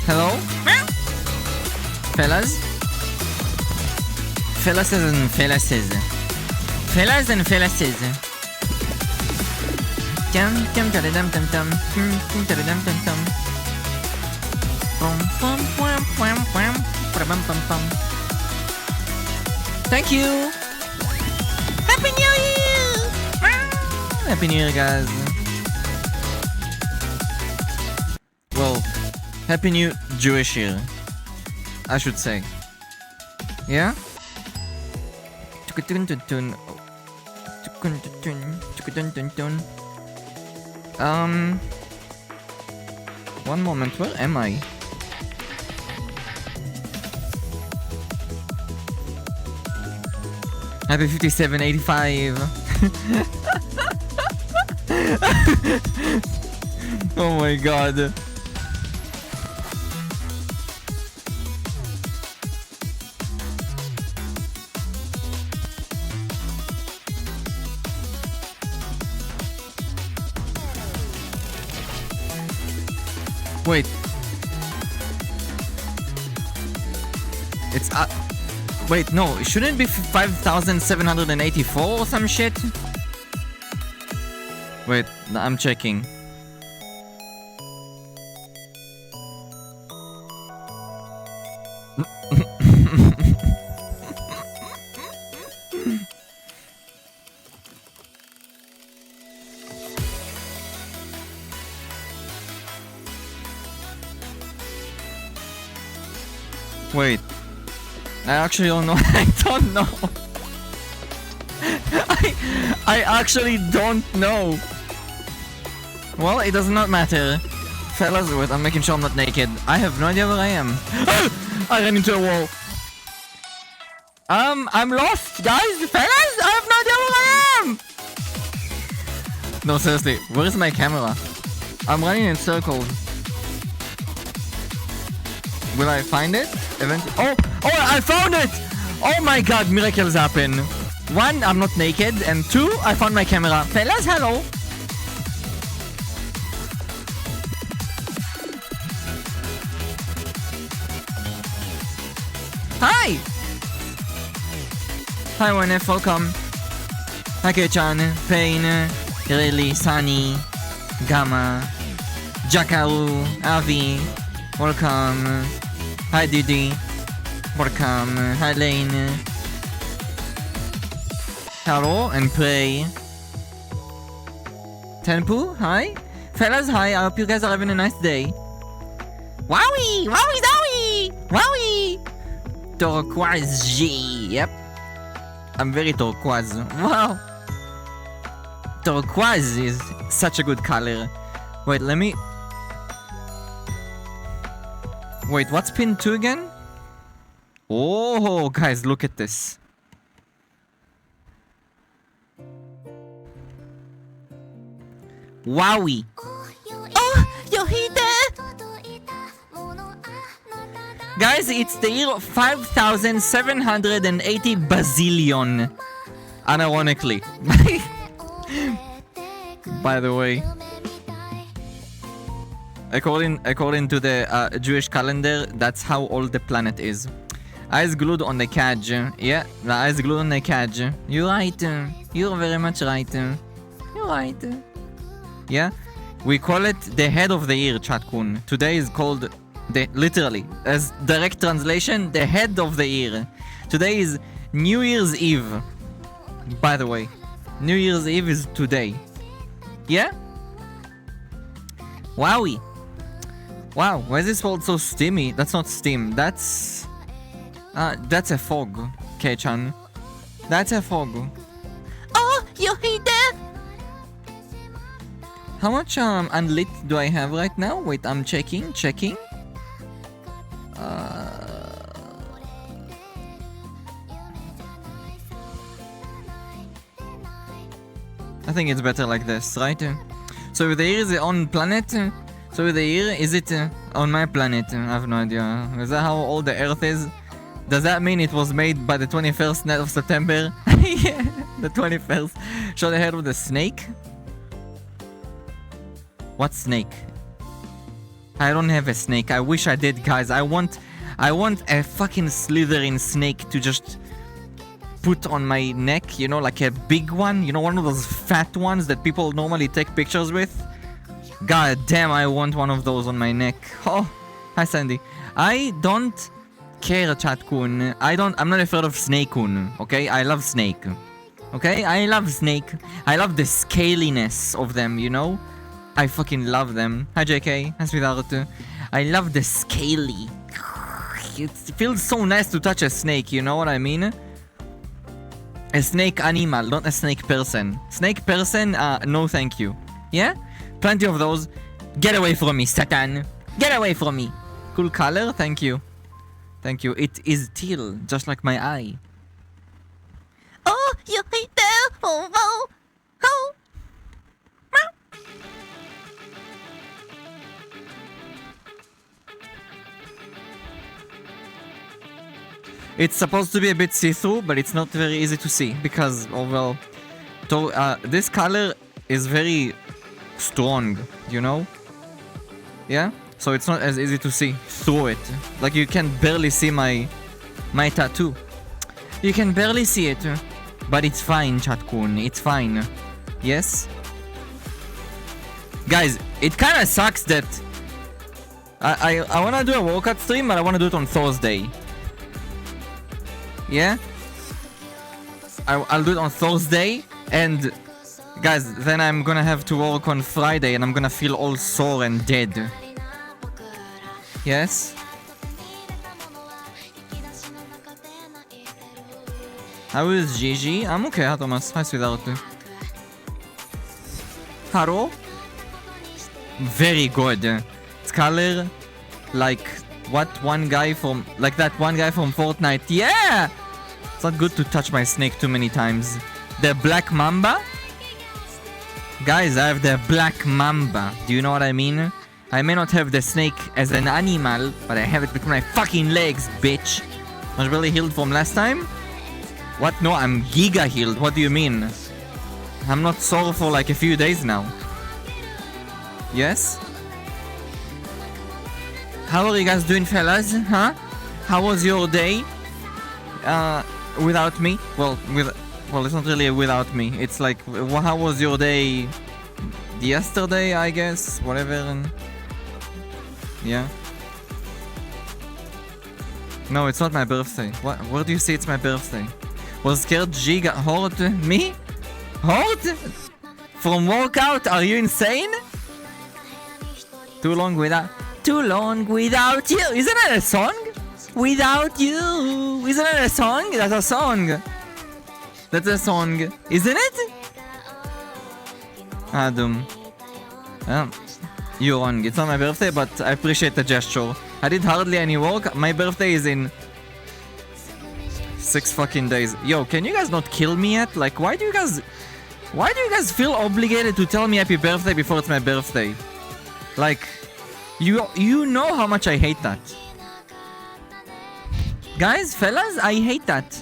Hello? Fellas? Fellas and fellases. Fellas and fellases. Dum dum dum dum dum dum dum dum dum dum dum. Bum bum bum bum bum bum bum bum. Thank you. Happy New Year! Happy New Year, guys. Well, Happy New Jewish Year, I should say. Yeah? One moment, where am I? Happy 5785. Oh my god. Wait. It's wait, no, it shouldn't be 5,784 or some shit? Wait, I'm checking. Wait, I actually don't know. I don't know. I actually don't know. Well, it does not matter. Fellas, wait, I'm making sure I'm not naked. I have no idea where I am. I ran into a wall. I'm lost, guys. Fellas, I have no idea where I am. No, seriously, where is my camera? I'm running in circles. Will I find it? Eventually. Oh, I found it! Oh my god, miracles happen. One, I'm not naked, and two, I found my camera. Fellas, hello. Hi! Hi, Wenef, welcome. Hi, Kechan, Pain, Really, Sunny, Gamma, Jakaru, Avi, welcome. Hi, Didi. Welcome. Hi, Lane. Hello and pray. Tenpu, hi. Fellas, hi. I hope you guys are having a nice day. Wowie! Wowie zowie! Wowie! Turquoise G. Yep. I'm very turquoise. Wow. Turquoise is such a good color. Wait, let me... Wait, what's pin 2 again? Oh, guys, look at this. Wowie. Oh, you're here. Guys, it's the year 5,780 bazillion. Unironically. By the way. According to the Jewish calendar, that's how old the planet is. Eyes glued on the cage. Yeah, the eyes glued on the cage. You're right. You're very much right. You're right. Yeah, we call it the head of the year, Chatkun. Today is called literally, as direct translation, the head of the year. Today is New Year's Eve. By the way, New Year's Eve is today. Yeah? Wowie. Wow, why is this world so steamy? That's not steam, that's a fog, Kei-chan. That's a fog. Oh, you hate that? How much unlit do I have right now? Wait, I'm checking. I think it's better like this, right? So the year is on planet. So the year, is it on my planet? I have no idea. Is that how old the Earth is? Does that mean it was made by the 21st night of September? Yeah, the 21st. Show the head of the snake. What snake? I don't have a snake. I wish I did, guys. I want a fucking Slytherin snake to just put on my neck, you know, like a big one, you know, one of those fat ones that people normally take pictures with. God damn, I want one of those on my neck. Oh, hi Sandy. I don't care, Chat-kun. I'm not afraid of Snake-kun, okay? I love Snake. Okay? I love Snake. I love the scaliness of them, you know? I fucking love them. Hi JK. Hi sweetheart. I love the scaly. It feels so nice to touch a snake, you know what I mean? A snake animal, not a snake person. Snake person, no thank you. Yeah? Plenty of those. Get away from me, Satan. Get away from me. Cool color, thank you. Thank you. It is teal, just like my eye. Oh, you hate that. Oh, oh, oh. It's supposed to be a bit see-through, but it's not very easy to see because, oh well, this color is very strong, you know? Yeah? So it's not as easy to see through it. Like you can barely see my tattoo. You can barely see it, but it's fine, Chat-kun. It's fine. Yes? Guys, it kind of sucks that I want to do a workout stream, but I want to do it on Thursday. Yeah? I'll do it on Thursday, and guys, then I'm gonna have to work on Friday, and I'm gonna feel all sore and dead. Yes? How is Gigi? I'm okay, hi Thomas. Hi sweetheart. Haro? Very good. It's color like what one guy from, like that one guy from Fortnite. Yeah! It's not good to touch my snake too many times. The Black Mamba? Guys, I have the Black Mamba. Do you know what I mean? I may not have the snake as an animal, but I have it between my fucking legs, bitch. Was really healed from last time? What? No, I'm giga healed. What do you mean? I'm not sore for like a few days now. Yes? How are you guys doing, fellas? Huh? How was your day? Without me? Well, it's not really without me. It's like, how was your day yesterday, I guess? Whatever. Yeah. No, it's not my birthday. What? Where do you say it's my birthday? Was scared G got hurt? Me? Hurt? From workout? Are you insane? Too long without you. Isn't that a song? Without you. Isn't that a song? That's a song. That's a song. Isn't it? Adam. You're wrong. It's not my birthday, but I appreciate the gesture. I did hardly any work. My birthday is in 6 fucking days. Yo, can you guys not kill me yet? Like, why do you guys feel obligated to tell me happy birthday before it's my birthday? Like, you know how much I hate that. Guys, fellas, I hate that.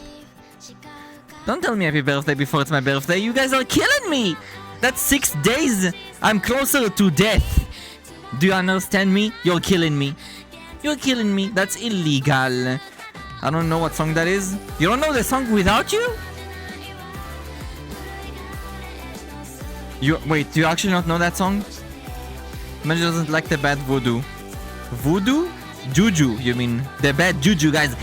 Don't tell me happy birthday before it's my birthday. You guys are killing me. That's 6 days. I'm closer to death. Do you understand me? You're killing me. You're killing me. That's illegal. I don't know what song that is. You don't know the song Without You? Wait, do you actually not know that song? Benjy doesn't like the bad voodoo. Voodoo? Juju, you mean. The bad juju, guys.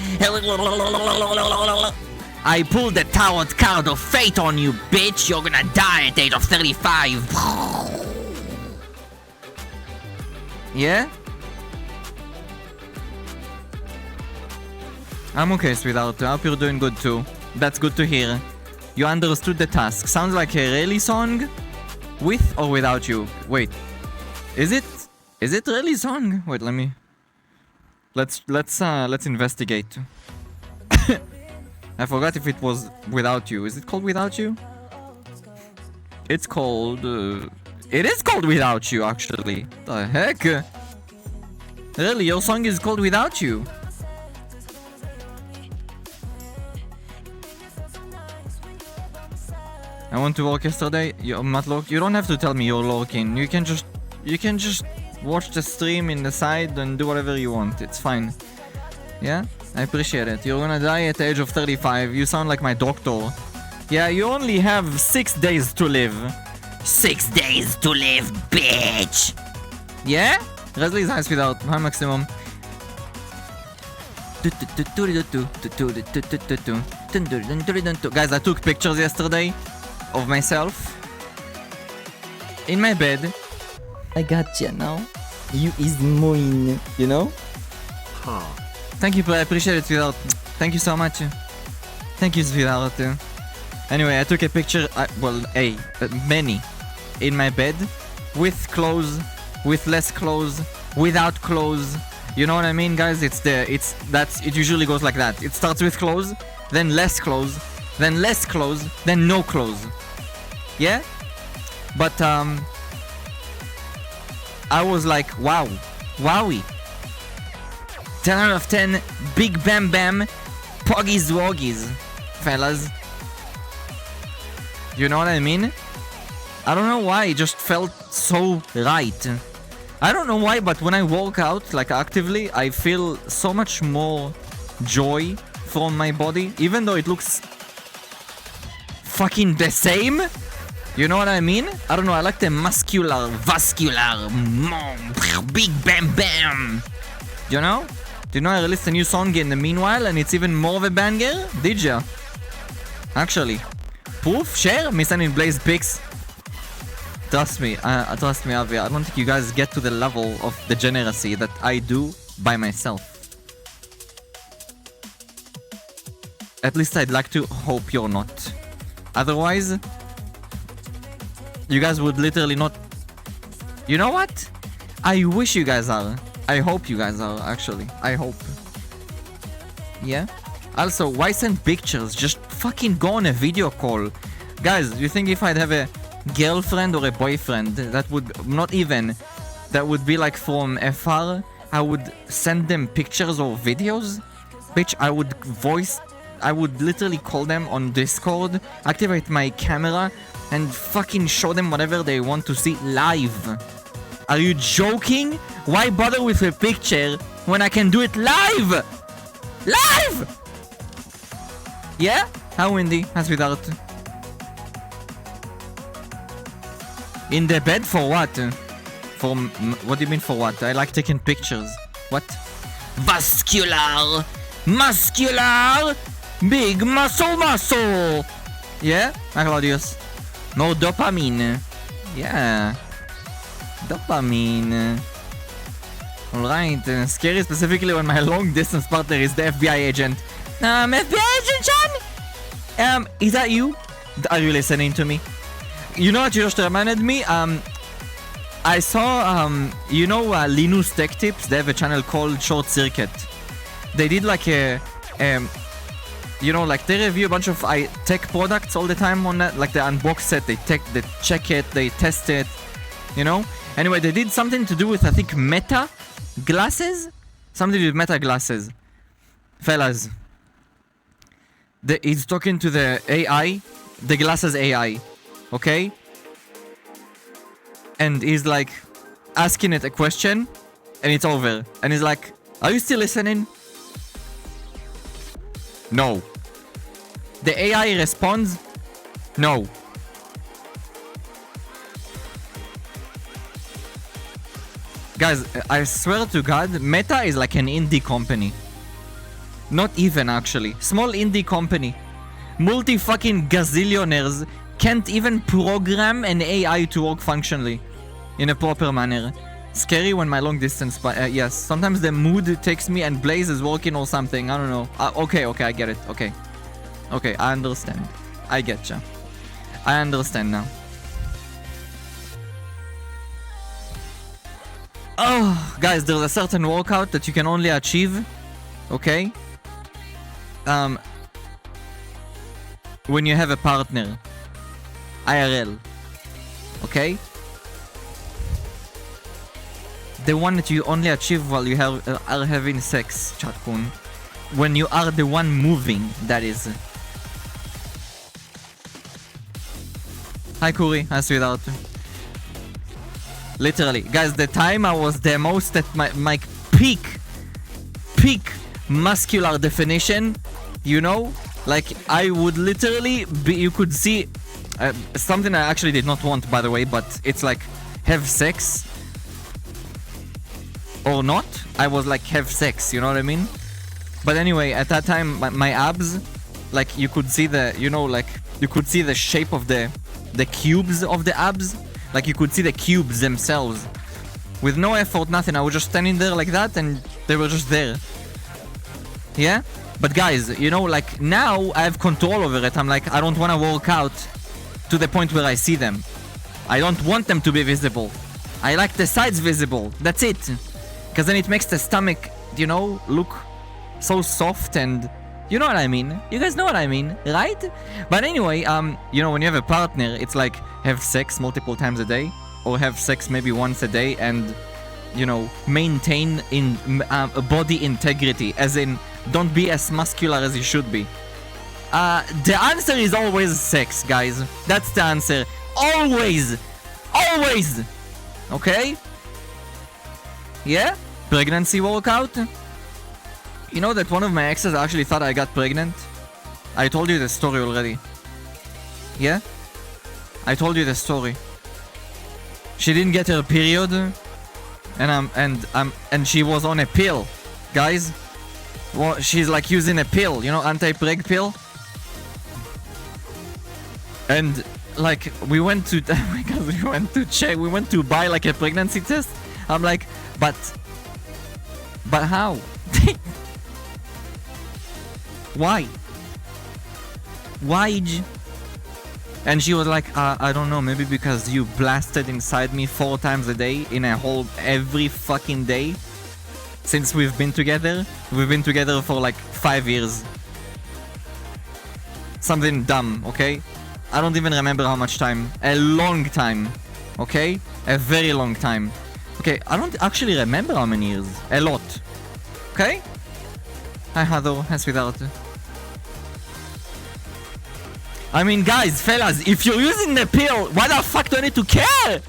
I pulled the Tarot card of fate on you, bitch. You're gonna die at the age of 35. Yeah? I'm okay, sweetheart. I hope you're doing good too. That's good to hear. You understood the task. Sounds like a really song? With or without you? Wait. Is it really song? Wait, let's investigate. I forgot if it was Without You. Is it called Without You? It's called it is called Without You, actually. The heck? Really, your song is called Without You? I went to work yesterday. You don't have to tell me you're lurking. You can just you can just watch the stream in the side and do whatever you want. It's fine. Yeah? I appreciate it. You're gonna die at the age of 35. You sound like my doctor. Yeah, you only have 6 days to live. 6 days to live, bitch! Yeah? Resley's high without high maximum. Guys, I took pictures yesterday of myself in my bed. I got you now. You is mine, you know? Huh. Thank you, I appreciate it, sweetheart. Thank you so much. Thank you, sweetheart. Anyway, I took a picture, many, in my bed, with clothes, with less clothes, without clothes. You know what I mean, guys? It usually goes like that. It starts with clothes, then less clothes, then less clothes, then no clothes. Yeah? But, I was like, wow. Wowie. 10 out of 10, big bam bam, poggies woggies, fellas. You know what I mean? I don't know why, it just felt so right. I don't know why, but when I work out, like actively, I feel so much more joy from my body, even though it looks fucking the same. You know what I mean? I don't know, I like the muscular, vascular, big bam bam. You know? Do you know I released a new song in the meanwhile and it's even more of a banger? Did ya? Actually. Proof? Share? Me sending Blaze pics. Trust me, Avi. I don't think you guys get to the level of degeneracy that I do by myself. At least I'd like to hope you're not. Otherwise, you guys would literally not... You know what? I wish you guys are. I hope you guys are, actually. I hope. Yeah? Also, why send pictures? Just fucking go on a video call. Guys, you think if I'd have a girlfriend or a boyfriend, that would not even... That would be like from afar, I would send them pictures or videos? Bitch, I would literally call them on Discord, activate my camera, and fucking show them whatever they want to see live. Are you joking? Why bother with a picture when I can do it live? Live! Yeah? How windy? How's without? In the bed for what? What do you mean for what? I like taking pictures. What? Vascular! Muscular! Big muscle! Yeah? Claudius. No dopamine. Yeah. Dopamine. Alright. Scary specifically when my long distance partner is the FBI agent. FBI agent, John? Is that you? Are you listening to me? You know what you just reminded me? I saw, you know, Linus Tech Tips? They have a channel called Short Circuit. They did like a, you know, like they review a bunch of tech products all the time on that. Like they unbox it, they check it, they test it, you know? Anyway, they did something to do with, I think, Meta glasses? Something to do with Meta glasses. Fellas. He's talking to the AI, the glasses AI, okay? And he's like asking it a question, and it's over. And he's like, are you still listening? No. The AI responds, no. Guys, I swear to God, Meta is like an indie company. Not even, actually. Small indie company. Multi-fucking gazillionaires can't even program an AI to work functionally in a proper manner. Scary when my long distance, but yes. Sometimes the mood takes me and Blaze is working or something. I don't know. Okay, I get it. Okay, I understand. I getcha. I understand now. Oh, guys, there's a certain workout that you can only achieve, okay? When you have a partner. IRL. Okay? The one that you only achieve while you are having sex, Chatkun. When you are the one moving, that is. Hi, Kuri. Hi, sweetheart. Literally. Guys, the time I was the most at my peak muscular definition, you know? Like, I would literally be, you could see, something I actually did not want, by the way, but it's like, have sex or not. I was like, have sex, you know what I mean? But anyway, at that time, my abs, like, you could see the, you know, like, you could see the shape of the cubes of the abs. Like, you could see the cubes themselves. With no effort, nothing. I was just standing there like that, and they were just there. Yeah? But guys, you know, like, now I have control over it. I'm like, I don't want to work out to the point where I see them. I don't want them to be visible. I like the sides visible. That's it. Because then it makes the stomach, you know, look so soft and... You know what I mean? You guys know what I mean, right? But anyway, you know, when you have a partner, it's like have sex multiple times a day, or have sex maybe once a day, and, you know, maintain in body integrity, as in don't be as muscular as you should be. The answer is always sex, guys. That's the answer. Always, always. Okay? Yeah? Pregnancy workout. You know that one of my exes actually thought I got pregnant? I told you the story already. Yeah? I told you the story. She didn't get her period, and she was on a pill, guys. Well, she's like using a pill, you know, anti-preg pill. And like we went to because we went to check, we went to buy like a pregnancy test. I'm like, but how? Why? Why? And she was like, I don't know, maybe because you blasted inside me 4 times a day in a whole every fucking day since we've been together. We've been together for like 5 years. Something dumb, okay? I don't even remember how much time. A long time, okay? A very long time. Okay, I don't actually remember how many years. A lot. Okay? Hi, Heather. Hi, sweetheart. I mean, guys, fellas, if you're using the pill, why the fuck do I need to care? I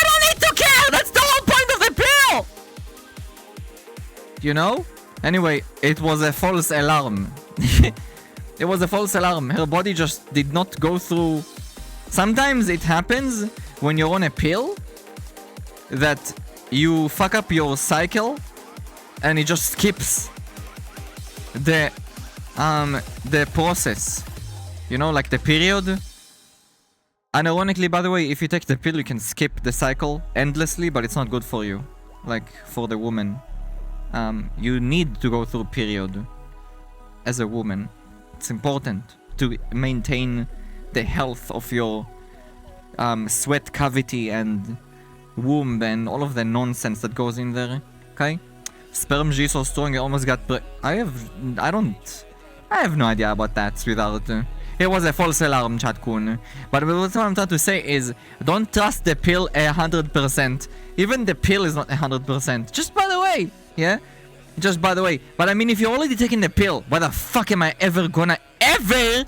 don't need to care! That's the whole point of the pill! You know? Anyway, it was a false alarm. It was a false alarm. Her body just did not go through... Sometimes it happens when you're on a pill that you fuck up your cycle and it just skips the process. You know, like the period. And ironically, by the way, if you take the pill, you can skip the cycle endlessly, but it's not good for you. Like, for the woman. You need to go through period as a woman. It's important to maintain the health of your sweat cavity and womb and all of the nonsense that goes in there. Okay? Sperm G so strong I almost got I have no idea about that, sweetheart. It was a false alarm, chat kun. But what I'm trying to say is, don't trust the pill 100%. Even the pill is not 100%. Just by the way, yeah? Just by the way. But I mean, if you're already taking the pill, why the fuck am I ever gonna ever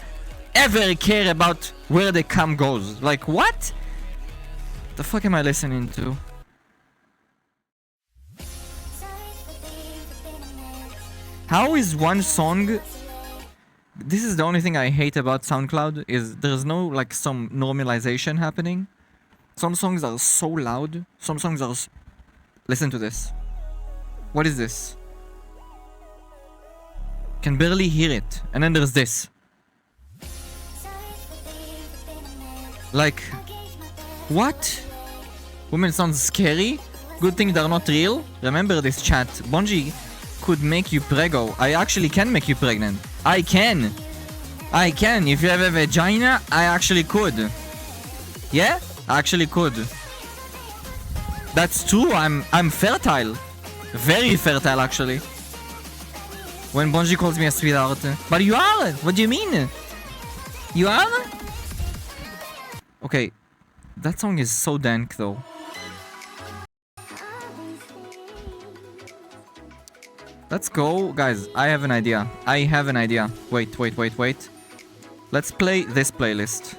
care about where the cum goes? Like, what? The fuck am I listening to? How is one song... This is the only thing I hate about SoundCloud, is there's no, like, some normalization happening. Some songs are so loud. Some songs are... Listen to this. What is this? Can barely hear it. And then there's this. Like... What? Women sounds scary? Good thing they're not real? Remember this, chat. Benjy could make you prego. I actually can make you pregnant. I can. If you have a vagina, I actually could. Yeah? I actually could. That's true. I'm fertile. Very fertile, actually. When Benjy calls me a sweetheart. But you are. What do you mean? You are? Okay. That song is so dank, though. Let's go. Guys, I have an idea. Wait. Let's play this playlist.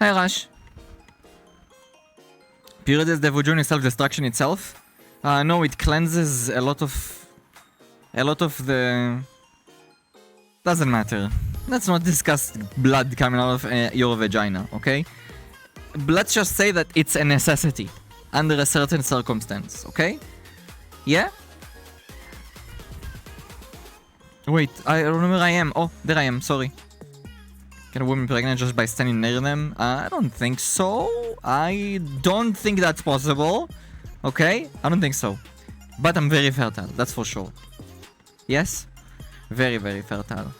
Hi, Rush. Period is the vagina self-destruction itself? No, it cleanses a lot of the... Doesn't matter. Let's not discuss blood coming out of your vagina, okay? Let's just say that it's a necessity under a certain circumstance, okay? Yeah? Wait, I don't know where I am. Oh, there I am, sorry. Can a woman be pregnant just by standing near them? I don't think so. I don't think that's possible. Okay? I don't think so. But I'm very fertile, that's for sure. Yes? Very, very fertile.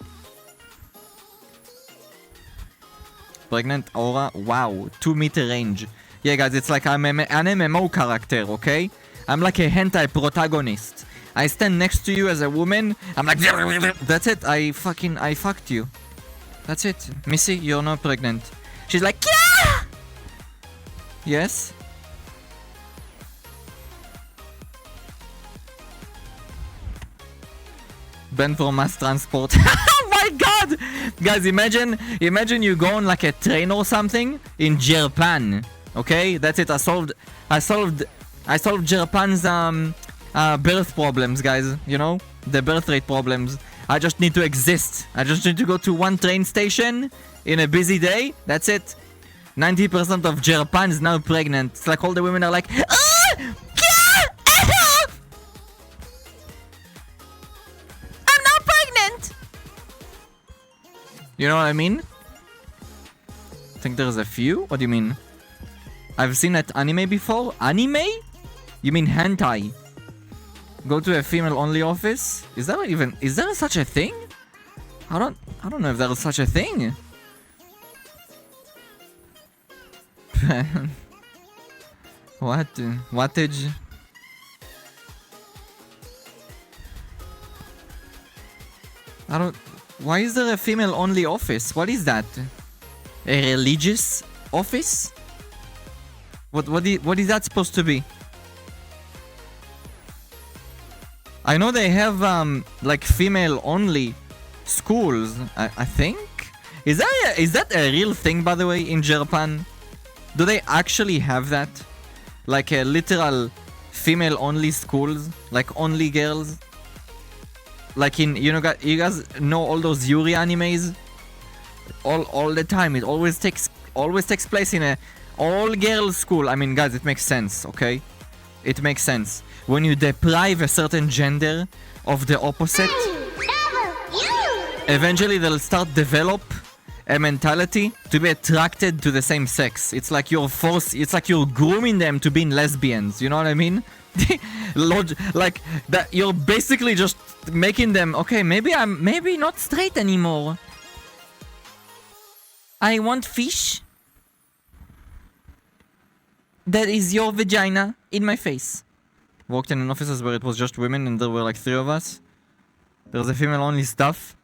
Pregnant aura. Wow. 2-meter range. Yeah, guys, it's like I'm an MMO character, okay? I'm like a hentai protagonist. I stand next to you as a woman. I'm like... That's it. I fucked you. That's it. Missy, you're not pregnant. She's like... Yeah! Yes? Ben for mass transport. Oh my god! Guys, imagine you go on like a train or something in Japan. Okay? That's it. I solved Japan's birth problems, guys. You know? The birth rate problems. I just need to exist. I just need to go to one train station in a busy day. That's it. 90% of Japan is now pregnant. It's like all the women are like, ah! I'm not pregnant! You know what I mean? I think there's a few? What do you mean? I've seen that anime before. Anime? You mean hentai? Go to a female-only office? Is there such a thing? I don't know if there is such a thing. What? Wattage? Why is there a female-only office? What is that? A religious office? What is that supposed to be? I know they have like female-only schools. I think. Is that a real thing, by the way, in Japan? Do they actually have that? Like a literal female-only schools, like only girls? Like in you guys know all those Yuri animes? All the time. It always takes place in a all-girl school. I mean, guys, it makes sense, okay? It makes sense. When you deprive a certain gender of the opposite, eventually they'll start develop a mentality to be attracted to the same sex. It's like you're grooming them to being lesbians. You know what I mean? Like that, you're basically just making them, okay, maybe I'm not straight anymore. I want fish. That is your vagina in my face. Walked in an office where it was just women and there were like 3 of us. There's a female-only stuff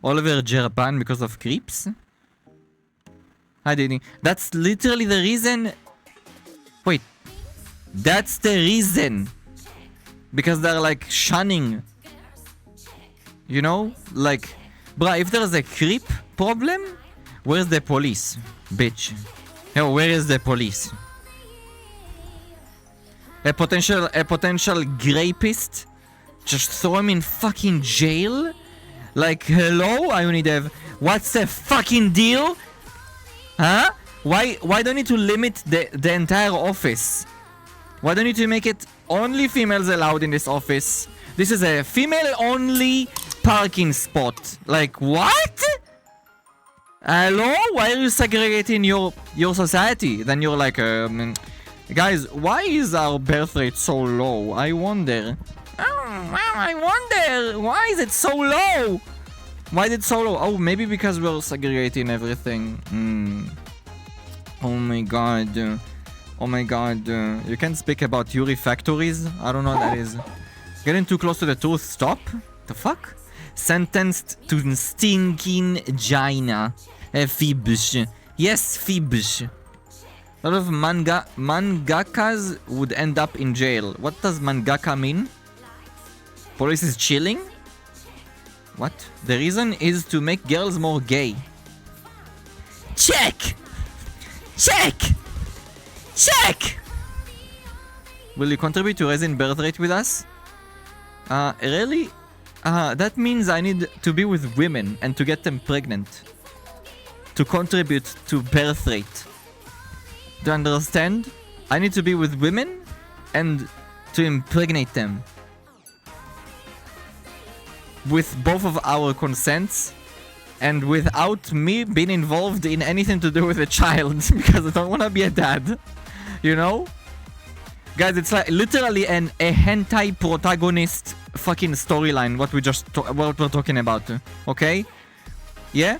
all over Japan because of creeps. Hi, Dini. That's literally the reason. Wait, that's the reason. Because they're like shunning. You know, like, bruh, if there's a creep problem, where's the police, bitch? Yo, where is the police? A potential rapist? Just throw him in fucking jail? Like, hello, Ionidev? What's the fucking deal? Huh? Why don't you need to limit the entire office? Why don't you need to make it only females allowed in this office? This is a female-only parking spot. Like, what? Hello? Why are you segregating your society? Then you're like, guys, why is our birth rate so low? I wonder. I wonder. Why is it so low? Why is it so low? Oh, maybe because we're segregating everything. Oh my god. Oh my god. You can't speak about Yuri factories? I don't know what that is. Getting too close to the truth. Stop. The fuck? Sentenced to stinking vagina. Fibush. Yes, fibush. A lot of mangakas would end up in jail. What does mangaka mean? Police is chilling? What? The reason is to make girls more gay. Check! Check! Check! Will you contribute to raising birth rate with us? Really? That means I need to be with women and to get them pregnant. To contribute to birth rate. Do you understand? I need to be with women and to impregnate them. With both of our consents and without me being involved in anything to do with a child because I don't want to be a dad. You know? Guys, it's like literally a hentai protagonist fucking storyline what what we're talking about, okay? Yeah?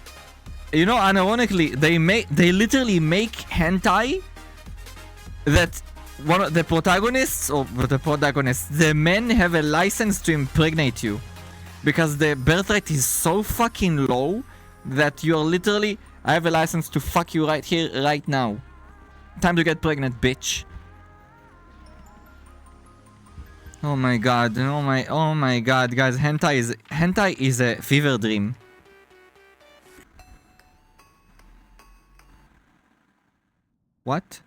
You know, unironically, they literally make hentai that one of the protagonists the men have a license to impregnate you because the birth rate is so fucking low that you're literally, I have a license to fuck you right here, right now. Time to get pregnant, bitch. Oh my god, oh my god, guys, hentai is a fever dream. What?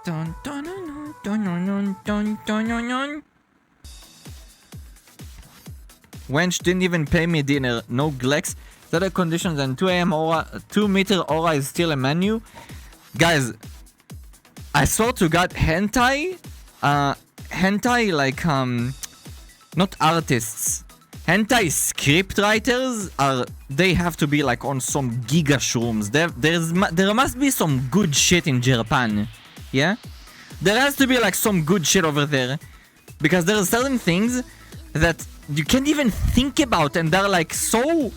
Dun, dun, dun, dun, dun, dun, dun, dun, dun. Wench didn't even pay me dinner, no Glex. Other conditions and 2 AM aura, 2 meter aura is still a menu. Guys, I swear to god, hentai like not artists. Hentai script writers they have to be like on some giga shrooms. There must be some good shit in Japan. Yeah? There has to be like some good shit over there. Because there are certain things that you can't even think about and they're like so...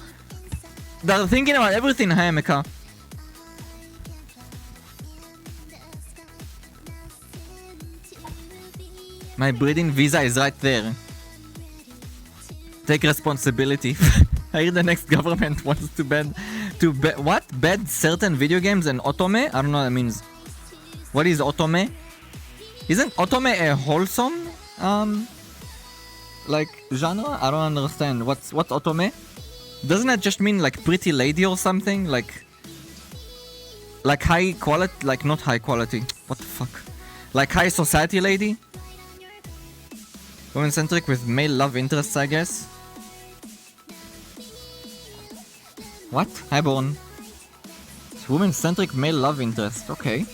They're thinking about everything, hi Emeka. My breeding visa is right there. Take responsibility. I hear the next government wants to ban certain video games and otome? I don't know what that means. What is otome? Isn't otome a wholesome like genre? I don't understand. What's otome? Doesn't that just mean like pretty lady or something? Like high quality, like not high quality. What the fuck? Like high society lady? Women centric with male love interests, I guess. What? Highborn. Women centric male love interest. Okay.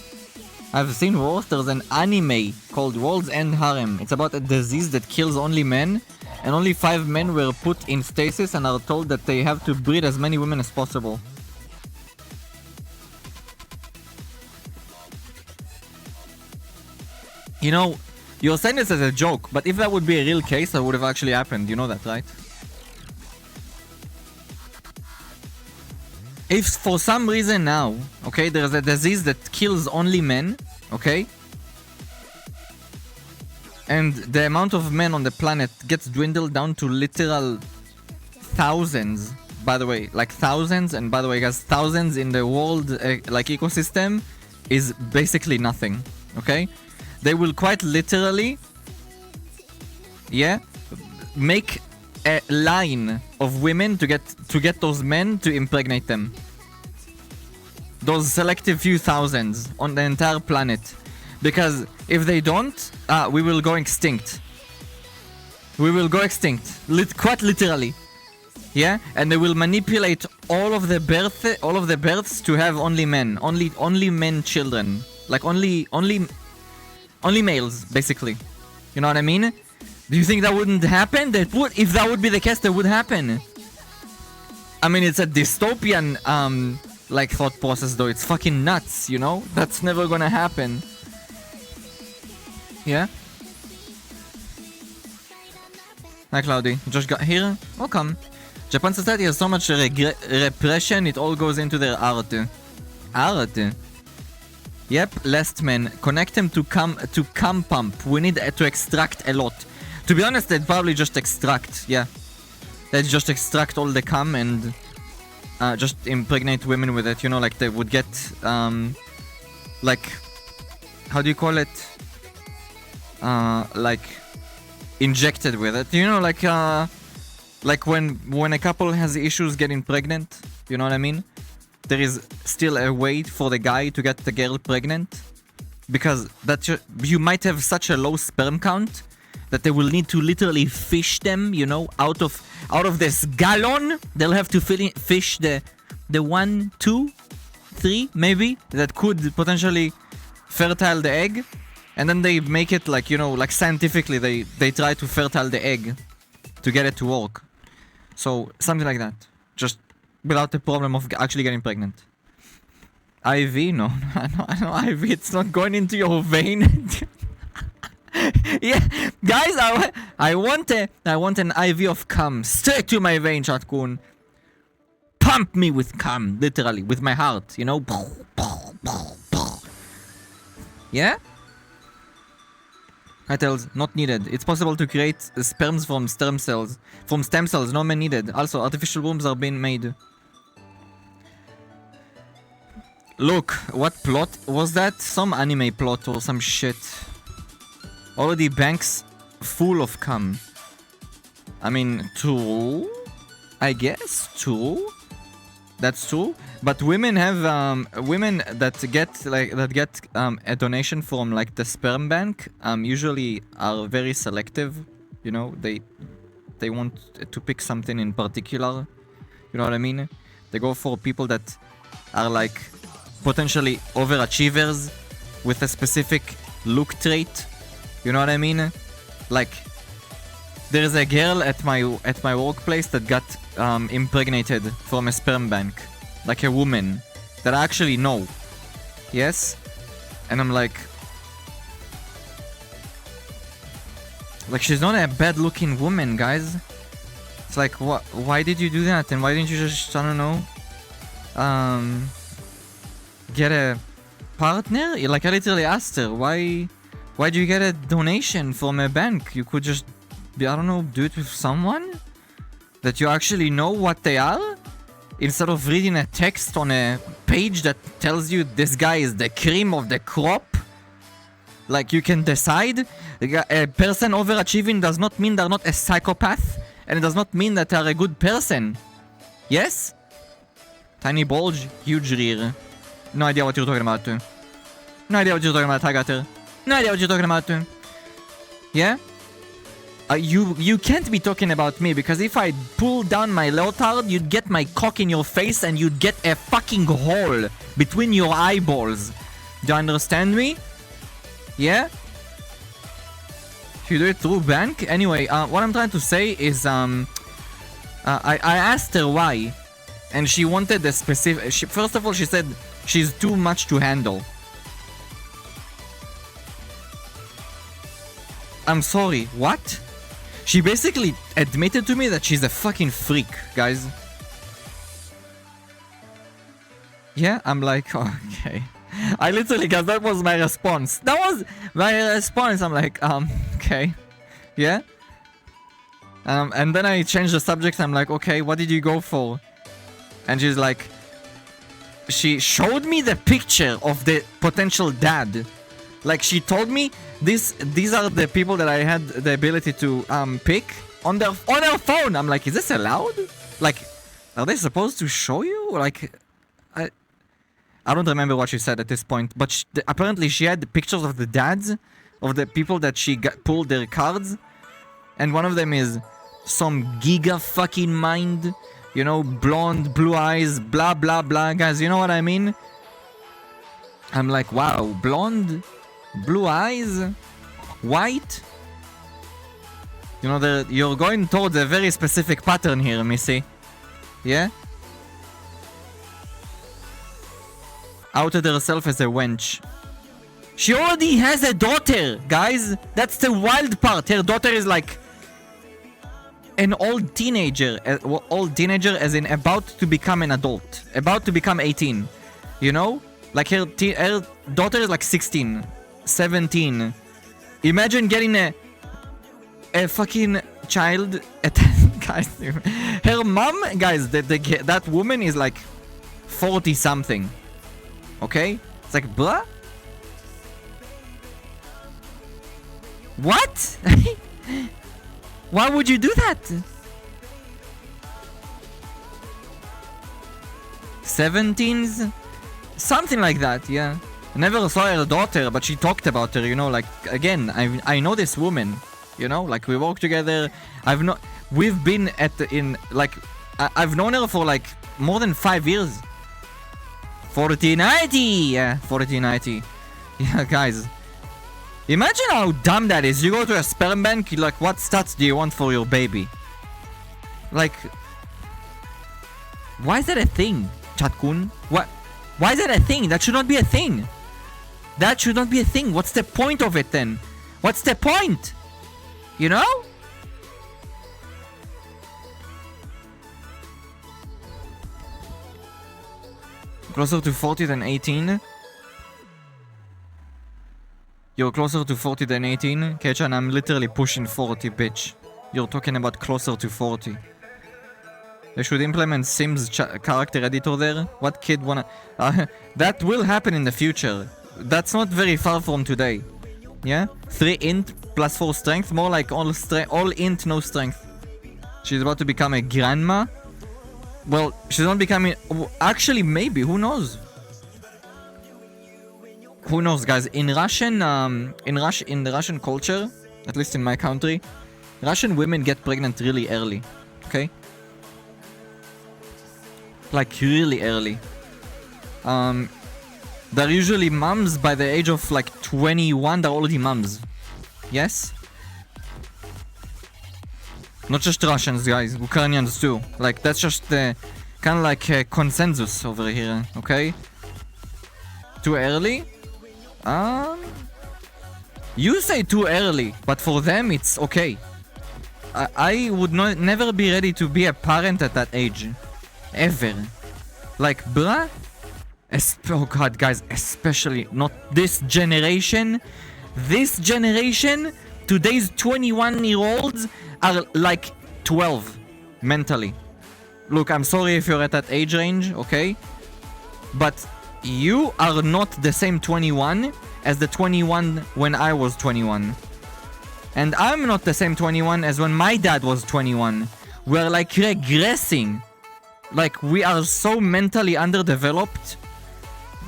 I've seen worse. There's an anime called World's End Harem. It's about a disease that kills only men. And only 5 men were put in stasis and are told that they have to breed as many women as possible. You know, you're saying this as a joke, but if that would be a real case, that would have actually happened. You know that, right? If for some reason now, okay, there's a disease that kills only men, okay? And the amount of men on the planet gets dwindled down to literal thousands, by the way, like thousands, and by the way guys, thousands in the world like ecosystem is basically nothing, okay? They will quite literally, yeah, make a line of women to get those men to impregnate them. Those selective few thousands on the entire planet. Because if they don't, we will go extinct. We will go extinct, quite literally. Yeah, and they will manipulate all of the births to have only men, only men children, like only males, basically. You know what I mean? Do you think that wouldn't happen? That would, if that would be the case, that would happen. I mean, it's a dystopian like thought process, though. It's fucking nuts, you know? That's never gonna happen. Yeah? Hi Cloudy, just got here? Welcome. Japan society has so much repression, it all goes into their art. Art? Yep, last man. Connect them to cam pump. We need to extract a lot. To be honest, they'd probably just extract, yeah. They'd just extract all the cam and just impregnate women with it, you know, like they would get, like, how do you call it? Like, injected with it. You know, like when a couple has issues getting pregnant, you know what I mean? There is still a way for the guy to get the girl pregnant, because you might have such a low sperm count that they will need to literally fish them, you know, out of this gallon. They'll have to fish the 1, 2, 3 maybe that could potentially fertile the egg, and then they make it like, you know, like scientifically they try to fertile the egg to get it to work. So something like that, just without the problem of actually getting pregnant. IV? No, IV. It's not going into your vein. Yeah, guys, I want an IV of cum straight to my vein, Shatkun. Pump me with cum, literally, with my heart, you know? Yeah? Titles, not needed. It's possible to create sperms from stem cells. No man needed. Also, artificial wombs are being made. Look, what plot was that? Some anime plot or some shit. Already banks full of cum. I mean, true. I guess true. That's true. But women have women that get a donation from like the sperm bank usually are very selective. You know, they want to pick something in particular. You know what I mean? They go for people that are like potentially overachievers with a specific look trait. You know what I mean? Like, there's a girl at my workplace that got impregnated from a sperm bank, like a woman that I actually know. Yes, and I'm like she's not a bad-looking woman, guys. It's like, what? Why did you do that? And why didn't you just, I don't know, get a partner? Like, I literally asked her, why do you get a donation from a bank? You could just, I don't know, do it with someone that you actually know what they are, instead of reading a text on a page that tells you this guy is the cream of the crop. Like, you can decide. A person overachieving does not mean they're not a psychopath, and it does not mean that they're a good person. Yes? Tiny bulge, huge rear. No idea what you're talking about. No idea what you're talking about, Hagater. No idea what you're talking about. Yeah? You can't be talking about me, because if I pull down my leotard, you'd get my cock in your face and you'd get a fucking hole between your eyeballs. Do you understand me? Yeah? If you do it through bank? Anyway, what I'm trying to say is, I asked her why, and she wanted a specific... First of all, she said she's too much to handle. I'm sorry, what? She basically admitted to me that she's a fucking freak, guys. Yeah, I'm like, oh, okay. I literally, guys, that was my response. That was my response. I'm like, okay. Yeah? And then I changed the subject. I'm like, okay, what did you go for? And she's like, she showed me the picture of the potential dad. Like, she told me these are the people that I had the ability to pick on their phone. I'm like, is this allowed? Like, are they supposed to show you? Like, I don't remember what she said at this point, but apparently she had pictures of the dads of the people that she pulled their cards, and one of them is some giga fucking mind, you know, blonde, blue eyes, blah blah blah, guys. You know what I mean? I'm like, wow, blonde, blue eyes, white. You know, you're going towards a very specific pattern here, Missy. Yeah? Outed herself as a wench. She already has a daughter, guys. That's the wild part. Her daughter is like an old teenager. Old teenager as in about to become an adult. About to become 18. You know? Like her daughter is like 16. 17. Imagine getting a fucking child. Guys, her mom, guys, that woman is like 40 something. Okay? It's like, bruh? What? Why would you do that? 17s? Something like that, yeah. Never saw her daughter, but she talked about her, you know, like, again, I know this woman, you know, like, we work together, we've been I've known her for, like, more than 5 years. 4090! Yeah, 4090. Yeah, guys. Imagine how dumb that is. You go to a sperm bank, you're like, what stats do you want for your baby? Like, why is that a thing, Chatkun? What? Why is that a thing? That should not be a thing. That should not be a thing. What's the point of it then? What's the point? You know? Closer to 40 than 18. You're closer to 40 than 18. Kechan, I'm literally pushing 40, bitch. You're talking about closer to 40. They should implement Sims character editor there. What kid wanna... that will happen in the future. That's not very far from today. Yeah? 3 int plus 4 strength. More like all int, no strength. She's about to become a grandma. Well, she's not becoming... Actually, maybe. Who knows? Who knows, guys? In the Russian culture, at least in my country, Russian women get pregnant really early. Okay? Like, really early. They're usually moms by the age of, like, 21. They're already moms. Yes? Not just Russians, guys. Ukrainians, too. Like, that's just the... kind of like a consensus over here. Okay? Too early? You say too early, but for them it's okay. I would never be ready to be a parent at that age. Ever. Like, bruh? Oh god, guys, especially not this generation. This generation, today's 21-year-olds are like 12 mentally. Look, I'm sorry if you're at that age range, okay? But you are not the same 21 as the 21 when I was 21. And I'm not the same 21 as when my dad was 21. We're like regressing. Like, we are so mentally underdeveloped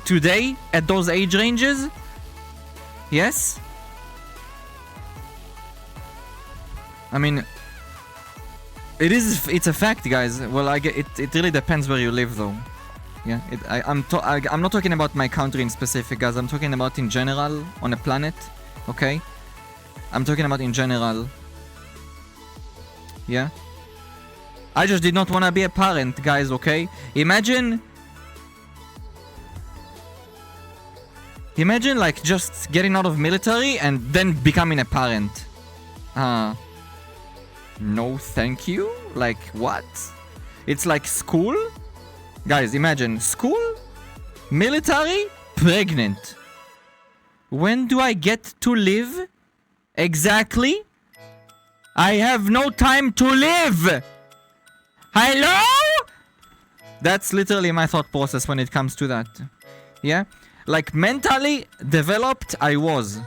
today at those age ranges. Yes? I mean, it's a fact, guys. Well, it really depends where you live, though. Yeah, I'm not talking about my country in specific, guys. I'm talking about in general on a planet, okay? I'm talking about in general. Yeah? I just did not want to be a parent, guys, okay? Imagine, like, just getting out of military and then becoming a parent. No, thank you? Like, what? It's like school? Guys, imagine, school, military, pregnant. When do I get to live? Exactly? I have no time to live! Hello? That's literally my thought process when it comes to that. Yeah? Like, mentally developed, I was.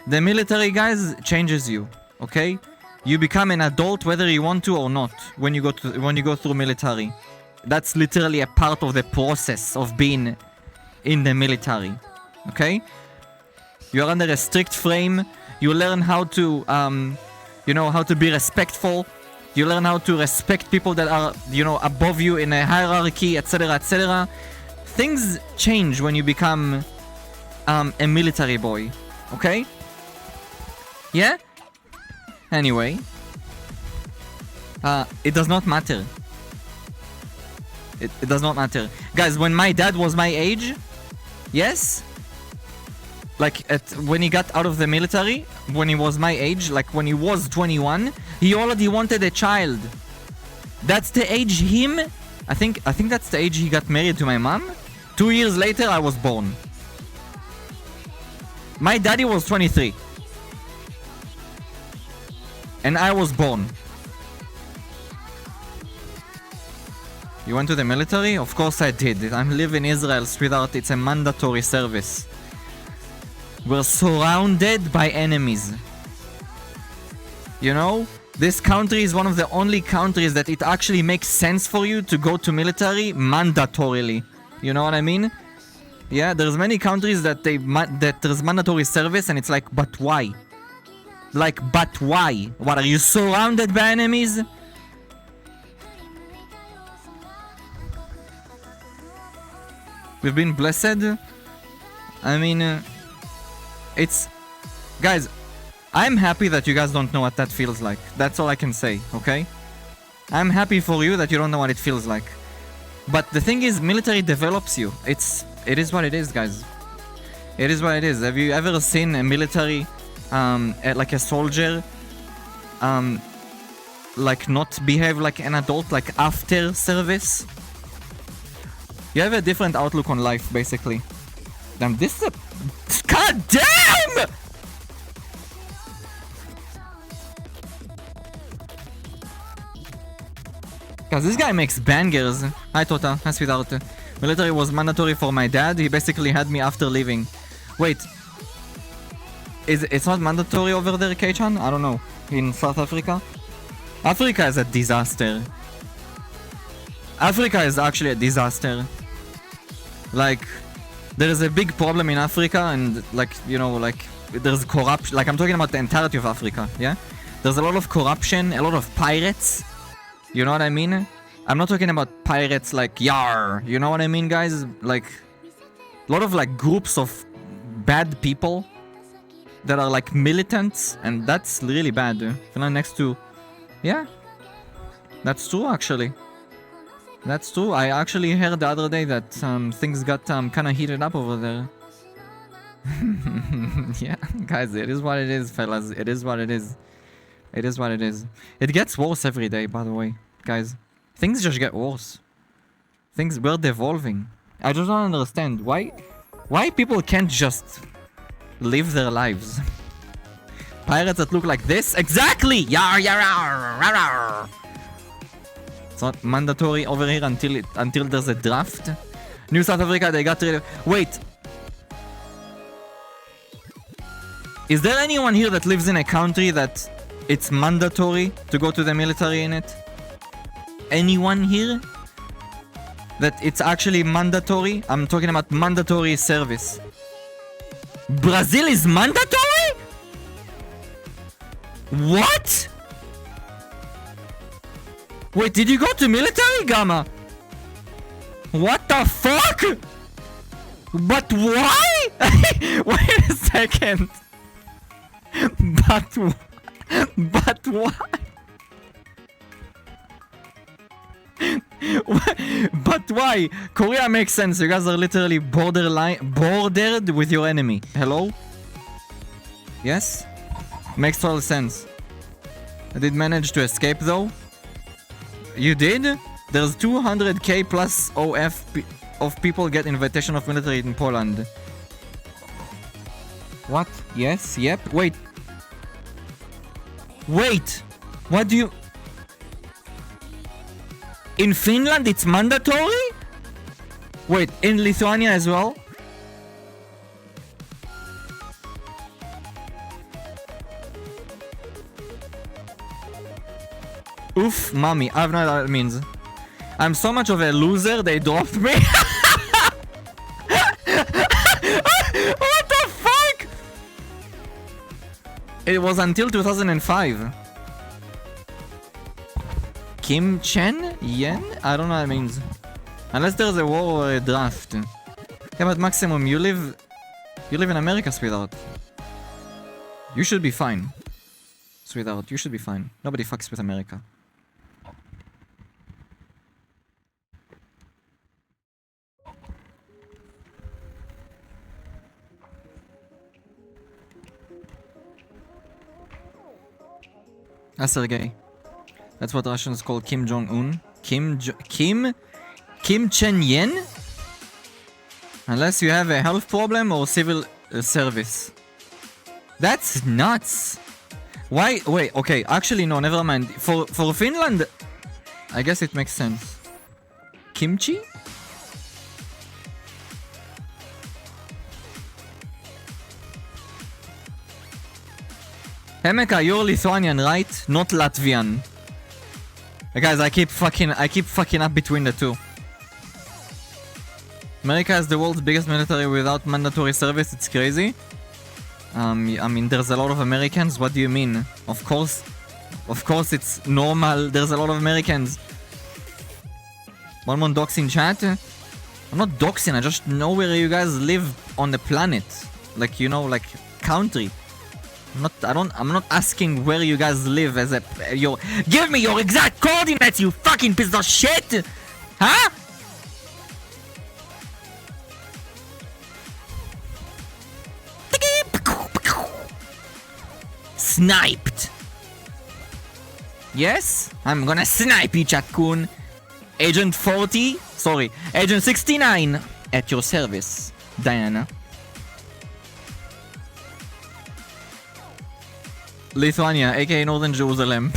The military, guys, changes you. Okay? You become an adult whether you want to or not when you go through military. That's literally a part of the process of being in the military. Okay? You're under a strict frame. You learn how to, how to be respectful. You learn how to respect people that are, above you in a hierarchy, etc., etc. Things change when you become a military boy. Okay? Yeah? Anyway. It does not matter. It does not matter. Guys, when my dad was my age, yes? Like, when he got out of the military, when he was my age, like when he was 21, he already wanted a child. That's the age I think that's the age he got married to my mom. 2 years later, I was born. My daddy was 23. And I was born. You went to the military? Of course I did. I live in Israel, sweetheart. It's a mandatory service. We're surrounded by enemies. You know? This country is one of the only countries that it actually makes sense for you to go to military mandatorily. You know what I mean? Yeah, there's many countries that there's mandatory service and it's like, but why? Like, but why? What, are you surrounded by enemies? We've been blessed. I mean, it's... Guys, I'm happy that you guys don't know what that feels like. That's all I can say, okay? I'm happy for you that you don't know what it feels like. But the thing is, military develops you. It is what it is, guys. It is what it is. Have you ever seen a military, like a soldier, like not behave like an adult, like after service? You have a different outlook on life, basically. Damn, this is a... God damn! Cause this guy makes bangers. Hi Tota, hi sweetheart. Military was mandatory for my dad. He basically had me after leaving. Wait. It's not mandatory over there, K-chan? I don't know. In South Africa? Africa is a disaster. Africa is actually a disaster. Like, there is a big problem in Africa and like, you know, like, there's corruption. Like, I'm talking about the entirety of Africa, yeah? There's a lot of corruption, a lot of pirates. You know what I mean? I'm not talking about pirates like yar. You know what I mean, guys? Like, a lot of like groups of bad people that are like militants, and that's really bad. Finland next to... Yeah. That's true, actually. That's true. I actually heard the other day that things got kind of heated up over there. Yeah, guys, it is what it is, fellas. It is what it is. It is what it is. It gets worse every day, by the way, guys. Things just get worse. We're devolving. I just don't understand why people can't just live their lives. Pirates that look like this? Exactly! Yar yar yar yar. It's not mandatory over here until there's a draft. New South Africa, they got rid of... Wait. Is there anyone here that lives in a country that it's mandatory to go to the military in it? Anyone here? That it's actually mandatory? I'm talking about mandatory service. Brazil is mandatory? What? Wait, did you go to military, Gamma? What the fuck? But why? Wait a second. But why? But why? Korea makes sense. You guys are literally bordered with your enemy. Hello? Yes? Makes total sense. I did manage to escape though. You did? There's 200k plus of people get invitation of military in Poland. What? Yes? Yep. Wait. What do you... In Finland it's mandatory? Wait, in Lithuania as well? Oof, mommy, I have no idea what it means. I'm so much of a loser, they dropped me. What the fuck? It was until 2005. Kim Chen? Yen? I don't know what it means. Unless there's a war or a draft. Yeah, but maximum, you live in America, sweetheart. You should be fine. Sweetheart, you should be fine. Nobody fucks with America. Sergey. That's what Russians call Kim Jong-un. Kim Chen-yen? Unless you have a health problem or civil service. That's nuts. Why? Wait, okay. Actually, no, never mind. For Finland, I guess it makes sense. Kimchi? Hemeka, you're Lithuanian, right? Not Latvian. Guys, I keep fucking up between the two. America is the world's biggest military without mandatory service. It's crazy. I mean, there's a lot of Americans. What do you mean? Of course it's normal. There's a lot of Americans. One more doxing chat. I'm not doxing. I just know where you guys live on the planet. Like, you know, like country. I'm not asking where you guys live as a give me your exact coordinates, you fucking piece of shit! Huh? Sniped. Yes? I'm gonna snipe you, Chat-kun. Agent 69 at your service, Diana. Lithuania, aka Northern Jerusalem.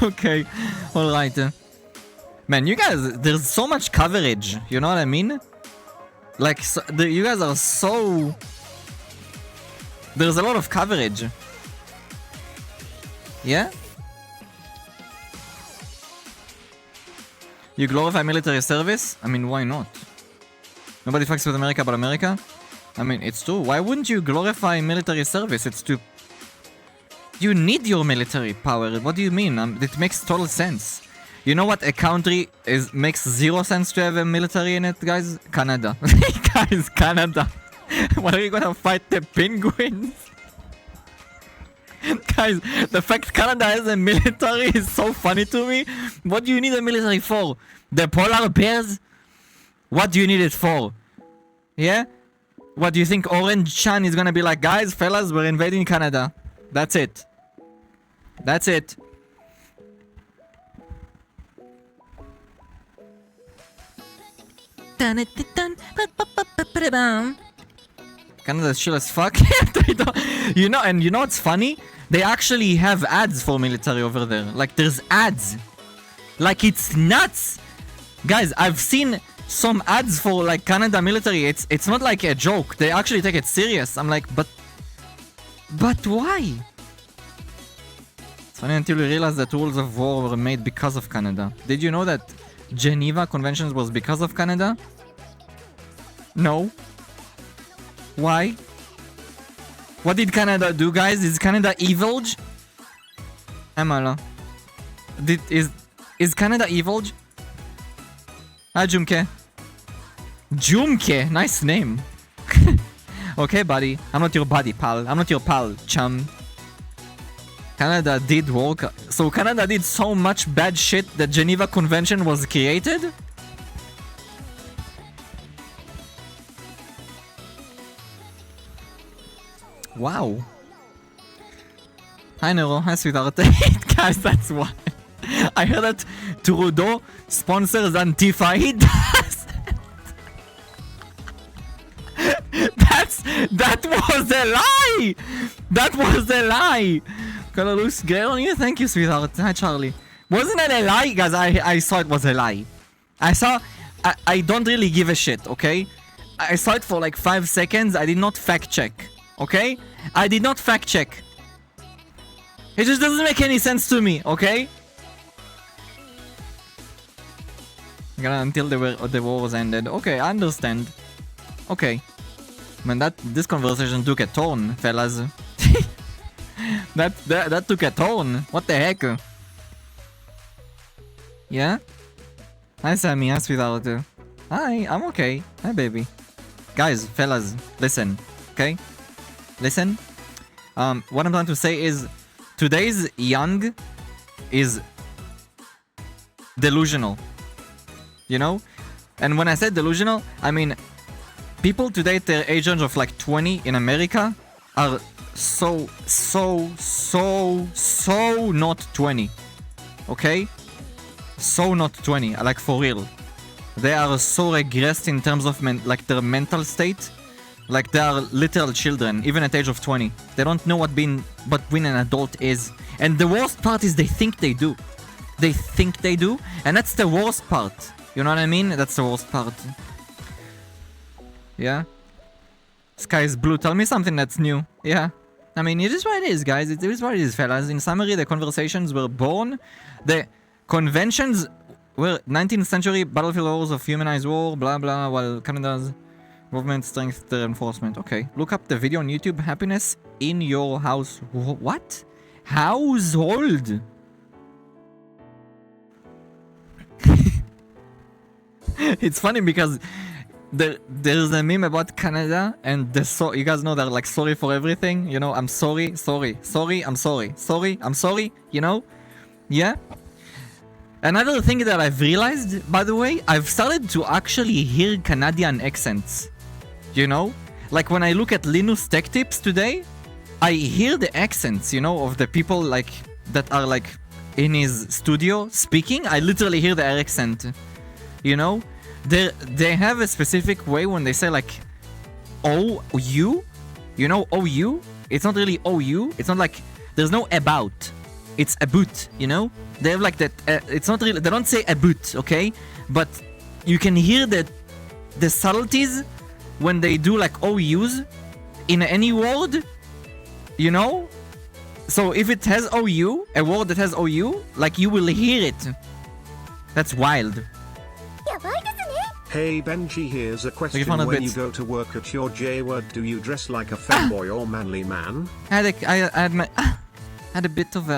Okay, alright. Man, you guys, there's so much coverage, you know what I mean? Like, you guys are so... There's a lot of coverage. Yeah? You glorify military service? I mean, why not? Nobody fucks with America but America? I mean, it's true. Why wouldn't you glorify military service? It's too... You need your military power. What do you mean? It makes total sense. You know what a country makes 0 sense to have a military in it, guys? Canada. Guys, Canada. What are you gonna fight the penguins? Guys, the fact Canada has a military is so funny to me. What do you need a military for? The polar bears? What do you need it for? Yeah? What do you think Orange Chan is gonna be like? Guys, fellas, we're invading Canada. That's it. That's it. Canada's chill as fuck. You know, and you know what's funny? They actually have ads for military over there. Like, there's ads. Like, it's nuts. Guys, I've seen some ads for like Canada military. It's not like a joke. They actually take it serious. I'm like, but why? It's funny until you realize that rules of war were made because of Canada. Did you know that Geneva Conventions was because of Canada? No. Why? What did Canada do, guys? Is Canada evil? Amala. Is Canada evil? Ah, Jumke. Jumke, nice name. Okay, buddy. I'm not your buddy, pal. I'm not your pal, chum. Canada did work. So Canada did so much bad shit that Geneva Convention was created? Wow. Hi, Nero. Hi, sweetheart. Guys, that's why. I heard that Trudeau sponsors Antifa. He does. That was a lie. That was a lie. Color looks great on you. Thank you, sweetheart. Hi, Charlie. Wasn't that a lie, guys? I saw it was a lie. I don't really give a shit. Okay. I saw it for like 5 seconds. I did not fact check. Okay. I did not fact check. It just doesn't make any sense to me. Okay. Until the war was ended. Okay, I understand. Okay. Man, this conversation took a turn, fellas. that took a turn. What the heck? Yeah? Hi, Sammy. Hi, sweetheart. Hi, I'm okay. Hi, baby. Guys, fellas, listen. Okay? Listen. What I'm trying to say is today's young is delusional. You know? And when I said delusional, I mean people today at their age range of like 20 in America are so not 20. Okay? So not 20. Like for real. They are so regressed in terms of like their mental state. Like they are literal children, even at the age of 20. They don't know what being an adult is. And the worst part is they think they do. They think they do, and that's the worst part. You know what I mean? That's the worst part. Yeah? Sky is blue. Tell me something that's new. Yeah. I mean, it is what it is, guys. It is what it is, fellas. In summary, the conversations were born. The conventions were 19th century battlefield wars of humanized war, blah blah, while Canada's government strength their enforcement. Okay. Look up the video on YouTube. Happiness in your house. What? Household. It's funny because there's a meme about Canada and you guys know they're like sorry for everything, you know, I'm sorry, I'm sorry, I'm sorry, you know? Yeah? Another thing that I've realized, by the way, I've started to actually hear Canadian accents, you know? Like when I look at Linus Tech Tips today, I hear the accents, you know, of the people like that are like in his studio speaking. I literally hear the accent. You know, they have a specific way when they say like OU, you know, OU. It's not really OU. It's not like there's no about. It's about, you know. They have like that. It's not really. They don't say about, okay? But you can hear the subtleties when they do like OUs in any word, you know. So if it has OU, a word that has OU, like you will hear it. That's wild. Hey Benji, here's a question. When you go to work at your J-word, do you dress like a femboy or manly man? I had a bit of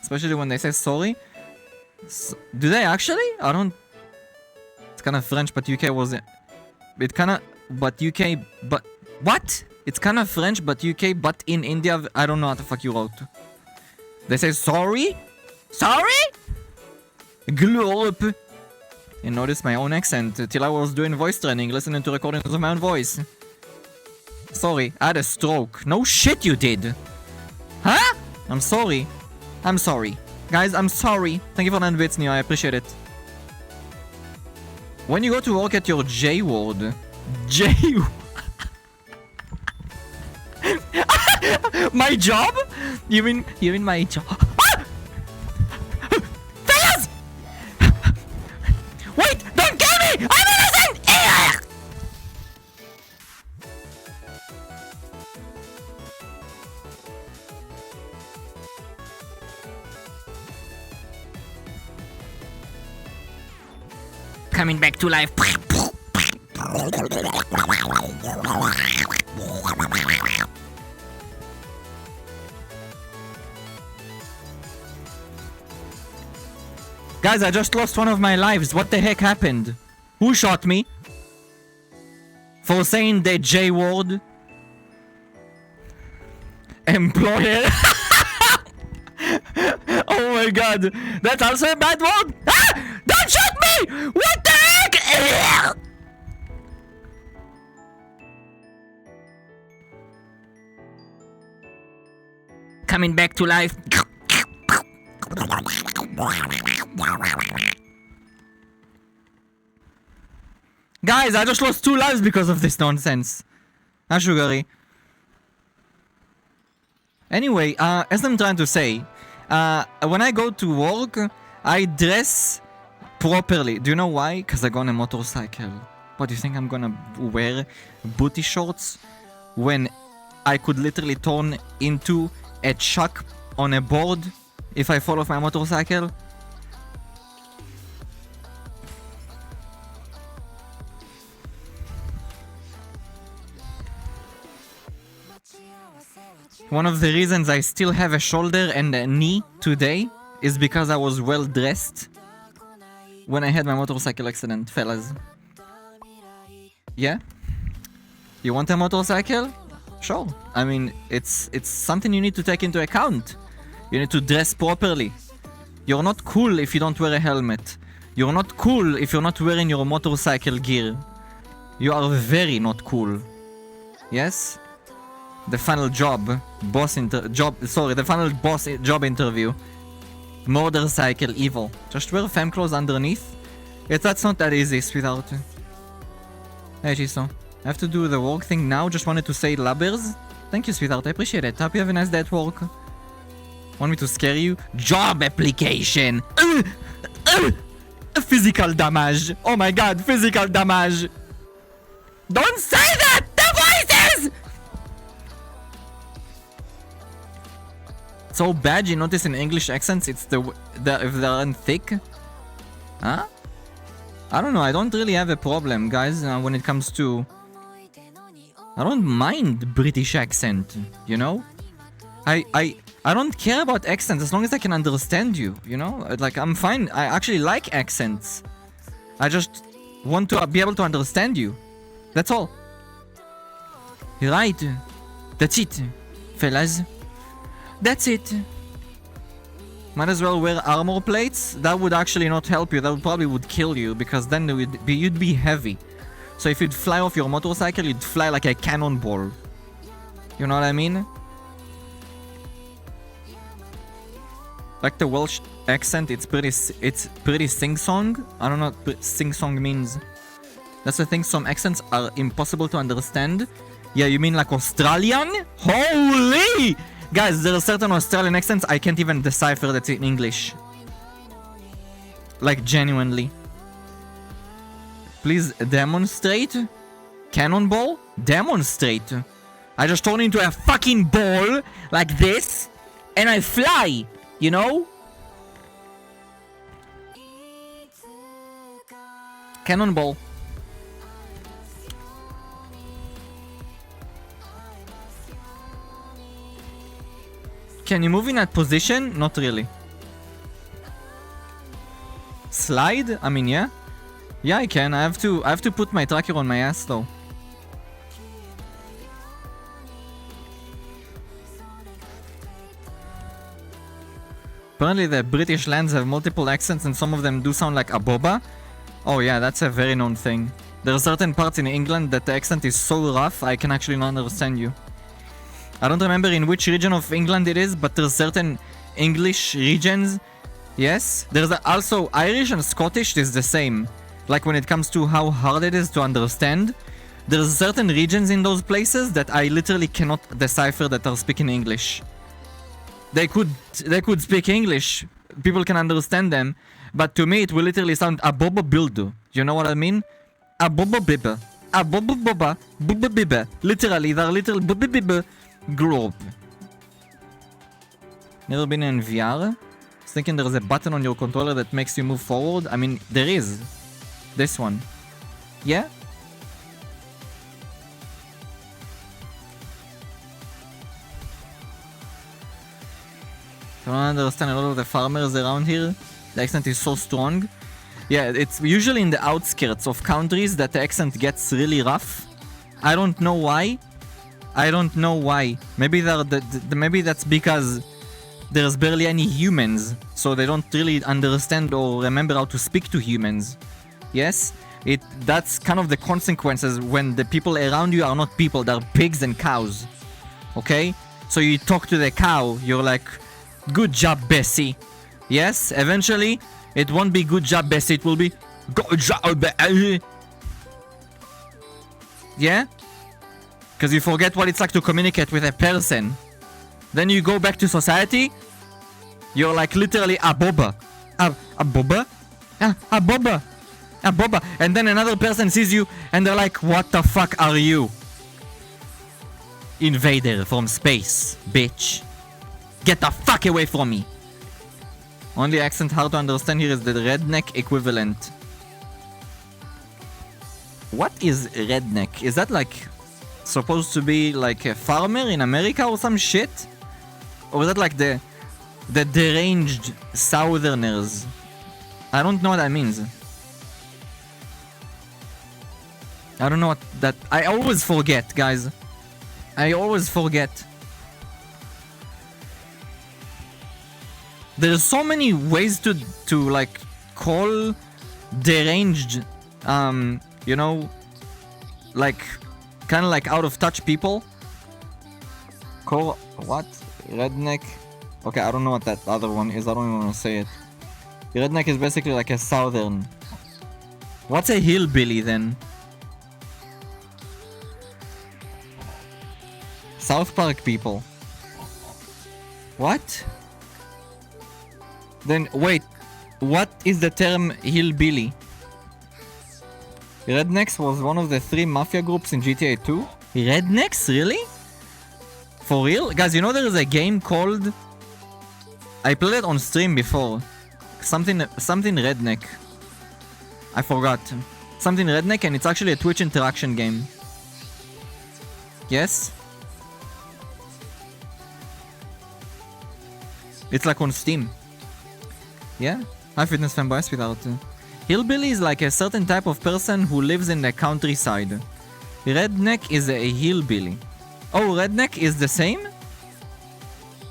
especially when they say sorry. Do they actually? I don't. It's kind of French, but UK was it kind of, but UK, but what? It's kind of French, but UK, but in India, I don't know how the fuck you wrote. They say sorry, sorry. Glorp. You notice my own accent till I was doing voice training, listening to recordings of my own voice. Sorry, I had a stroke. No shit you did. Huh? I'm sorry. I'm sorry. Guys, I'm sorry. Thank you for 9 bits, Neo. I appreciate it. When you go to work at your J-word... My job? You mean my job? Fellas! Wait! Don't kill me! I'm innocent! Coming back to life. Guys, I just lost one of my lives. What the heck happened? Who shot me? For saying the J word? Employer? Oh my god. That's also a bad word? Ah! Don't shoot me! What the heck? Coming back to life. Guys, I just lost 2 lives because of this nonsense. How sugary. Anyway, as I'm trying to say, when I go to work, I dress properly. Do you know why? Because I go on a motorcycle. What, do you think I'm gonna wear booty shorts when I could literally turn into a chuck on a board if I fall off my motorcycle? One of the reasons I still have a shoulder and a knee today is because I was well dressed when I had my motorcycle accident, fellas. Yeah? You want a motorcycle? Sure. I mean, it's something you need to take into account. You need to dress properly. You're not cool if you don't wear a helmet. You're not cool if you're not wearing your motorcycle gear. You are very not cool. Yes? The final job interview. Motorcycle evil. Just wear femme clothes underneath. That's not that easy, sweetheart. Hey, Chiso. I have to do the work thing now. Just wanted to say lubbers. Thank you, sweetheart. I appreciate it. Hope you have a nice day at work. Want me to scare you? Job application. Physical damage. Oh my god, physical damage. Don't say that! The voices! So bad you notice in English accents it's if they aren't thick? Huh? I don't know, I don't really have a problem, guys, when it comes to... I don't mind British accent, you know? I don't care about accents as long as I can understand you, you know? Like, I'm fine, I actually like accents. I just want to be able to understand you. That's all. Right. That's it, fellas. That's it. Might as well wear armor plates. That would actually not help you. That probably would kill you because then you'd be heavy. So if you'd fly off your motorcycle, you'd fly like a cannonball. You know what I mean? Like the Welsh accent, it's pretty sing-song. I don't know what sing-song means. That's the thing, some accents are impossible to understand. Yeah, you mean like Australian? Holy! Guys, there are certain Australian accents I can't even decipher that's in English. Like, genuinely. Please demonstrate. Cannonball? Demonstrate. I just turn into a fucking ball, like this, and I fly, you know? Cannonball. Can you move in that position? Not really. Slide? I mean, yeah. Yeah, I can. I have to put my tracker on my ass though. Apparently the British lands have multiple accents and some of them do sound like aboba. Oh yeah, that's a very known thing. There are certain parts in England that the accent is so rough I can actually not understand you. I don't remember in which region of England it is, but there's certain English regions. Yes, there's also Irish and Scottish is the same. Like when it comes to how hard it is to understand, there's certain regions in those places that I literally cannot decipher that are speaking English. They could speak English, people can understand them, but to me it will literally sound aboba bildu. You know what I mean? Aboba bibba, aboba boba, bubba bibba. Literally, they're little bubba bibba globe. Never been in VR? I was thinking there's a button on your controller that makes you move forward. I mean, there is. This one. Yeah? I don't understand a lot of the farmers around here. The accent is so strong. Yeah, it's usually in the outskirts of countries that the accent gets really rough. I don't know why. I don't know why. Maybe maybe that's because there's barely any humans, so they don't really understand or remember how to speak to humans. Yes? That's kind of the consequences when the people around you are not people, they're pigs and cows. Okay? So you talk to the cow, you're like, good job, Bessie. Yes? Eventually, it won't be good job, Bessie, it will be good job, Bessie. Yeah? Because you forget what it's like to communicate with a person. Then you go back to society, you're like literally a boba. A boba? A boba. A boba. And then another person sees you and they're like, what the fuck are you? Invader from space, bitch. Get the fuck away from me. Only accent hard to understand here is the redneck equivalent. What is redneck? Is that like supposed to be like a farmer in America or some shit? Or is that like the deranged southerners? I don't know what that means. I don't know what that... I always forget, guys. I always forget. There's so many ways to like call deranged, you know, like kind of like out of touch people. Call what? Redneck? Okay, I don't know what that other one is. I don't even want to say it. Redneck is basically like a southern. What's a hillbilly then? South Park people. What? Then wait, what is the term hillbilly? Rednecks was one of the 3 mafia groups in GTA 2? Rednecks? Really? For real? Guys, you know there is a game called I played it on stream before. Something redneck. I forgot. Something redneck, and it's actually a Twitch interaction game. Yes? It's like on Steam. Yeah? Hi Fitness Fanboys without... Hillbilly is like a certain type of person who lives in the countryside. Redneck is a hillbilly. Oh, redneck is the same?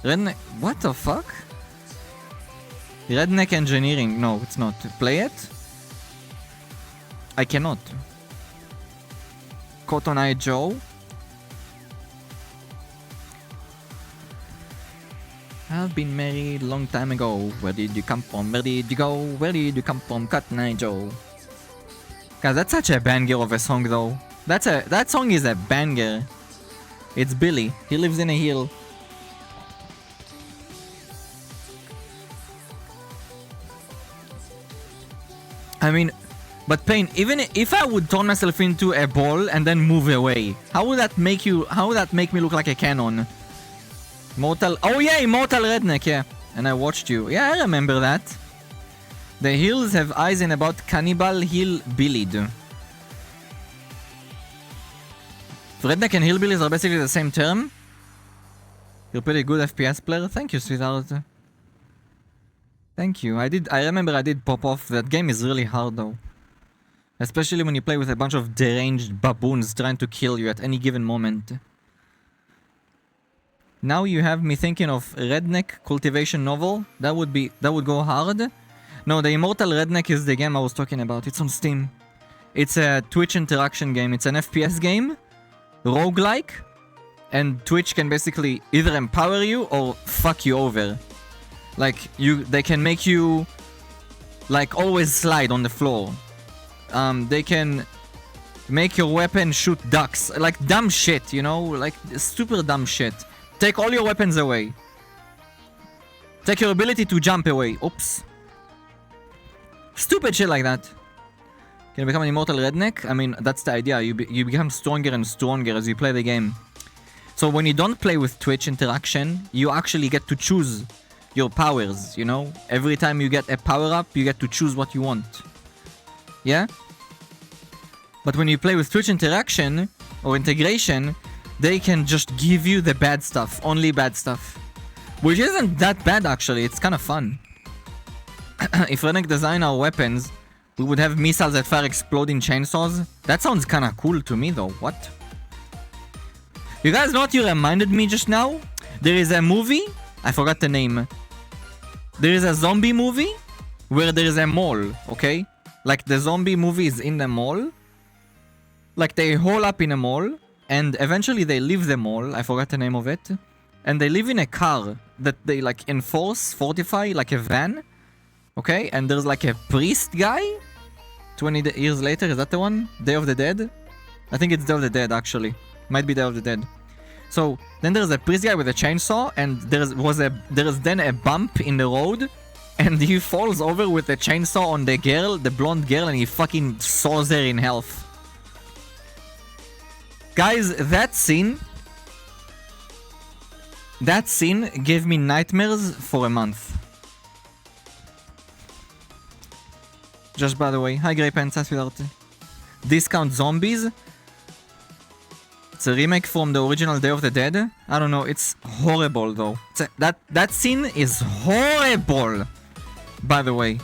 Redneck... What the fuck? Redneck engineering. No, it's not. Play it? I cannot. Cotton Eye Joe. I've been married a long time ago. Where did you come from? Where did you go? Where did you come from? Cotton Eye Joe. Guys, that's such a banger of a song though. That song is a banger. It's Billy. He lives in a hill. I mean, but Pain, even if I would turn myself into a ball and then move away, how would that make me look like a cannon? Mortal... Oh yeah, Immortal Redneck, yeah. And I watched you. Yeah, I remember that. The hills have eyes in about Cannibal Hillbillied. Redneck and hillbillies are basically the same term. You're a pretty good FPS player. Thank you, sweetheart. Thank you. I remember I did pop off. That game is really hard though. Especially when you play with a bunch of deranged baboons trying to kill you at any given moment. Now you have me thinking of Redneck Cultivation Novel. That would go hard. No, the Immortal Redneck is the game I was talking about. It's on Steam. It's a Twitch interaction game. It's an FPS game. Roguelike. And Twitch can basically either empower you or fuck you over. Like, they can make you, like, always slide on the floor. They can make your weapon shoot ducks. Like, dumb shit, you know? Like, super dumb shit. Take all your weapons away. Take your ability to jump away. Oops. Stupid shit like that. Can you become an Immortal Redneck? I mean, that's the idea. You become stronger and stronger as you play the game. So when you don't play with Twitch interaction, you actually get to choose your powers, you know? Every time you get a power-up, you get to choose what you want. Yeah? But when you play with Twitch interaction or integration, they can just give you the bad stuff, only bad stuff. Which isn't that bad actually, it's kind of fun. If Redneck design our weapons, we would have missiles that fire exploding chainsaws. That sounds kind of cool to me though, what? You guys know what you reminded me just now? There is a movie, I forgot the name. There is a zombie movie where there is a mall, okay? Like the zombie movie is in the mall. Like they hole up in a mall. And eventually they leave the mall, I forgot the name of it. And they live in a car that they like fortify, like a van. Okay, and there's like a priest guy. 20 years later, is that the one? Day of the Dead? I think it's Day of the Dead actually. Might be Day of the Dead. So, then there's a priest guy with a chainsaw, and there's then a bump in the road. And he falls over with a chainsaw on the girl, the blonde girl, and he fucking saws her in half. Guys, that scene gave me nightmares for a month. Just by the way, hi Grey Pants, sweetheart. Discount Zombies. It's a remake from the original Day of the Dead. I don't know, it's horrible though. That scene is horrible, by the way.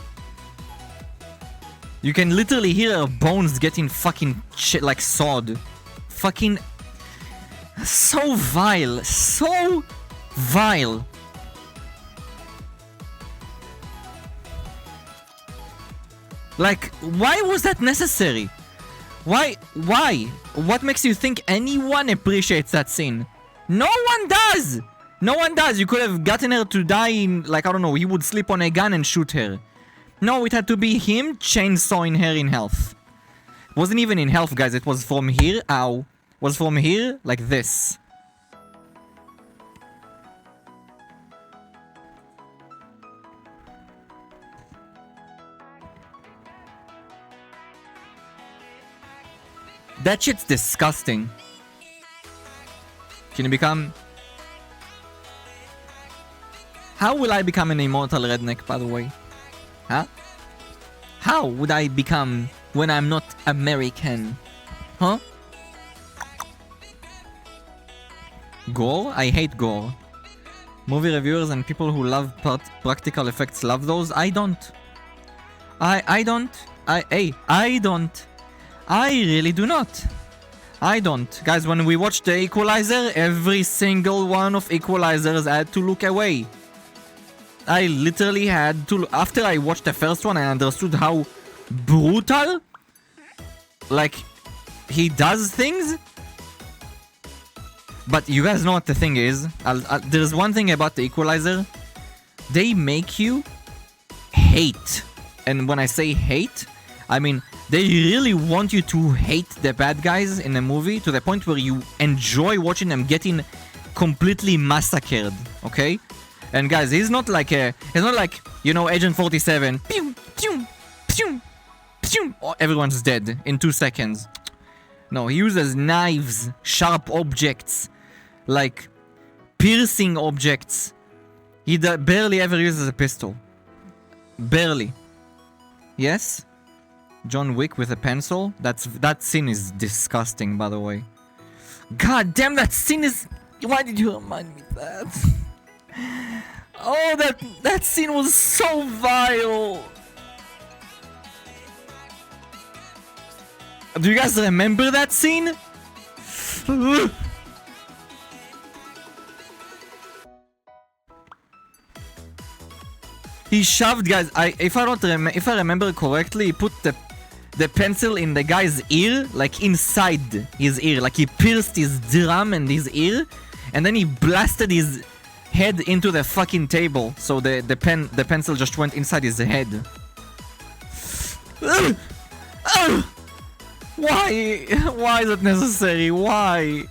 You can literally hear her bones getting fucking shit like sawed. Fucking so vile, so vile. Like, why was that necessary? Why? What makes you think anyone appreciates that scene? No one does. No one does. You could have gotten her to die in, like, I don't know, he would slip on a gun and shoot her. No, it had to be him chainsawing her in health. Wasn't even in health, guys. It was from here. Ow. Was from here like this. That shit's disgusting. Can you become... How will I become an immortal redneck, by the way? Huh? How would I become when I'm not American? Huh? Gore? I hate gore. Movie reviewers and people who love practical effects love those. I don't. I don't. I don't. I really do not. I don't. Guys, when we watched the Equalizer, every single one of Equalizers I had to look away. I literally had to... After I watched the first one, I understood how brutal, like, he does things. But you guys know what the thing is. There's one thing about the Equalizer. They make you hate. And when I say hate, I mean, they really want you to hate the bad guys in the movie to the point where you enjoy watching them getting completely massacred, okay? And guys, he's not like, you know, Agent 47. Pew, pew, pew, pew. Oh, everyone's dead in 2 seconds. No, he uses knives, sharp objects, like piercing objects. He barely ever uses a pistol. Barely. Yes? John Wick with a pencil? That scene is disgusting, by the way. God damn, that scene is... Why did you remind me of that? Oh, that scene was so vile. Do you guys remember that scene? He shoved, guys. If I remember correctly, he put the pencil in the guy's ear, like inside his ear, like he pierced his drum and his ear, and then he blasted his head into the fucking table. So the pencil just went inside his head. Why? Why is it necessary? Why?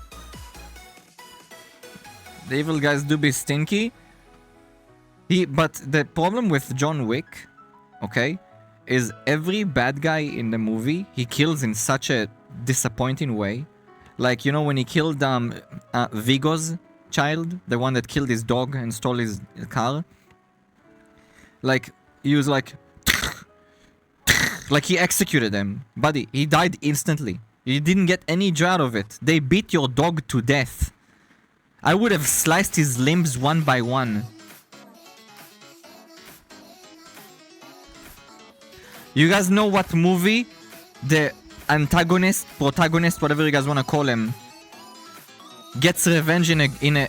The evil guys do be stinky. But the problem with John Wick, okay, is every bad guy in the movie, he kills in such a disappointing way. Like, you know, when he killed Vigo's child, the one that killed his dog and stole his car. Like, he was like he executed them. Buddy, he died instantly. You didn't get any joy out of it. They beat your dog to death. I would have sliced his limbs one by one. You guys know what movie the antagonist, protagonist, whatever you guys want to call him, gets revenge in a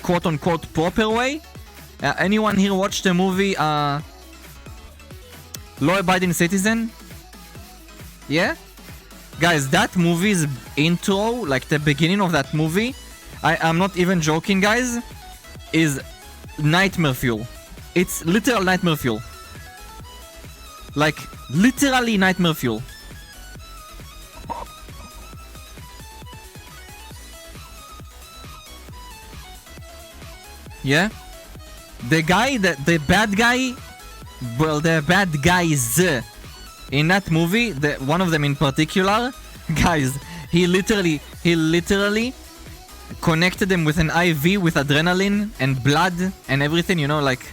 quote-unquote proper way? Anyone here watch the movie Law-Abiding Citizen? Yeah? Guys, that movie's intro, like the beginning of that movie, I'm not even joking, guys, is nightmare fuel. It's literal nightmare fuel. Like, literally nightmare fuel. Yeah? The bad guy, well, the bad guys in that movie, one of them in particular, guys, he literally connected him with an IV with adrenaline and blood and everything, you know, like,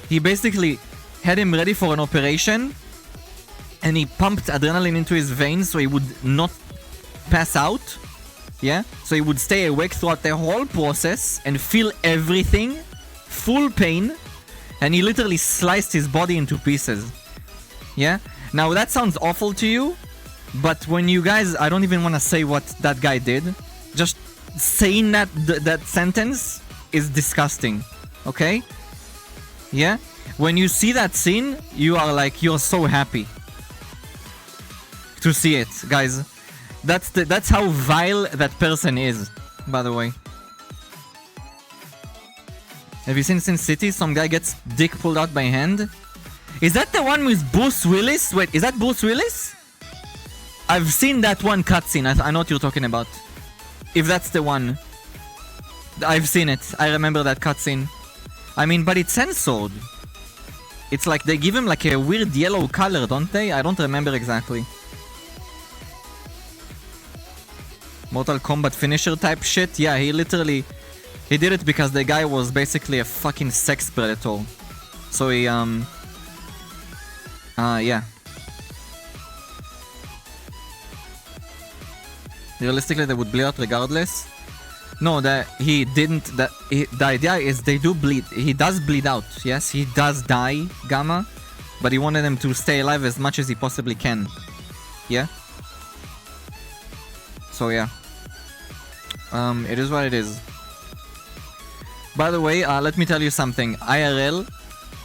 he basically had him ready for an operation, and he pumped adrenaline into his veins so he would not pass out. Yeah? So he would stay awake throughout the whole process and feel everything, full pain, and he literally sliced his body into pieces. Yeah? Now that sounds awful to you, but when you guys, I don't even want to say what that guy did. Just saying that sentence is disgusting. Okay? Yeah? When you see that scene, you are like, you're so happy to see it, guys. That's how vile that person is, by the way. Have you seen Sin City? Some guy gets dick pulled out by hand. Is that the one with Bruce Willis? Wait, is that Bruce Willis? I've seen that one cutscene. I know what you're talking about. If that's the one. I've seen it. I remember that cutscene. I mean, but it's censored. It's like they give him like a weird yellow color, don't they? I don't remember exactly. Mortal Kombat finisher type shit? Yeah, he literally He did it because the guy was basically a fucking sex predator. So he, yeah. Realistically, they would bleed out regardless. No, he didn't. The idea is they do bleed. He does bleed out. Yes, he does die, Gamma. But he wanted them to stay alive as much as he possibly can. Yeah? So, yeah. It is what it is. By the way, let me tell you something. IRL,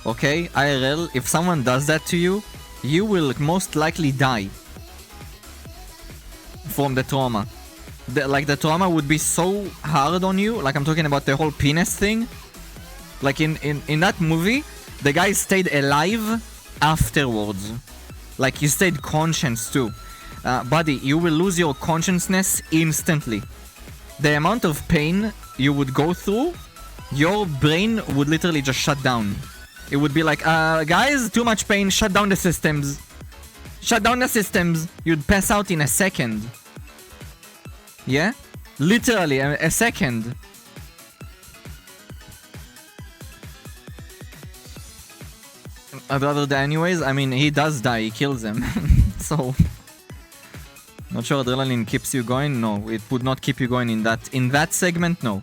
okay? IRL, if someone does that to you, you will most likely die. From the trauma. The trauma would be so hard on you. Like, I'm talking about the whole penis thing. Like, in that movie, the guy stayed alive afterwards. Like, he stayed conscious too. Buddy, you will lose your consciousness instantly. The amount of pain you would go through, your brain would literally just shut down. It would be like, guys, too much pain, shut down the systems. Shut down the systems. You'd pass out in a second. Yeah? Literally, a second. I'd rather die anyways. I mean, he does die. He kills him. So... Not sure adrenaline keeps you going. No, it would not keep you going in that segment. No.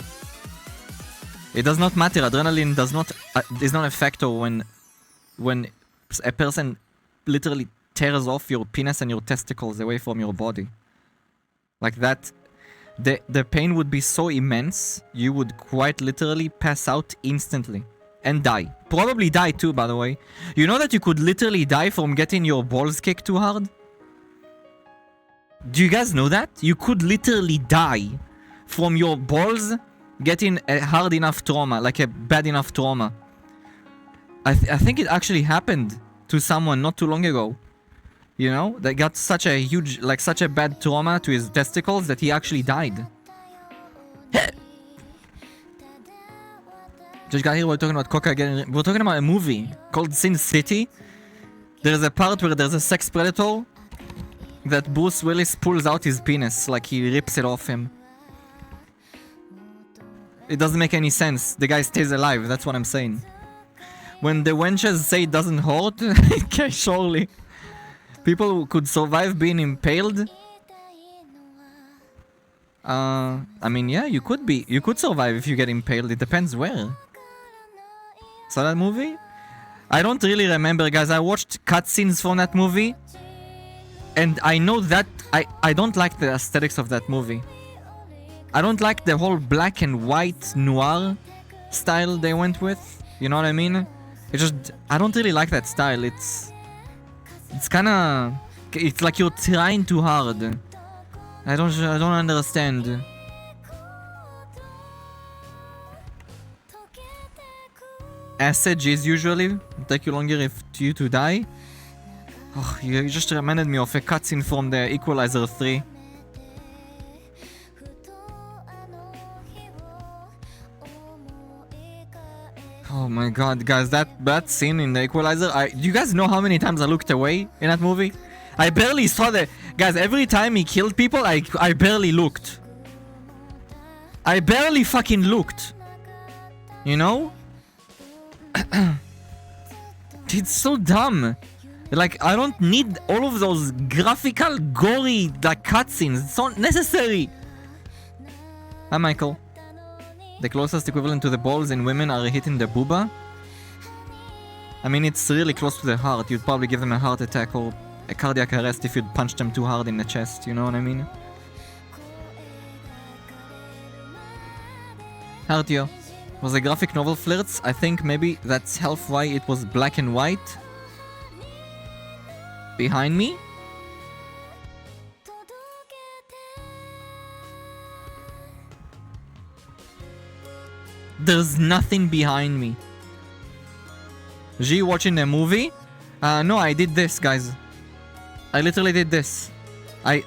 It does not matter. Adrenaline does not is not a factor when a person literally tears off your penis and your testicles away from your body. Like that, the pain would be so immense, you would quite literally pass out instantly and die. Probably die too, by the way. You know that you could literally die from getting your balls kicked too hard? Do you guys know that? You could literally die from your balls getting a hard enough trauma, like a bad enough trauma. I think it actually happened to someone not too long ago. You know? That got such a huge, like such a bad trauma to his testicles that he actually died. Just got here, we're talking about Coca again. We're talking about a movie called Sin City. There's a part where there's a sex predator that Bruce Willis pulls out his penis, like he rips it off him. It doesn't make any sense. The guy stays alive, that's what I'm saying. When the wenches say it doesn't hurt, okay, surely. People who could survive being impaled? I mean, yeah, you could survive if you get impaled. It depends where. Saw that movie? I don't really remember, guys. I watched cutscenes from that movie. And I know that I don't like the aesthetics of that movie. I don't like the whole black and white noir style they went with. You know what I mean? It's just, I don't really like that style. It's kinda, it's like you're trying too hard. I don't understand. Acid is usually take you longer if you to die. Oh, you just reminded me of a cutscene from the Equalizer 3. Oh my god, guys, that scene in the Equalizer, do you guys know how many times I looked away in that movie? I barely saw the... Guys, every time he killed people, I barely looked. I barely fucking looked. You know? It's so dumb. Like, I don't need all of those graphical, gory, like, cutscenes. It's not necessary. Hi, Michael. The closest equivalent to the balls in women are hitting the booba. I mean, it's really close to the heart. You'd probably give them a heart attack or a cardiac arrest if you'd punch them too hard in the chest. You know what I mean? Heartio. Was a graphic novel flirts? I think maybe that's half why it was black and white. Behind me? There's nothing behind me. G watching a movie? No, I did this, guys. I literally did this. I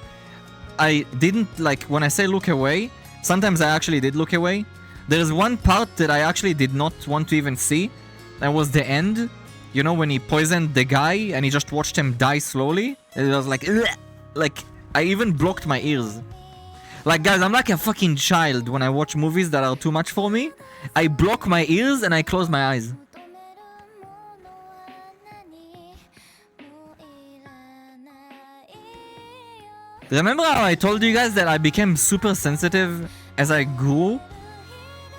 didn't, like, when I say look away, sometimes I actually did look away. There's one part that I actually did not want to even see. That was the end. You know, when he poisoned the guy and he just watched him die slowly. It was like, ugh! Like, I even blocked my ears. Like, guys, I'm like a fucking child when I watch movies that are too much for me. I block my ears and I close my eyes. Remember how I told you guys that I became super sensitive as I grew?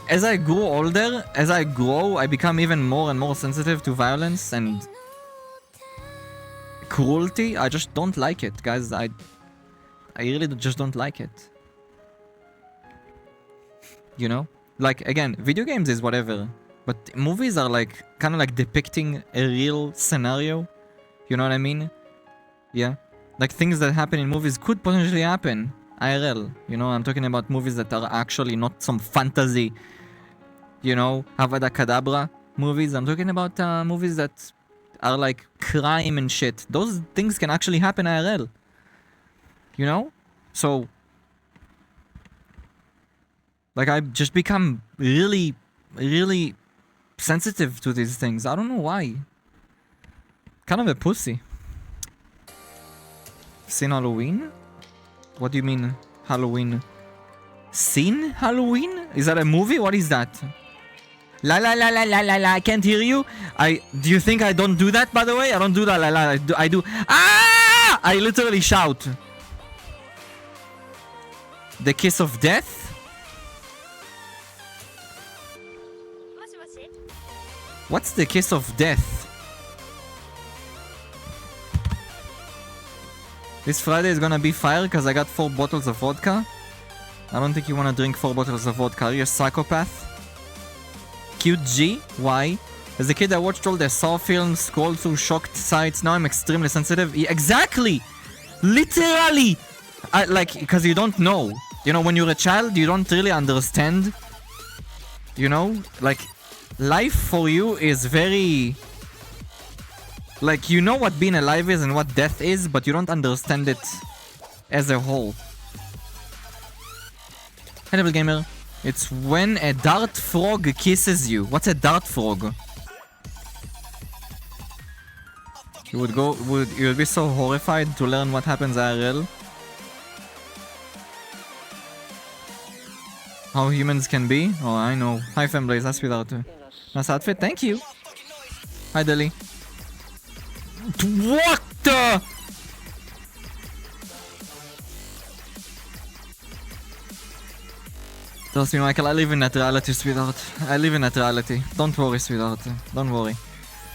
As I grew older, as I grow, I become even more and more sensitive to violence and cruelty. I just don't like it, guys. I really just don't like it. You know? Like, again, video games is whatever. But movies are like, kind of like depicting a real scenario. You know what I mean? Yeah. Like, things that happen in movies could potentially happen. IRL. You know, I'm talking about movies that are actually not some fantasy, you know, Avada Kedavra movies. I'm talking about movies that are like crime and shit. Those things can actually happen IRL. You know? So, like, I've just become really, really sensitive to these things. I don't know why. Kind of a pussy. Seen Halloween? What do you mean, Halloween? Seen Halloween? Is that a movie? What is that? La la la la la la la. I can't hear you. Do you think I don't do that, by the way? I don't do that. La la. I do. Ah! I literally shout. The Kiss of Death? What's the Kiss of Death? This Friday is gonna be fire because I got 4 bottles of vodka. I don't think you wanna drink 4 bottles of vodka. Are you a psychopath? Cute G? Why? As a kid I watched all the Saw films, scrolled through shocked sites. Now I'm extremely sensitive. Yeah, exactly! Literally! Like, because you don't know. You know, when you're a child, you don't really understand. You know? Like, life for you is very... Like, you know what being alive is and what death is, but you don't understand it as a whole. Hey, Devil Gamer. It's when a dart frog kisses you. What's a dart frog? You would be so horrified to learn what happens IRL. How humans can be? Oh, I know. Hi, Femblaze. That's without you. Nice outfit. Thank you. Hi, Deli. What the? Trust me, Michael, I live in that reality, sweetheart. I live in that reality. Don't worry, sweetheart. Don't worry.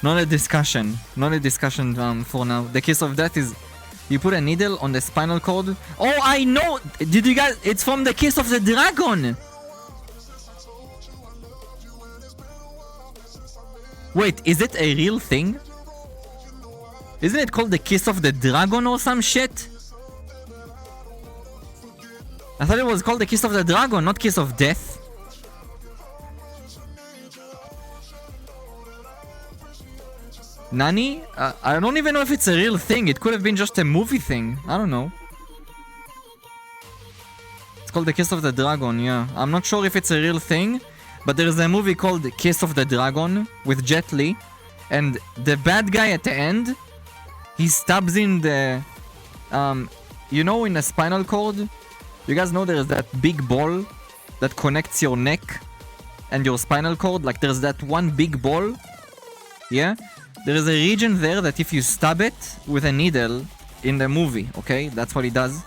Not a discussion. Not a discussion for now. The Kiss of Death is... You put a needle on the spinal cord. Oh, I know! Did you guys... It's from the Kiss of the Dragon! Wait, is it a real thing? Isn't it called the Kiss of the Dragon or some shit? I thought it was called the Kiss of the Dragon, not Kiss of Death. Nani? I don't even know if it's a real thing. It could have been just a movie thing. I don't know. It's called the Kiss of the Dragon, yeah. I'm not sure if it's a real thing, but there's a movie called Kiss of the Dragon with Jet Li. And the bad guy at the end, he stabs in the... you know, in the spinal cord? You guys know there's that big ball that connects your neck and your spinal cord? Like, there's that one big ball. Yeah? There is a region there that if you stab it with a needle in the movie, okay? That's what he does.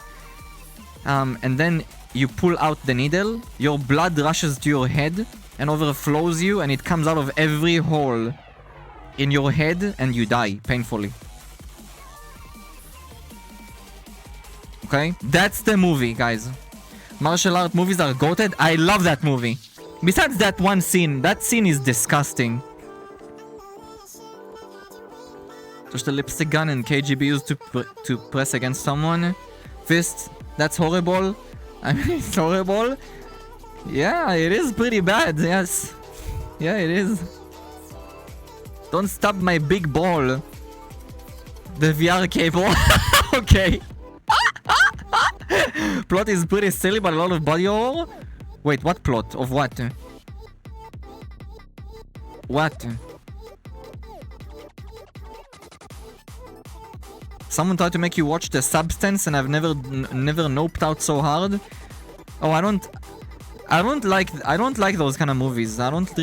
And then you pull out the needle, your blood rushes to your head and overflows you, and it comes out of every hole in your head and you die painfully. Okay? That's the movie, guys. Martial art movies are goated. I love that movie. Besides that one scene, that scene is disgusting. Just a lipstick gun and KGB used to press against someone. Fist, that's horrible. I mean, it's horrible. Yeah, it is pretty bad, yes. Yeah, it is. Don't stab my big ball. The VR cable. Okay. Plot is pretty silly, but a lot of body horror. Wait, what plot? Of what? What? Someone tried to make you watch The Substance and I've never noped out so hard. Oh, I don't like those kind of movies. I'm not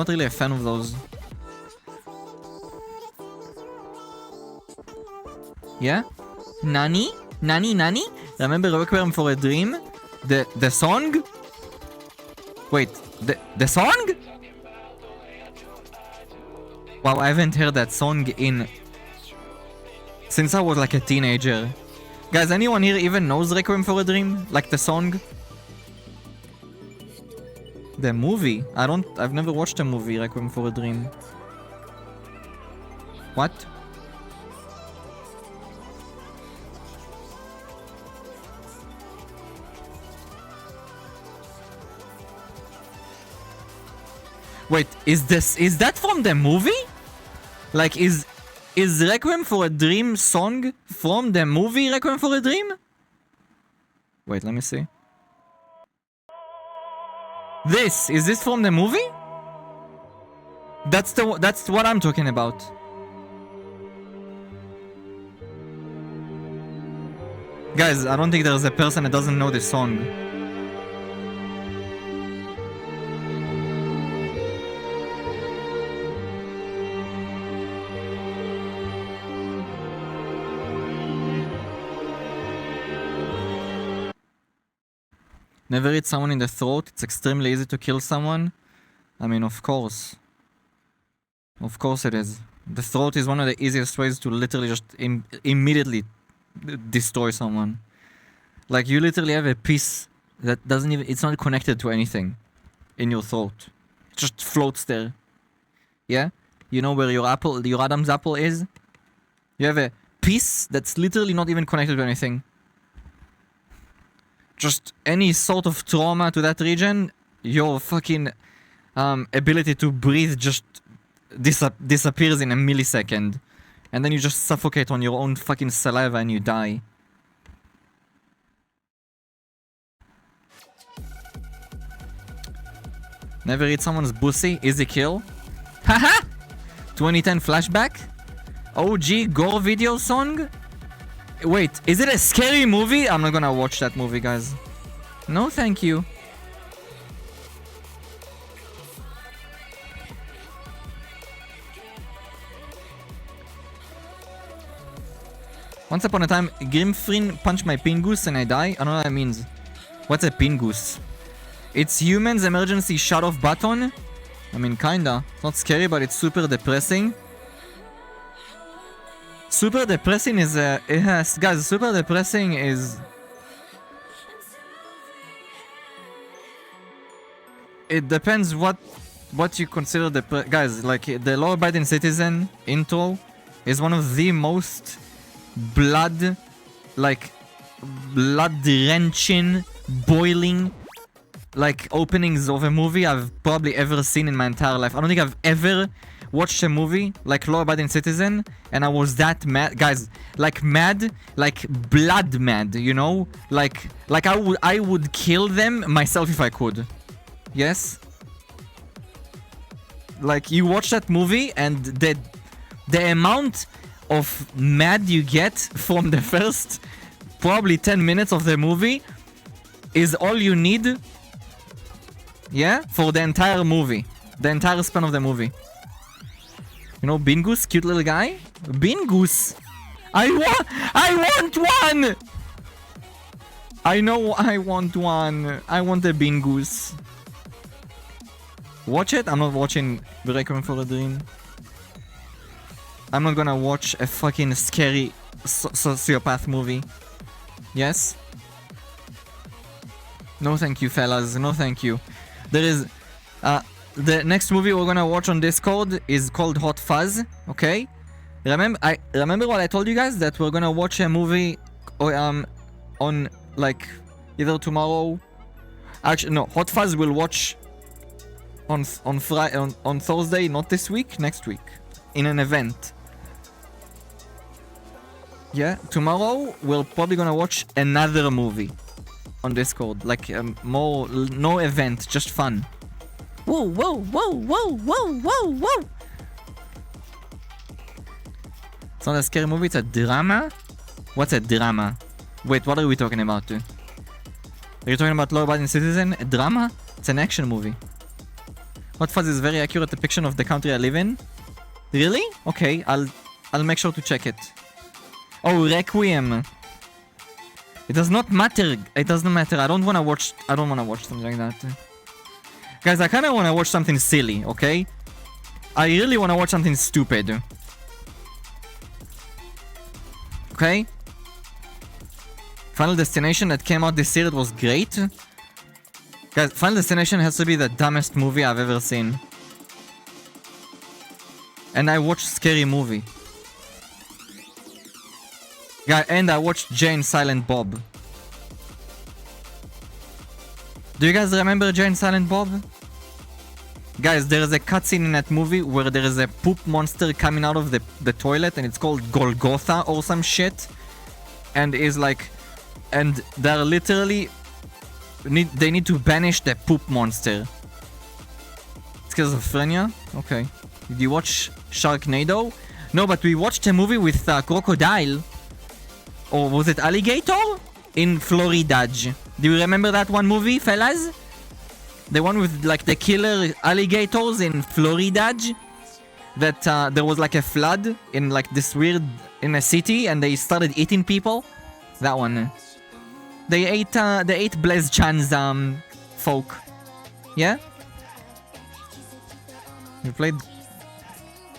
really a fan of those. Yeah? Nani? Remember Requiem for a Dream? The song? Wait, the song? Wow, I haven't heard that song since I was like a teenager. Guys, anyone here even knows Requiem for a Dream? Like the song? The movie? I've never watched a movie, Requiem for a Dream. What? Wait, is that from the movie? Like, is Requiem for a Dream song from the movie Requiem for a Dream? Wait, let me see. Is this from the movie? That's what I'm talking about. Guys, I don't think there's a person that doesn't know this song. Never hit someone in the throat. It's extremely easy to kill someone. I mean, of course. Of course it is. The throat is one of the easiest ways to literally just immediately destroy someone. Like, you literally have a piece that doesn't even... It's not connected to anything in your throat. It just floats there. Yeah? You know where your Adam's apple is? You have a piece that's literally not even connected to anything. Just any sort of trauma to that region, your fucking ability to breathe just disappears in a millisecond. And then you just suffocate on your own fucking saliva and you die. Never eat someone's pussy. Easy kill. Haha! 2010 flashback? OG gore video song? Wait, is it a scary movie? I'm not gonna watch that movie, guys. No, thank you. Once upon a time, Grimfrin punched my pingoose and I die. I don't know what that means. What's a pingoose? It's humans emergency shut-off button? I mean, kinda. It's not scary, but it's super depressing. Super depressing is yes, guys, super depressing is... It depends what you consider guys, like, the law-abiding citizen intro is one of the most blood-wrenching, boiling, like, openings of a movie I've probably ever seen in my entire life. I don't think I've ever watched a movie like Law-Abiding Citizen and I was that mad, guys, like mad, like blood mad, you know, like I would kill them myself if I could. Yes, like, you watch that movie and the amount of mad you get from the first probably 10 minutes of the movie is all you need, yeah, for the entire movie, the entire span of the movie. You know, Bingoose, cute little guy. Bingoose, I want one. I know I want one. I want a Bingoose. Watch it. I'm not watching Requiem for a Dream. I'm not gonna watch a fucking scary sociopath movie. Yes? No thank you, fellas. No thank you. There is... the next movie we're gonna watch on Discord is called Hot Fuzz, okay? Remember what I told you guys? That we're gonna watch a movie on, like, either tomorrow... Actually, no. Hot Fuzz we'll watch on Thursday, not this week, next week. In an event. Yeah, tomorrow we're probably gonna watch another movie on Discord, like no event, just fun. Whoa, whoa, whoa, whoa, whoa, whoa, whoa! It's not a scary movie, it's a drama? What's a drama? Wait, what are we talking about, dude? Are you talking about Law-Abiding Citizen? A drama? It's an action movie. Hot Fuzz is very accurate depiction of the country I live in. Really? Okay, I'll make sure to check it. Oh, Requiem. It does not matter. It doesn't matter. I don't wanna watch something like that. Guys, I kinda wanna watch something silly, okay? I really wanna watch something stupid. Okay? Final Destination that came out this year, it was great. Guys, Final Destination has to be the dumbest movie I've ever seen. And I watched Scary Movie. Guys, and I watched Jane Silent Bob. Do you guys remember Jane Silent Bob? Guys, there is a cutscene in that movie where there is a poop monster coming out of the toilet and it's called Golgotha or some shit. And is like... And they're literally... They need to banish the poop monster. Schizophrenia? Okay. Did you watch Sharknado? No, but we watched a movie with Crocodile. Or was it Alligator? In Florida. Do you remember that one movie, fellas? The one with like the killer alligators in Florida? That there was like a flood in like this weird... in a city and they started eating people? That one. They ate Blaise Chan's folk. Yeah? You played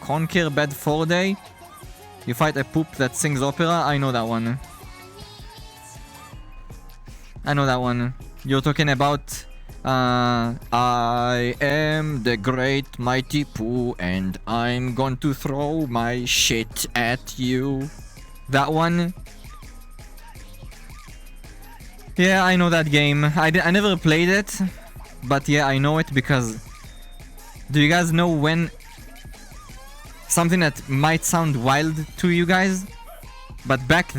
Conquer Bad 4 Day? You fight a poop that sings opera? I know that one. I know that one. You're talking about I am the great mighty Pooh and I'm going to throw my shit at you. That one? Yeah, I know that game. I never played it, but yeah, I know it because... Do you guys know when... Something that might sound wild to you guys, but back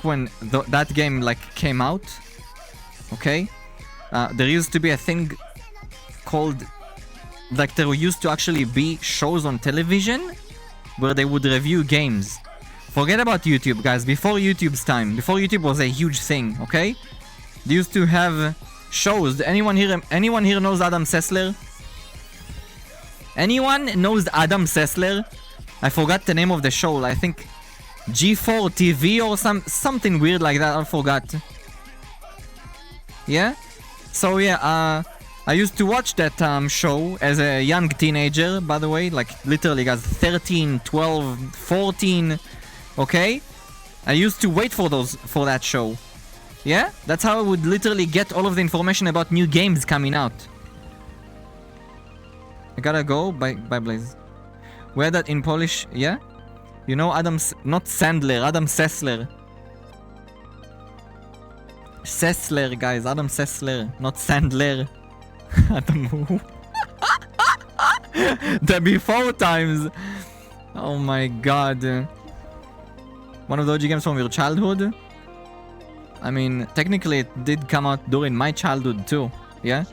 when that game like came out, okay, there used to be a thing called... Like there used to actually be shows on television where they would review games. Forget about YouTube, guys. Before YouTube's time, before YouTube was a huge thing, okay? They used to have shows. Anyone here knows Adam Sessler? Anyone knows Adam Sessler? I forgot the name of the show. I think G4 TV or something weird like that. I forgot. Yeah? So yeah, I used to watch that show as a young teenager, by the way. Like literally guys, 13, 12, 14. Okay? I used to wait for that show. Yeah? That's how I would literally get all of the information about new games coming out. I gotta go by Blaze. Where that in Polish? Yeah? You know not Sandler, Adam Sessler. Sessler, guys. Adam Sessler, not Sandler. Adam who? The before times. Oh my god. One of the OG games from your childhood? I mean, technically it did come out during my childhood too. Yeah?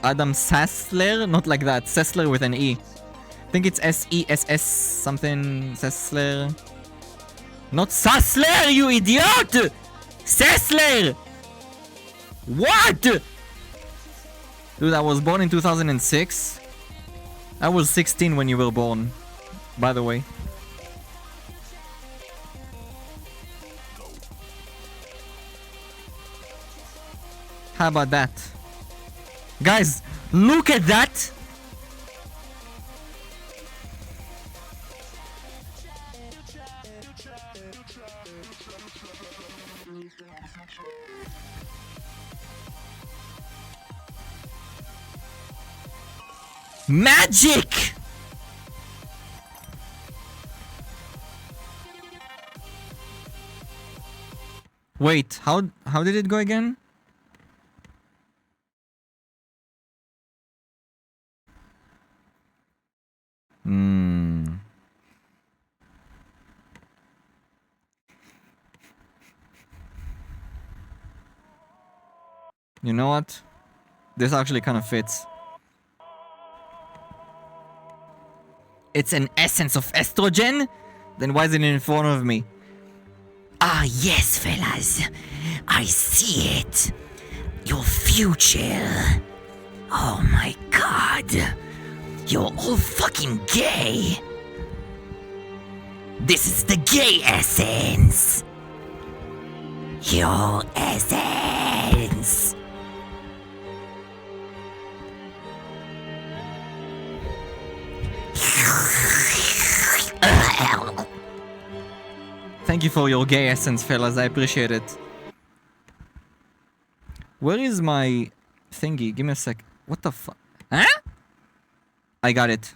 Adam Sessler? Not like that. Sessler with an E. I think it's S-E-S-S something. Sessler. Not Sassler, you idiot! Sessler! What? Dude, I was born in 2006. I was 16 when you were born, by the way. How about that? Guys, look at that! Magic! Wait, how did it go again? You know what? This actually kind of fits. It's an essence of estrogen? Then why is it in front of me? Ah, yes, fellas. I see it. Your future. Oh my god. You're all fucking gay. This is the gay essence. Your essence. Thank you for your gay essence, fellas. I appreciate it. Where is my thingy? Give me a sec. What the fuck? Huh? I got it.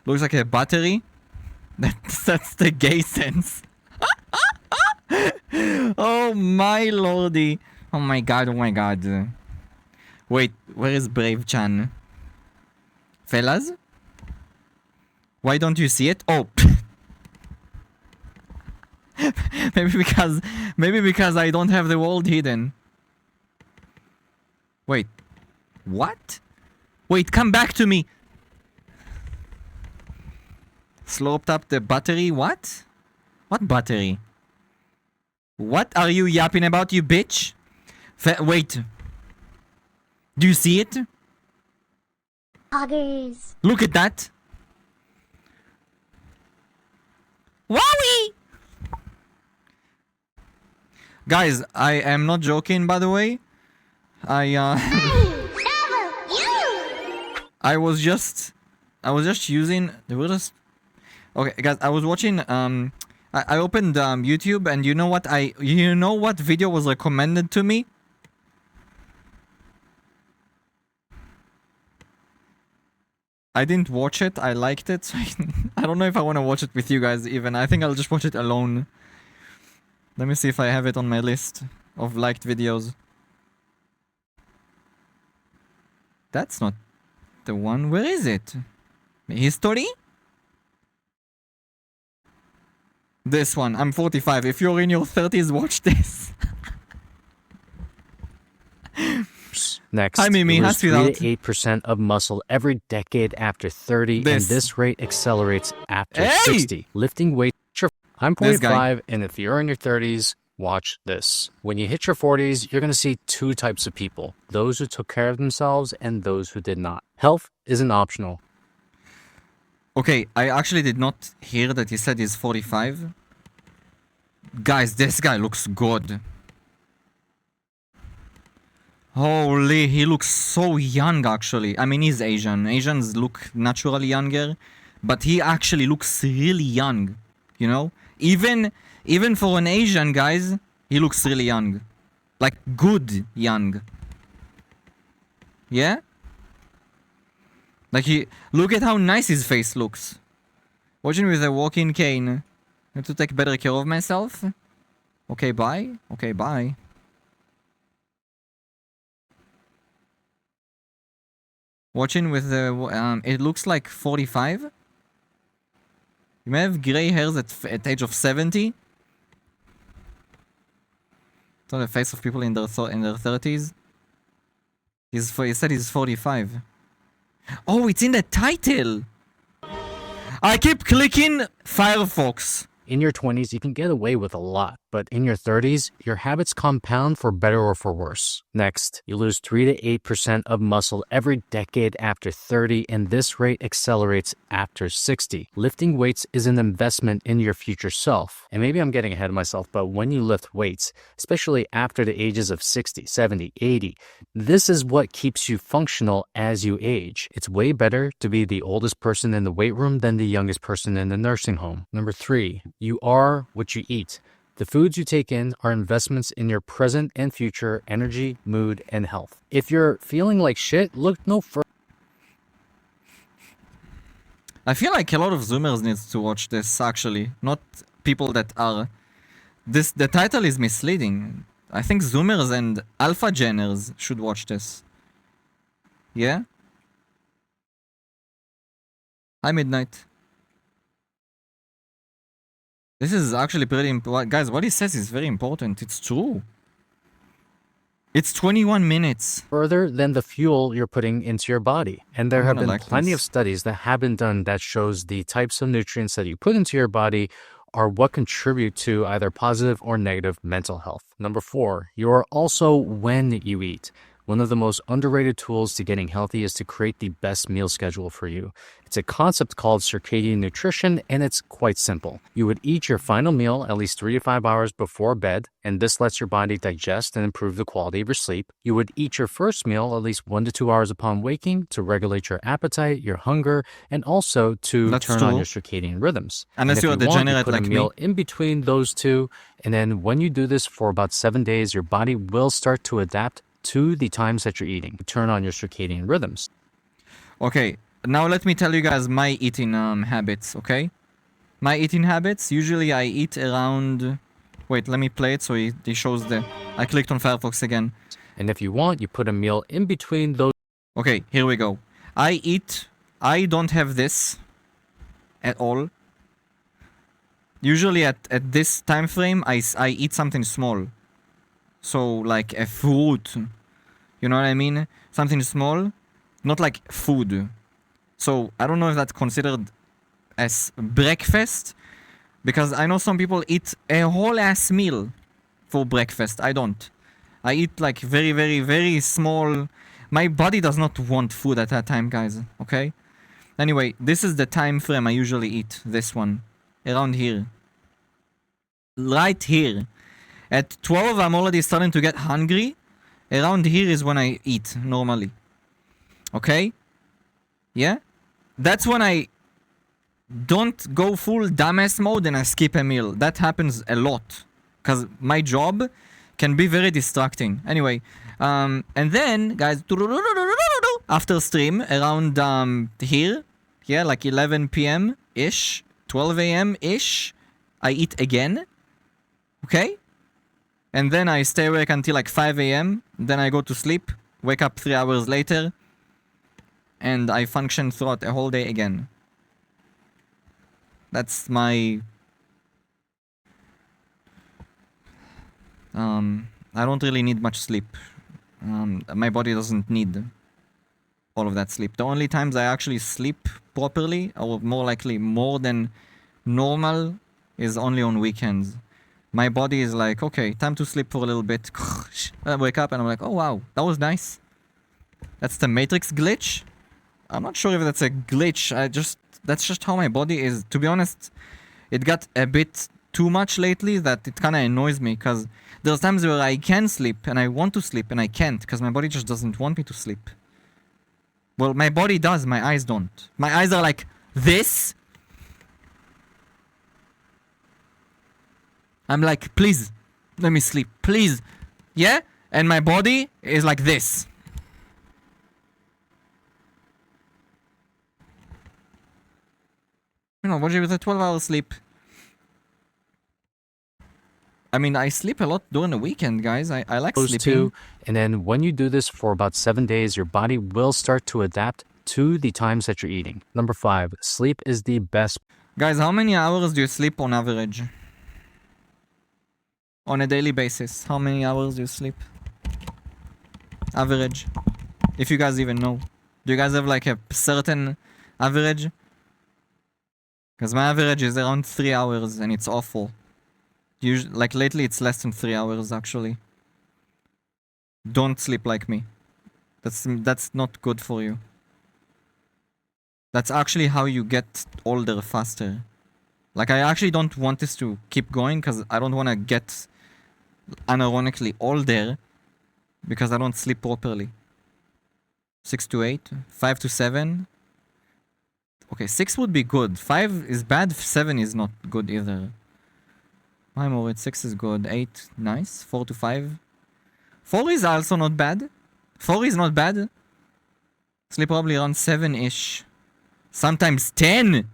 Looks like a battery. That's the gay sense. Oh my lordy. Oh my god, oh my god. Wait, where is Brave Chan? Fellas? Why don't you see it? Oh. maybe because I don't have the world hidden. Wait. What? Wait, come back to me. Sloped up the battery. What? What battery? What are you yapping about, you bitch? Wait. Do you see it? Poggers. Look at that. Wowie! Guys, I am not joking, by the way. I was just using the weirdest. Okay, guys, I was watching. I opened YouTube, and you know what video was recommended to me? I didn't watch it. I liked it. So I don't know if I want to watch it with you guys even. I think I'll just watch it alone. Let me see if I have it on my list of liked videos. That's not the one. Where is it? History? This one. I'm 45. If you're in your 30s, watch this. Next, hi, Mimi. you lose 3 without. to 8% of muscle every decade after 30, and this rate accelerates after 60. Lifting weight. I'm 45, and if you're in your 30s, watch this. When you hit your 40s, you're going to see two types of people. Those who took care of themselves and those who did not. Health isn't optional. Okay, I actually did not hear that he said he's 45. Guys, this guy looks good. Holy, he looks so young actually. I mean, he's Asian. Asians look naturally younger, but he actually looks really young. You know? Even for an Asian, guys, he looks really young. Like, good young. Yeah? Like, look at how nice his face looks. Watching with a walking cane. I have to take better care of myself. Okay, bye. Okay, bye. Watching with the, it looks like 45. You may have gray hairs at age of 70. It's on the face of people in their 30s. He said he's 45. Oh, it's in the title! I keep clicking Firefox. In your 20s, you can get away with a lot, but in your 30s, your habits compound for better or for worse. Next, you lose 3 to 8% of muscle every decade after 30, and this rate accelerates after 60. Lifting weights is an investment in your future self. And maybe I'm getting ahead of myself, but when you lift weights, especially after the ages of 60, 70, 80, this is what keeps you functional as you age. It's way better to be the oldest person in the weight room than the youngest person in the nursing home. Number 3. You are what you eat. The foods you take in are investments in your present and future energy, mood, and health. If you're feeling like shit, look no further. I feel like a lot of Zoomers needs to watch this, actually. Not people that are... The title is misleading. I think Zoomers and Alpha Geners should watch this. Yeah? Hi, Midnight. This is actually pretty important. Guys, what he says is very important. It's true. It's 21 minutes. Further than the fuel you're putting into your body. And there have been plenty of studies that have been done that shows the types of nutrients that you put into your body are what contribute to either positive or negative mental health. Number 4, you are also when you eat. One of the most underrated tools to getting healthy is to create the best meal schedule for you. It's a concept called circadian nutrition, and it's quite simple. You would eat your final meal at least 3 to 5 hours before bed, and this lets your body digest and improve the quality of your sleep. You would eat your first meal at least 1 to 2 hours upon waking to regulate your appetite, your hunger, and also to turn on your circadian rhythms. Unless you're a degenerate put like a meal me. in between those two, and then when you do this for about 7 days, your body will start to adapt to the times that you're eating. Turn on your circadian rhythms. Okay, now let me tell you guys my eating habits, okay? My eating habits, usually I eat around... Wait, let me play it so it shows the... I clicked on Firefox again. And if you want, you put a meal in between those... Okay, here we go. I don't have this at all. Usually at this time frame, I eat something small. So, like a fruit. You know what I mean? Something small. Not like food. So, I don't know if that's considered as breakfast. Because I know some people eat a whole ass meal for breakfast. I don't. I eat like very, very, very small. My body does not want food at that time, guys. Okay? Anyway, this is the time frame I usually eat. This one. Around here. Right here. At 12, I'm already starting to get hungry. Around here is when I eat, normally. Okay? Yeah? That's when I don't go full dumbass mode and I skip a meal. That happens a lot. Because my job can be very distracting. Anyway, and then, guys, after stream, around here, yeah, like 11 p.m.-ish, 12 a.m.-ish, I eat again. Okay? And then I stay awake until like 5 a.m. Then I go to sleep, wake up 3 hours later, and I function throughout a whole day again. That's my... I don't really need much sleep. My body doesn't need all of that sleep. The only times I actually sleep properly, or more likely more than normal, is only on weekends. My body is like, okay, time to sleep for a little bit. I wake up and I'm like, oh wow, that was nice. That's the Matrix glitch. I'm not sure if that's a glitch. That's just how my body is. To be honest, it got a bit too much lately that it kind of annoys me, because there's times where I can sleep and I want to sleep and I can't because my body just doesn't want me to sleep. Well, my body does, my eyes don't. My eyes are like this. I'm like, please, let me sleep, please. Yeah? And my body is like this. You know, what with a 12-hour sleep? I mean, I sleep a lot during the weekend, guys. I like sleeping. Too, and then when you do this for about 7 days, your body will start to adapt to the times that you're eating. Number 5, sleep is the best. Guys, how many hours do you sleep on average? On a daily basis, how many hours do you sleep? Average. If you guys even know. Do you guys have like a certain average? Because my average is around 3 hours and it's awful. Usually, like lately it's less than 3 hours actually. Don't sleep like me. That's not good for you. That's actually how you get older faster. Like, I actually don't want this to keep going because I don't want to get unironically older because I don't sleep properly. 6 to 8, 5 to 7. Okay, 6 would be good. 5 is bad, 7 is not good either. I'm over it. 6 is good. 8, nice. 4 to 5. 4 is also not bad. 4 is not bad. Sleep probably around 7-ish. Sometimes 10!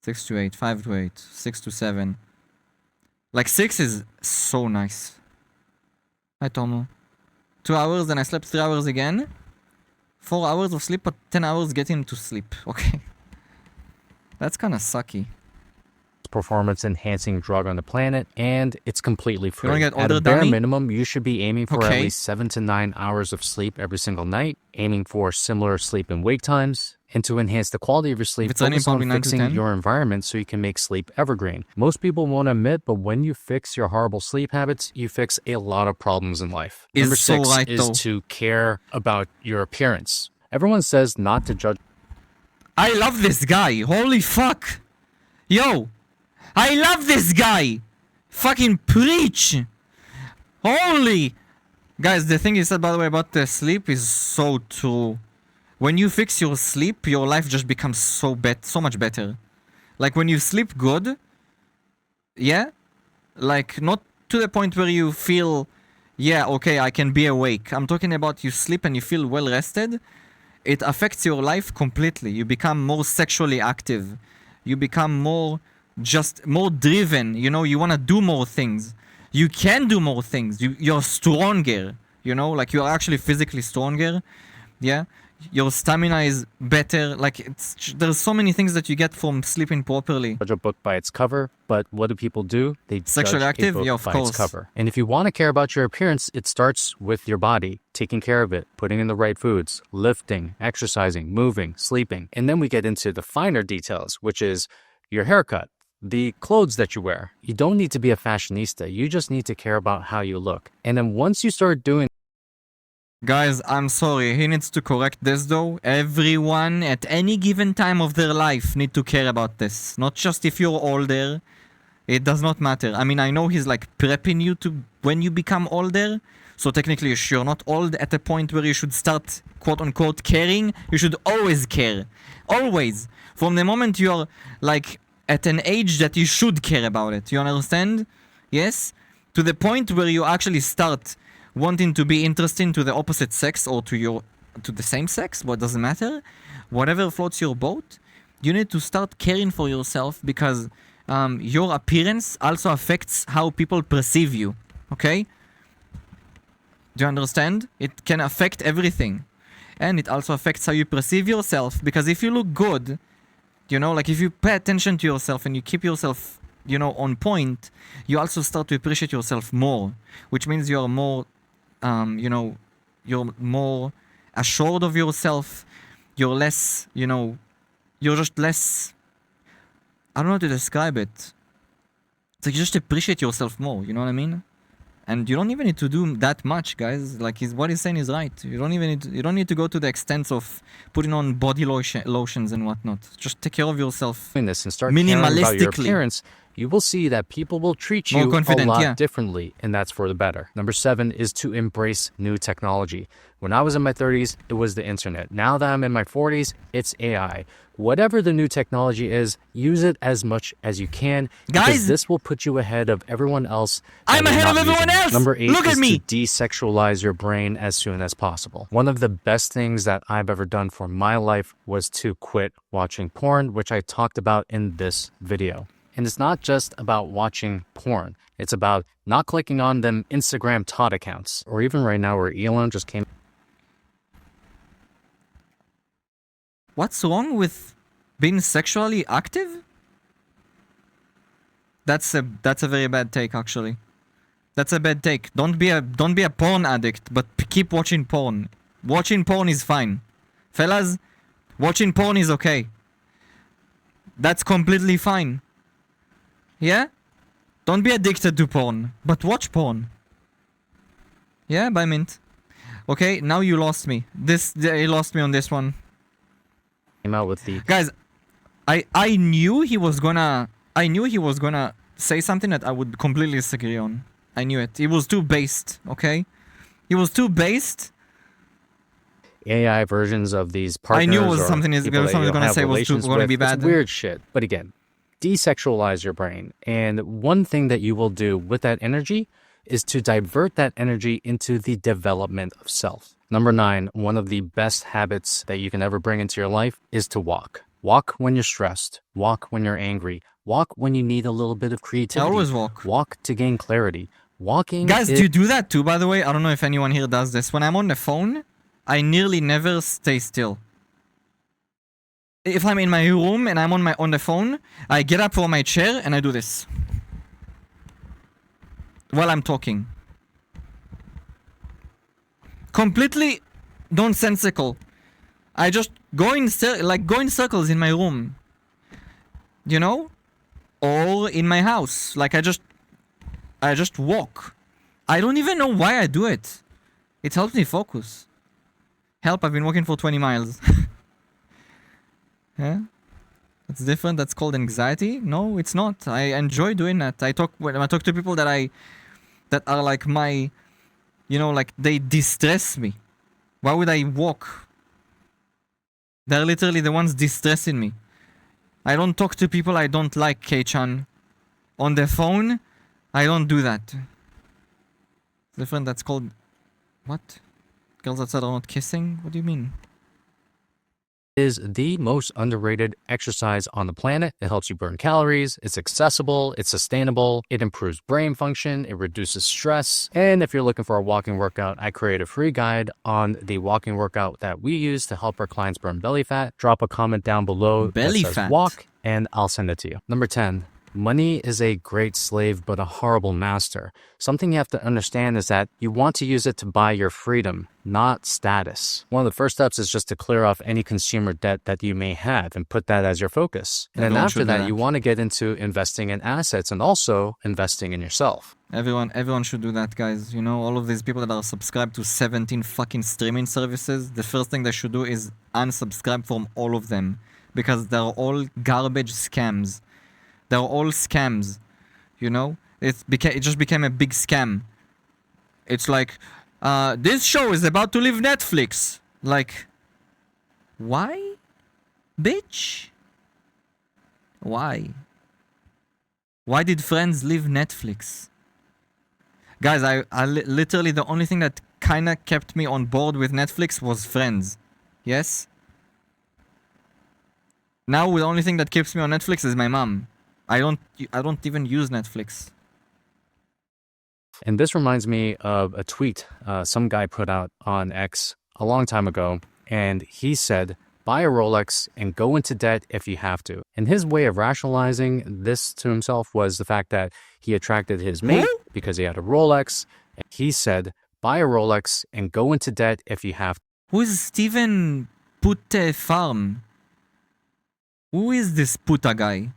6 to 8, 5 to 8, 6 to 7. Like 6 is so nice. Hi Tomo. 2 hours, then I slept 3 hours again. 4 hours of sleep, but 10 hours getting to sleep. Okay. That's kinda sucky. performance-enhancing drug on the planet, and it's completely free. You wanna get At older, a bare dummy? minimum, you should be aiming for at Okay. least 7 to 9 hours of sleep every single night, aiming for similar sleep and wake times. And to enhance the quality of your sleep, If it's raining, focus on probably 9 to fixing 10. your environment so you can make sleep evergreen. Most people won't admit, but when you fix your horrible sleep habits, you fix a lot of problems in life. Is Number so 6 right, is though. to care about your appearance. Everyone says not to judge I love this guy. Holy fuck. Yo. I love this guy. Fucking preach. Holy. Guys, the thing you said, by the way, about the sleep is so true. When you fix your sleep, your life just becomes so much better. Like when you sleep good, yeah, like not to the point where you feel, yeah, okay, I can be awake. I'm talking about you sleep and you feel well rested. It affects your life completely. You become more sexually active. You become more driven. You know, you want to do more things. You can do more things. You're stronger. You know, like you're actually physically stronger. Yeah. Your stamina is better. Like there's so many things that you get from sleeping properly. a book by its cover, but what do people do? They Sexually judge active? a book Yeah, of by course. its cover. And if you want to care about your appearance, it starts with your body, taking care of it, putting in the right foods, lifting, exercising, moving, sleeping. And then we get into the finer details, which is your haircut, the clothes that you wear. You don't need to be a fashionista. You just need to care about how you look. And then once you start doing Guys, I'm sorry. He needs to correct this though. Everyone at any given time of their life need to care about this. Not just if you're older. It does not matter. I mean, I know he's like prepping you to when you become older. So technically, if you're not old at a point where you should start quote unquote caring, you should always care. Always. From the moment you're like at an age that you should care about it. You understand? Yes? To the point where you actually start wanting to be interesting to the opposite sex or to the same sex, what doesn't matter, whatever floats your boat, you need to start caring for yourself because your appearance also affects how people perceive you. Okay? Do you understand? It can affect everything. And it also affects how you perceive yourself because if you look good, you know, like if you pay attention to yourself and you keep yourself, you know, on point, you also start to appreciate yourself more, which means you are more you know, you're more assured of yourself. You're less, you know, you're just less. I don't know how to describe it. It's like you just appreciate yourself more. You know what I mean? And you don't even need to do that much, guys. Like what he's saying is right. You don't need to go to the extent of putting on body lotions and whatnot. Just take care of yourself. this and start caring about your Minimalistically. appearance, you will see that people will treat More you a confident, lot yeah. differently, and that's for the better. Number 7 is to embrace new technology. When I was in my 30s, it was the internet. Now that I'm in my 40s, it's AI. Whatever the new technology is, use it as much as you can, because Guys! this will put you ahead of everyone else. I'm that is ahead of not everyone using it. else! Number 8 Look at is me! to desexualize your brain as soon as possible. One of the best things that I've ever done for my life was to quit watching porn, which I talked about in this video. And it's not just about watching porn. It's about not clicking on them Instagram tot accounts. Or even right now where Elon just came. What's wrong with being sexually active? That's a very bad take, actually. That's a bad take. Don't be a porn addict, but keep watching porn. Watching porn is fine. Fellas, watching porn is okay. That's completely fine. Yeah? Don't be addicted to porn, but watch porn. Yeah, by Mint. Okay, now you lost me. You lost me on this one. Came out with the Guys, I knew he was gonna say something that I would completely disagree on. I knew it. He was too based, okay? He was too based. AI versions of these partners. I knew it was or something people that you don't gonna have say was relations gonna with. be bad. It's weird shit. But again, desexualize your brain. And one thing that you will do with that energy is to divert that energy into the development of self. Number 9, one of the best habits that you can ever bring into your life is to walk. Walk when you're stressed. Walk when you're angry. Walk when you need a little bit of creativity. I always walk. Walk to gain clarity. Walking Guys, is do you do that too, by the way? I don't know if anyone here does this. When I'm on the phone, I nearly never stay still. If I'm in my room and I'm on the phone, I get up from my chair and I do this while I'm talking. Completely nonsensical. I just go in circles in my room, you know, or in my house. Like I just walk. I don't even know why I do it. It helps me focus. Help! I've been walking for 20 miles. Yeah, that's different. That's called anxiety. No, it's not. I enjoy doing that. When I talk to people that are like my, you know, like they distress me. Why would I walk? They're literally the ones distressing me. I don't talk to people I don't like, K-chan. On the phone, I don't do that. It's different. That's called... What? Girls outside are not kissing? What do you mean? Is the most underrated exercise on the planet. It helps you burn calories, it's accessible, it's sustainable, it improves brain function, it reduces stress. And if you're looking for a walking workout, I create a free guide on the walking workout that we use to help our clients burn belly fat. Drop a comment down below belly that says fat. walk and I'll send it to you. Number 10. Money is a great slave, but a horrible master. Something you have to understand is that you want to use it to buy your freedom, not status. One of the first steps is just to clear off any consumer debt that you may have and put that as your focus. And then after that, you want to get into investing in assets and also investing in yourself. Everyone should do that, guys. You know, all of these people that are subscribed to 17 fucking streaming services, the first thing they should do is unsubscribe from all of them. Because they're all garbage scams. They're all scams, you know? It just became a big scam. It's like, this show is about to leave Netflix. Like, why? Bitch? Why? Why did Friends leave Netflix? Guys, I literally, the only thing that kinda kept me on board with Netflix was Friends. Yes? Now the only thing that keeps me on Netflix is my mom. I don't even use Netflix. And this reminds me of a tweet some guy put out on X a long time ago. And he said, buy a Rolex and go into debt if you have to. And his way of rationalizing this to himself was the fact that he attracted his mate because he had a Rolex. And he said, buy a Rolex and go into debt if you have to. Who is Steven Putte Farm? Who is this Puta guy?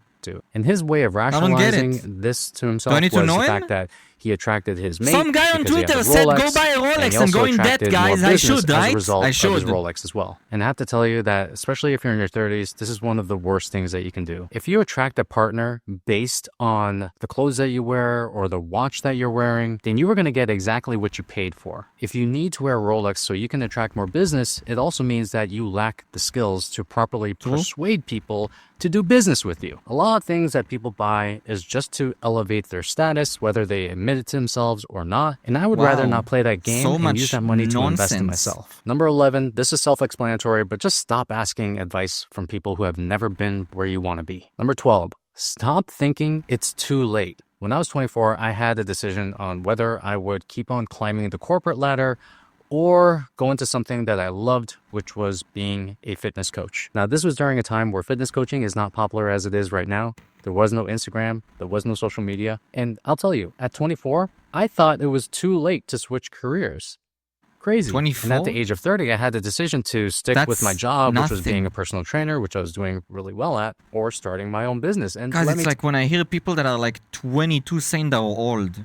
And his way of rationalizing this to himself was the fact that he attracted his mate. Some guy on Twitter said, go buy a Rolex and go in debt, guys. I should, right? As a result of his Rolex as well. And I have to tell you that, especially if you're in your 30s, this is one of the worst things that you can do. If you attract a partner based on the clothes that you wear or the watch that you're wearing, then you are going to get exactly what you paid for. If you need to wear a Rolex so you can attract more business, it also means that you lack the skills to properly persuade people to do business with you. A lot of things that people buy is just to elevate their status, whether they admit it to themselves or not. And I would rather not play that game and use that money to invest in myself. Number 11, this is self-explanatory, but just stop asking advice from people who have never been where you want to be. Number 12, stop thinking it's too late. When I was 24, I had a decision on whether I would keep on climbing the corporate ladder or go into something that I loved, which was being a fitness coach. Now, this was during a time where fitness coaching is not popular as it is right now. There was no Instagram, there was no social media. And I'll tell you, at 24, I thought it was too late to switch careers. Crazy. 24? And at the age of 30, I had the decision to stick with my job, which was being a personal trainer, which I was doing really well at, or starting my own business. And guys, it's like when I hear people that are like 22 saying they're old.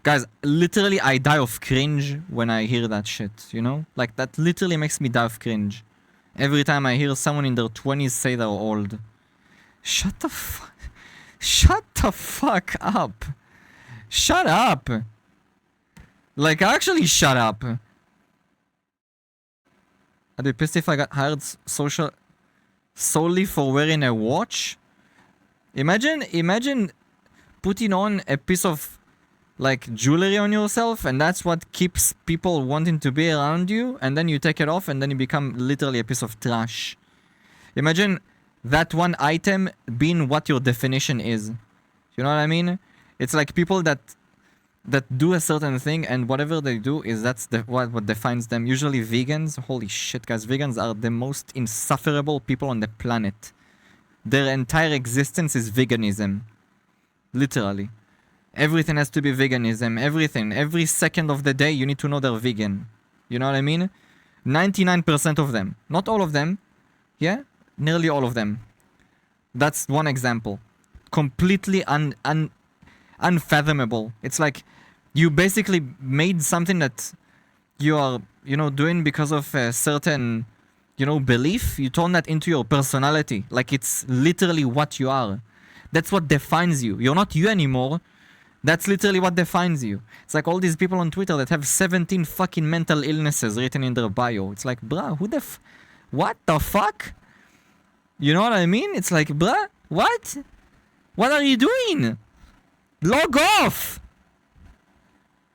Guys, literally, I die of cringe when I hear that shit, you know? Like, that literally makes me die of cringe. Every time I hear someone in their 20s say they're old. Shut the fuck up. Shut up. Like, actually shut up. I'd be pissed if I got hired solely for wearing a watch. Imagine putting on a piece of like jewelry on yourself, and that's what keeps people wanting to be around you, and then you take it off and then you become literally a piece of trash. Imagine that one item being what your definition is. You know what I mean? It's like people that that do a certain thing, and whatever they do is that's what defines them. Usually vegans, holy shit guys, vegans are the most insufferable people on the planet. Their entire existence is veganism. Literally. Everything has to be veganism. Everything. Every second of the day you need to know they're vegan. You know what I mean? 99% of them. Not all of them. Yeah? Nearly all of them. That's one example. Completely unfathomable. It's like you basically made something that you are, you know, doing because of a certain, you know, belief. You turn that into your personality. Like it's literally what you are. That's what defines you. You're not you anymore. That's literally what defines you. It's like all these people on Twitter that have 17 fucking mental illnesses written in their bio. It's like, bruh, what the fuck? You know what I mean? It's like, bruh, what? What are you doing? Log off!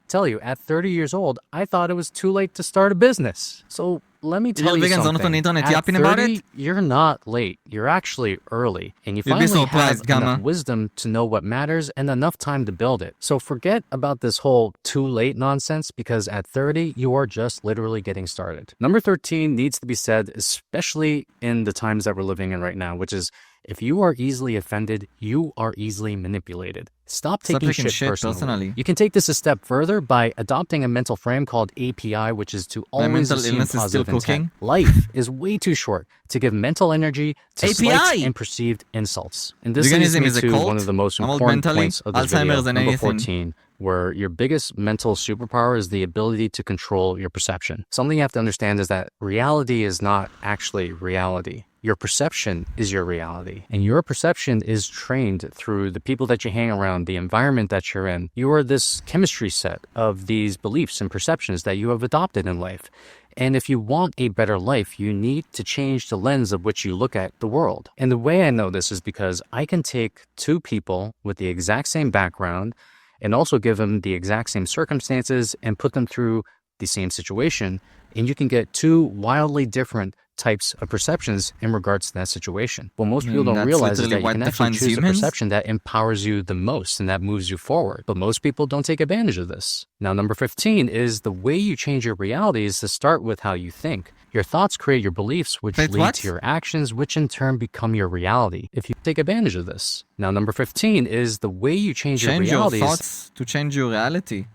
Tell you, at 30 years old, I thought it was too late to start a business. So let me tell you vegans something. are not on the internet At yapping 30, about it? you're not late. You're actually early. And you You'd be finally have surprised, Gamma. enough wisdom to know what matters and enough time to build it. So forget about this whole too late nonsense, because at 30, you are just literally getting started. Number 13 needs to be said, especially in the times that we're living in right now, which is, if you are easily offended, you are easily manipulated. Stop taking shit personally. You can take this a step further by adopting a mental frame called API, which is to always assume positive intent. Life is way too short to give mental energy to slights and perceived insults. And this leads me to one of the most important points of this video, number 14, where your biggest mental superpower is the ability to control your perception. Something you have to understand is that reality is not actually reality. Your perception is your reality, and your perception is trained through the people that you hang around, the environment that you're in. You are this chemistry set of these beliefs and perceptions that you have adopted in life. And if you want a better life, you need to change the lens of which you look at the world. And the way I know this is because I can take two people with the exact same background and also give them the exact same circumstances and put them through the same situation, and you can get two wildly different types of perceptions in regards to that situation. What most people don't realize is that you can actually choose a perception that empowers you the most and that moves you forward. But most people don't take advantage of this. Now, number 15 is the way you change your reality is to start with how you think. Your thoughts create your beliefs, which lead to your actions, which in turn become your reality if you take advantage of this. Now, number 15 is the way you change your reality. Change your thoughts to change your reality.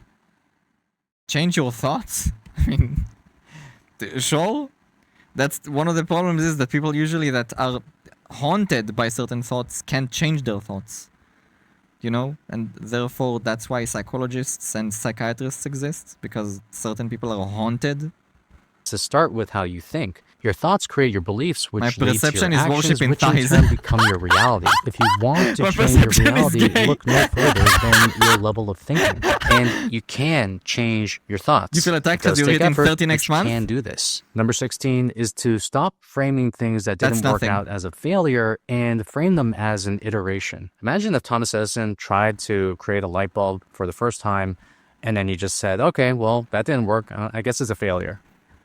Change your thoughts? I mean, sure? That's one of the problems, is that people usually that are haunted by certain thoughts can't change their thoughts. You know? And therefore, that's why psychologists and psychiatrists exist, because certain people are haunted. To start with how you think. Your thoughts create your beliefs, which lead to your actions, which in turn become your reality. If you want to change your reality, look no further than your level of thinking. And you can change your thoughts. You feel attacked because you're hitting 30 next month? You can do this. Number 16 is to stop framing things that didn't work out as a failure and frame them as an iteration. Imagine if Thomas Edison tried to create a light bulb for the first time, and then he just said, okay, well, that didn't work. I guess it's a failure.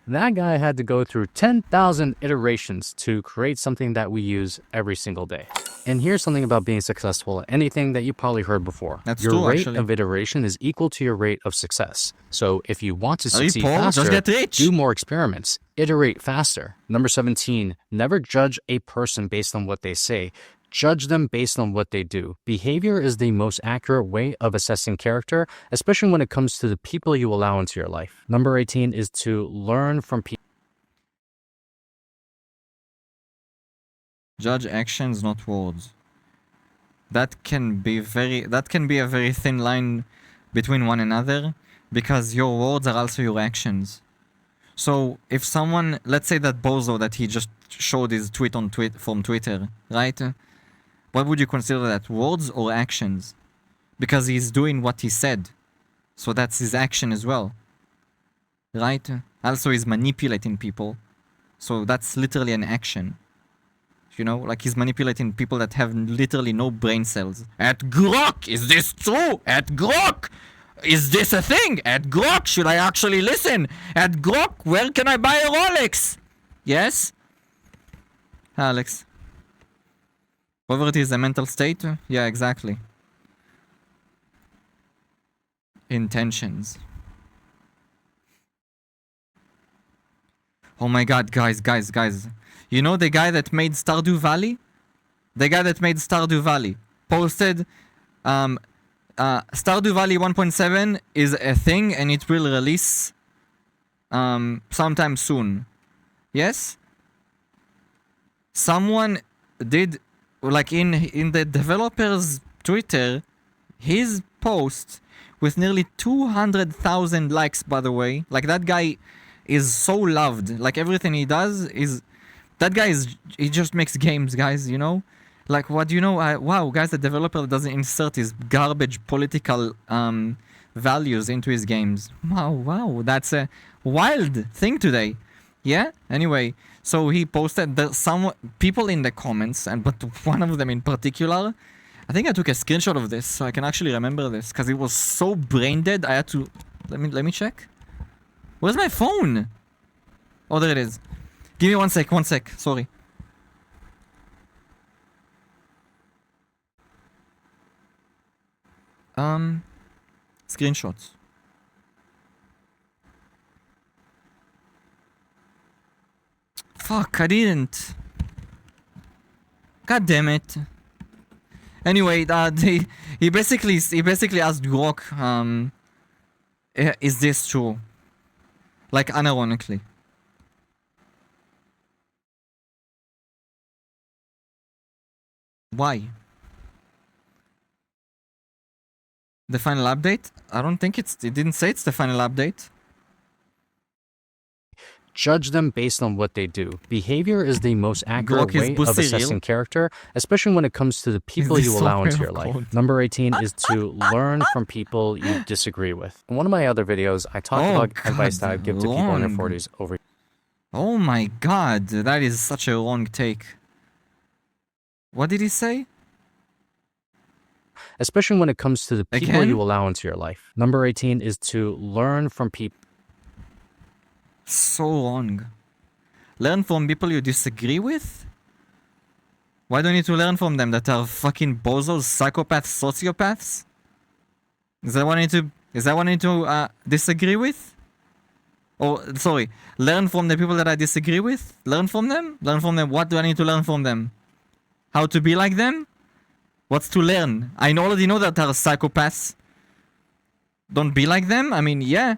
That guy had to go through 10,000 iterations to create something that we use every single day. And here's something about being successful at anything that you probably heard before. Your rate of iteration is equal to your rate of success. So if you want to succeed faster, do more experiments, iterate faster. Number 17, never judge a person based on what they say. Judge them based on what they do. Behavior is the most accurate way of assessing character, especially when it comes to the people you allow into your life. Number 18 is to learn from people. Judge actions, not words. That can be a very thin line between one another, because your words are also your actions. So if someone, let's say that Bozo that he just showed his tweet on from Twitter, right? What would you consider that, words or actions? Because he's doing what he said. So that's his action as well. Right? Also he's manipulating people. So that's literally an action. You know, like he's manipulating people that have literally no brain cells. At Grok, is this true? At Grok, is this a thing? At Grok, should I actually listen? At Grok, where can I buy a Rolex? Yes? Alex. Poverty is a mental state? Yeah, exactly. intentions. Oh my god, guys. You know the guy that made Stardew Valley? The guy that made Stardew Valley posted Stardew Valley 1.7 is a thing and it will release sometime soon. Yes? Someone did, like in the developer's Twitter, his post with nearly 200,000 likes, by the way. Like, that guy is so loved. Like, everything he does is... That guy is... He just makes games, guys, you know? Like, what do you know? Wow, guys, the developer doesn't insert his garbage political values into his games. Wow, that's a wild thing today. Yeah? Anyway, so he posted that some people in the comments, but one of them in particular... I think I took a screenshot of this, so I can actually remember this, because it was so brain dead, I had to... Let me check. Where's my phone? Oh, there it is. Give me one sec, sorry. Screenshots. Fuck, I didn't. God damn it. Anyway, he basically asked Grok, is this true? Like, unironically. Why? The final update? I don't think it didn't say it's the final update. Judge them based on what they do. Behavior is the most accurate way of pussy assessing real? character, especially when it comes to the people this you allow into software your life. code? Number 18 is to learn from people you disagree with. In one of my other videos, I talked about advice that I give to people in their wrong. 40s over. Oh my god, that is such a wrong take. What did he say? Especially when it comes to the people Again? you allow into your life. Number 18 is to learn from people. So wrong. Learn from people you disagree with? Why do you need to learn from them that are fucking bozos, psychopaths, sociopaths? Is that what I need to disagree with? Or, sorry, learn from the people that I disagree with? Learn from them? Learn from them. What do I need to learn from them? How to be like them? What's to learn? I already know that they're psychopaths. Don't be like them? I mean, yeah.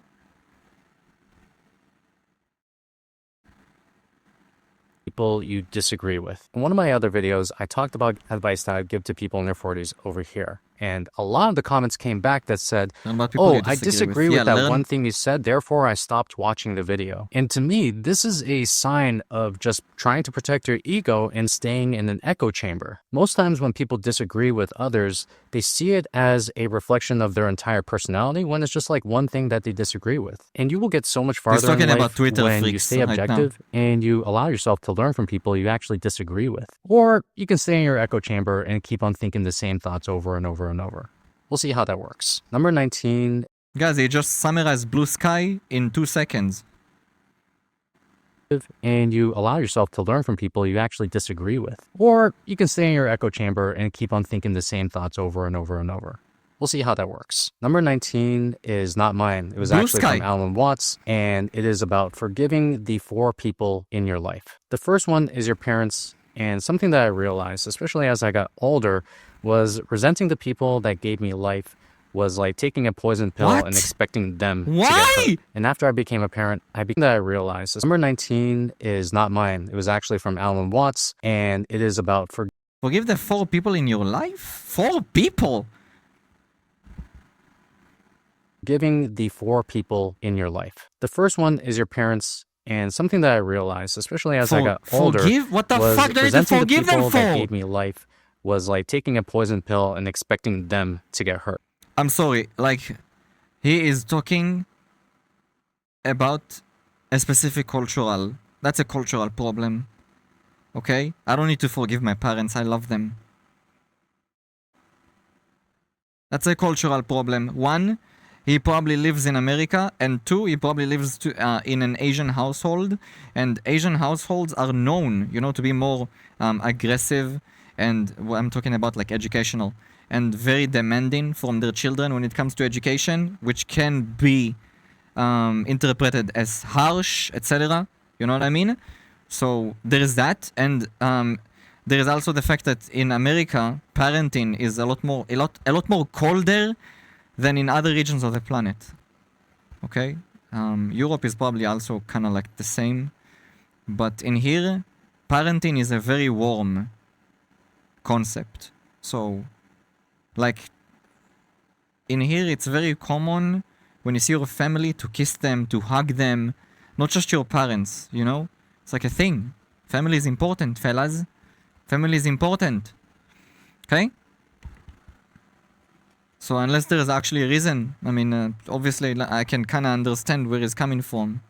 People you disagree with. In one of my other videos, I talked about advice that I give to people in their 40s over here. And a lot of the comments came back that said, oh, I disagree with that one thing you said, therefore I stopped watching the video. And to me, this is a sign of just trying to protect your ego and staying in an echo chamber. Most times when people disagree with others, they see it as a reflection of their entire personality when it's just like one thing that they disagree with. And you will get so much farther in life when you stay objective and you allow yourself to learn from people you actually disagree with. Or you can stay in your echo chamber and keep on thinking the same thoughts over and over and over. We'll see how that works. Number 19. Guys, he just summarized Blue Sky in 2 seconds. And you allow yourself to learn from people you actually disagree with. Or you can stay in your echo chamber and keep on thinking the same thoughts over and over and over. We'll see how that works. Number 19 is not mine. It was actually from Alan Watts, and it is about forgiving the 4 people in your life. The first one is your parents, and something that I realized, especially as I got older, was resenting the people that gave me life was like taking a poison pill and expecting them to get hurt. And after I became a parent, I realized number 19 is not mine. It was actually from Alan Watts, and it is about forgive the 4 people in your life? 4 people? Giving the 4 people in your life. The first one is your parents, and something that I realized, especially as I got older, what the was fuck do you need to forgive them for? That gave me life was like taking a poison pill and expecting them to get hurt. I'm sorry, like, he is talking about a specific cultural... That's a cultural problem. Okay? I don't need to forgive my parents, I love them. That's a cultural problem. 1, he probably lives in America, and 2, he probably lives in an Asian household, and Asian households are known, you know, to be more aggressive, and I'm talking about like educational, and very demanding from their children when it comes to education, which can be interpreted as harsh, etc. You know what I mean? So there is that, and there is also the fact that in America, parenting is a lot more colder than in other regions of the planet. Okay, Europe is probably also kind of like the same, but in here, parenting is a very warm concept. So, like, in here, it's very common when you see your family to kiss them, to hug them, not just your parents, you know? It's like a thing. Family is important, fellas. Family is important. Okay? So unless there is actually a reason, I mean, obviously I can kind of understand where it's coming from.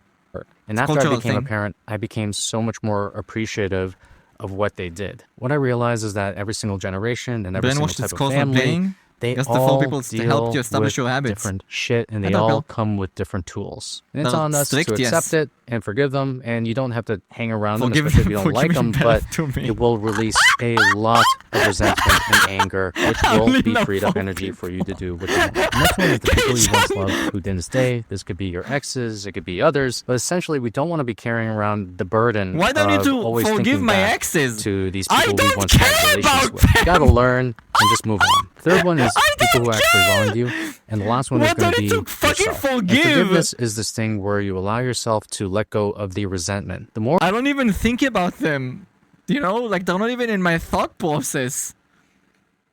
And after I became a parent, I became so much more appreciative of what they did. What I realized is that every single generation and every single type of family, they all deal to help you establish your habits. Different shit, and they all come with different tools. And it's on us to accept it and forgive them, and you don't have to hang around them, especially if you don't like them, but it will release a lot of resentment and anger, which will be freed up energy for you to do what you want. The next one is the people you once loved who didn't stay. This could be your exes, it could be others, but essentially we don't want to be carrying around the burden Why don't of you always forgive my back exes? To these people we once had relations with. You gotta learn and just move on. Third one is people who actually wronged you, and the last one is going to be yourself. And forgiveness is this thing where you allow yourself to let go of the resentment. The more I don't even think about them, you know, like they're not even in my thought process.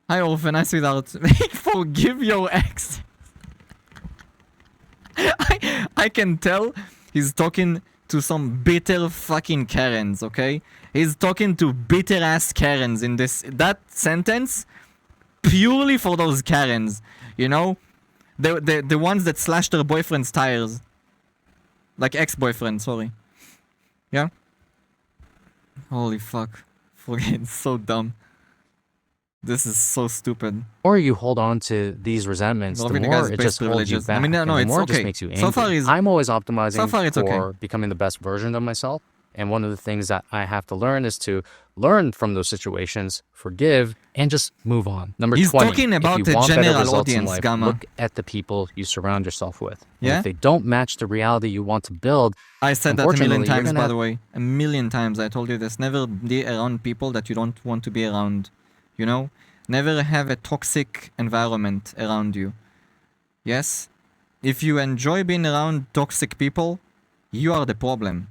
Hi, Orphan, nice without forgive your ex. I can tell he's talking to some bitter fucking Karens, okay? He's talking to bitter ass Karens in that sentence. Purely for those Karens, you know, the ones that slash their boyfriend's tires, like ex-boyfriend. Sorry. Yeah. Holy fuck! It's so dumb. This is so stupid. The more you hold on to these resentments, the more it just holds you back. I mean, no, the it's more okay. it just makes you angry. So far, I'm always optimizing so for becoming the best version of myself. And one of the things that I have to learn is to learn from those situations, forgive, and just move on. Number 20, talking about if you the want better general results in audience, life, Gamma. look at the people you surround yourself with. Yeah? And if they don't match the reality you want to build, I said that a million times, by the way. A million times I told you this. Never be around people that you don't want to be around. You know? Never have a toxic environment around you. Yes? If you enjoy being around toxic people, you are the problem.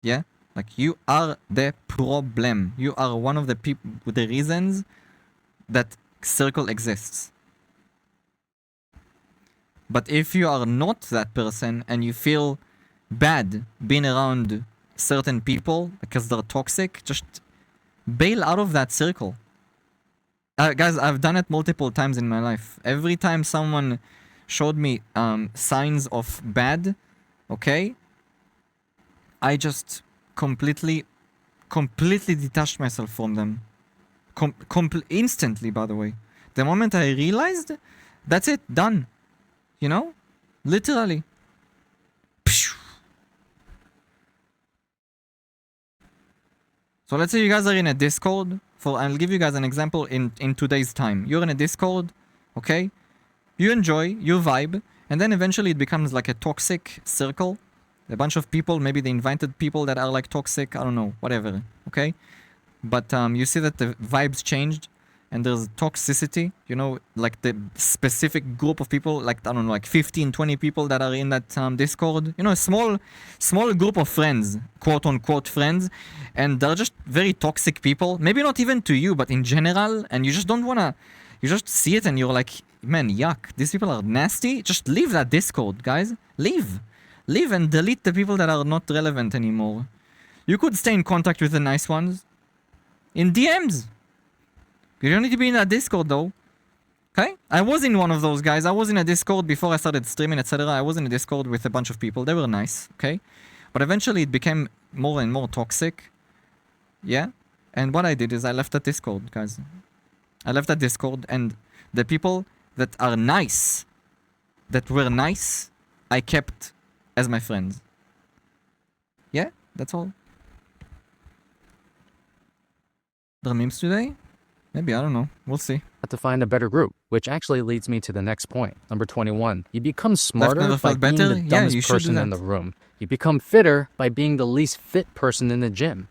Yeah? Like, you are the problem. You are one of the people, the reasons that circle exists. But if you are not that person and you feel bad being around certain people because they're toxic, just bail out of that circle. Guys, I've done it multiple times in my life. Every time someone showed me signs of bad, okay, I just completely detached myself from them. Instantly, by the way. The moment I realized, that's it, done. You know? Literally. So let's say you guys are in a Discord. I'll give you guys an example in today's time. You're in a Discord, okay? You enjoy, you vibe, and then eventually it becomes like a toxic circle. A bunch of people, maybe they invited people that are like toxic, I don't know, whatever, okay? But you see that the vibes changed and there's toxicity, you know, like the specific group of people, like, I don't know, like 15, 20 people that are in that Discord. You know, a small group of friends, quote unquote friends, and they're just very toxic people. Maybe not even to you, but in general, and you just don't wanna, you just see it and you're like, man, yuck, these people are nasty. Just leave that Discord, guys. Leave and delete the people that are not relevant anymore. You could stay in contact with the nice ones in DMs. You don't need to be in a Discord though. Okay? I was in one of those guys. I was in a Discord before I started streaming, etc. I was in a Discord with a bunch of people. They were nice, okay? But eventually it became more and more toxic. Yeah? And what I did is I left that Discord, guys. I left that Discord, and the people that are nice, that were nice, I kept as my friends. Yeah? That's all. There are memes today? Maybe, I don't know. We'll see. To find a better group, which actually leads me to the next point. Number 21. You become smarter never by felt being better? the Yeah, dumbest you should do person in that. the room. You become fitter by being the least fit person in the gym.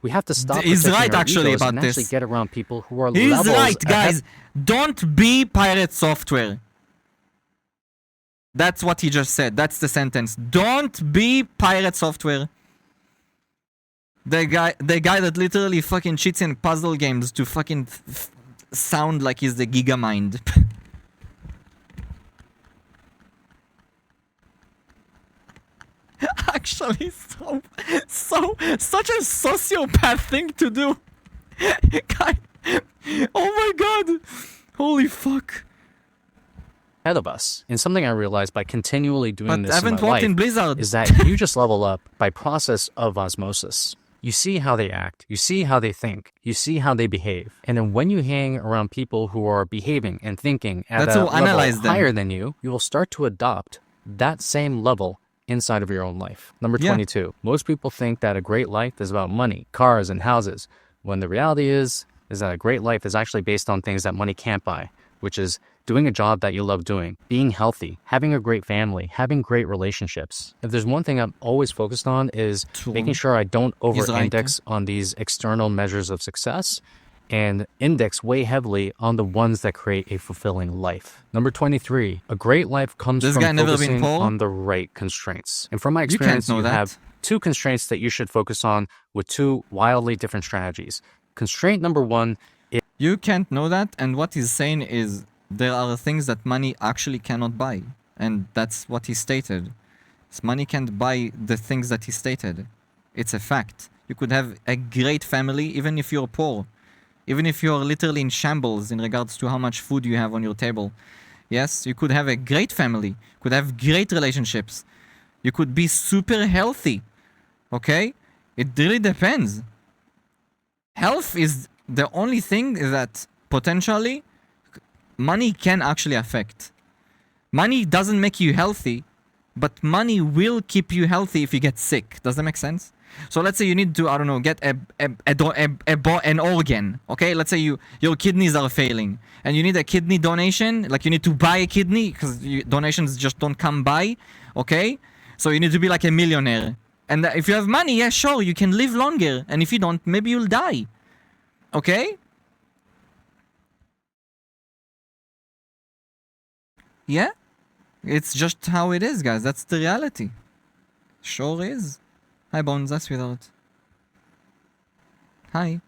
We have to stop He's protecting right our actually egos about and actually this. get around people who are He's levels right, guys. ahead. Don't be pirate software. That's what he just said. That's the sentence. Don't be pirate software. The guy that literally fucking cheats in puzzle games to fucking sound like he's the Gigamind. Actually, such a sociopath thing to do. Guy, oh my god. Holy fuck. Ahead of us. And something I realized by continually doing But this I in my haven't walked life in Blizzard. is that you just level up by process of osmosis. You see how they act, you see how they think, you see how they behave. And then when you hang around people who are behaving and thinking at That's a how level analyze them. higher than you will start to adopt that same level inside of your own life. Number Yeah. 22. Most people think that a great life is about money, cars, and houses, when the reality is that a great life is actually based on things that money can't buy, which is doing a job that you love doing, being healthy, having a great family, having great relationships. If there's one thing I'm always focused on is making sure I don't over-index on these external measures of success and index way heavily on the ones that create a fulfilling life. Number 23, a great life comes This from guy never been focusing poor? on the right constraints. And from my You can't experience, know you that. have two constraints that you should focus on with two wildly different strategies. Constraint number one is You can't know that, and what he's saying is there are things that money actually cannot buy. And that's what he stated. Money can't buy the things that he stated. It's a fact. You could have a great family even if you're poor. Even if you're literally in shambles in regards to how much food you have on your table. Yes, you could have a great family. Could have great relationships. You could be super healthy. Okay? It really depends. Health is the only thing that potentially money can actually affect. Money doesn't make you healthy, but money will keep you healthy if you get sick. Does that make sense? So let's say you need to, I don't know, get an organ. Okay, let's say your kidneys are failing and you need a kidney donation. Like you need to buy a kidney because donations just don't come by. Okay, so you need to be like a millionaire. And if you have money, yeah, sure, you can live longer. And if you don't, maybe you'll die. Okay? Yeah? It's just how it is, guys. That's the reality. Sure is. Hi, Bones. That's without. Hi.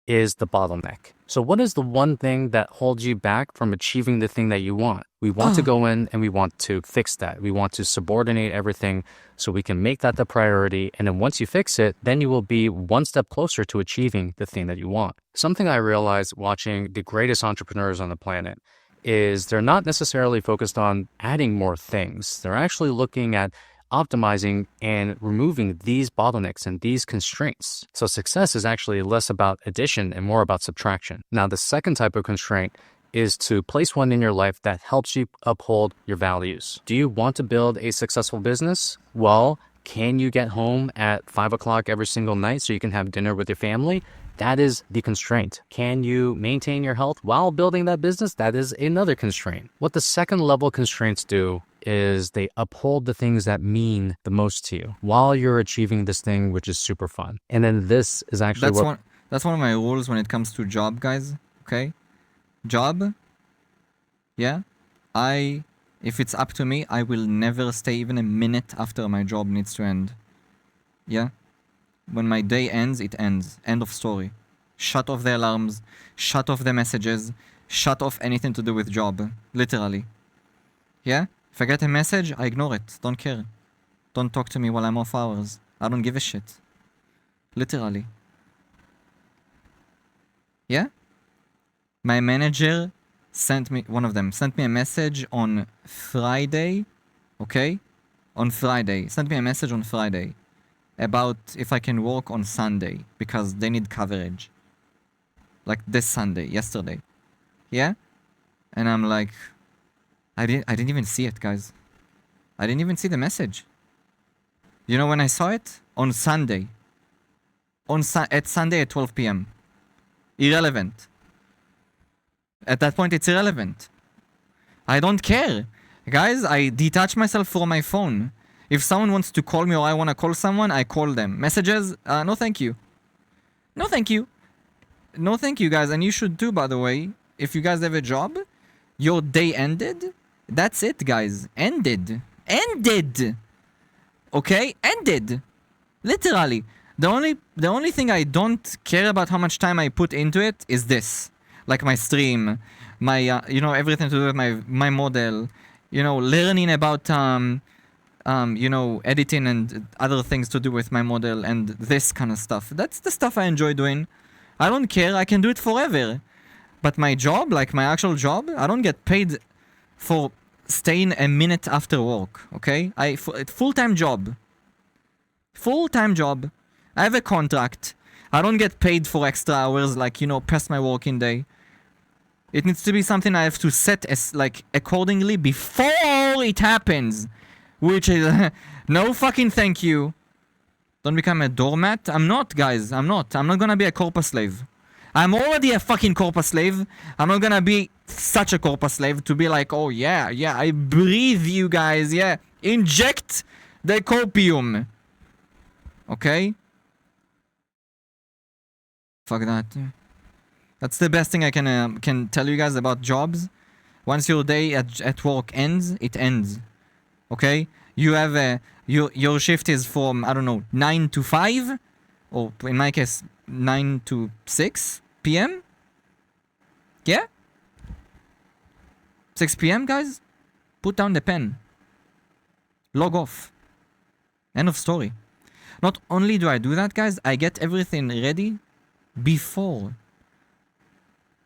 is the bottleneck. So what is the one thing that holds you back from achieving the thing that you want? We want to go in and we want to fix that. We want to subordinate everything so we can make that the priority. And then once you fix it, then you will be one step closer to achieving the thing that you want. Something I realized watching the greatest entrepreneurs on the planet is they're not necessarily focused on adding more things. They're actually looking at optimizing and removing these bottlenecks and these constraints. So success is actually less about addition and more about subtraction. Now, the second type of constraint is to place one in your life that helps you uphold your values. Do you want to build a successful business? Well, can you get home at 5 o'clock every single night so you can have dinner with your family? That is the constraint. Can you maintain your health while building that business? That is another constraint. What the second level constraints do is they uphold the things that mean the most to you while you're achieving this thing, which is super fun. And then this is actually that's one of my rules when it comes to job, guys. Okay? Job. Yeah. If it's up to me, I will never stay even a minute after my job needs to end. Yeah? When my day ends, it ends. End of story. Shut off the alarms. Shut off the messages. Shut off anything to do with job. Literally. Yeah? If I get a message, I ignore it. Don't care. Don't talk to me while I'm off hours. I don't give a shit. Literally. Yeah? My manager one of them sent me a message on Friday. Okay? On Friday. Sent me a message on Friday about if I can work on Sunday because they need coverage. Like this Sunday, yesterday. Yeah? And I'm like, I didn't even see it, guys. I didn't even see the message. You know when I saw it? On Sunday. At Sunday at 12 p.m. irrelevant. At that point, it's irrelevant. I don't care. Guys, I detach myself from my phone. If someone wants to call me or I want to call someone, I call them. Messages, no thank you. No thank you. No thank you, guys. And you should too, by the way. If you guys have a job, your day ended. That's it, guys. Ended. Ended. Okay? Ended. Literally. The only thing I don't care about how much time I put into it is this. Like my stream, my, everything to do with my model, learning about, editing and other things to do with my model and this kind of stuff. That's the stuff I enjoy doing. I don't care. I can do it forever. But my job, like my actual job, I don't get paid for staying a minute after work, okay? Full-time job. Full-time job. I have a contract. I don't get paid for extra hours, like, past my working day. It needs to be something I have to set as, like, accordingly before it happens. Which is, no fucking thank you. Don't become a doormat. I'm not, guys. I'm not gonna be a corpus slave. I'm already a fucking corpus slave. I'm not gonna be such a corpus slave to be like, oh yeah, I breathe you guys, yeah. Inject the copium. Okay? Fuck that. That's the best thing I can tell you guys about jobs. Once your day at work ends, it ends. Okay? You have your shift is from, I don't know, 9 to 5, or in my case, 9 to 6 p.m. Yeah? 6 p.m., guys? Put down the pen. Log off. End of story. Not only do I do that, guys, I get everything ready before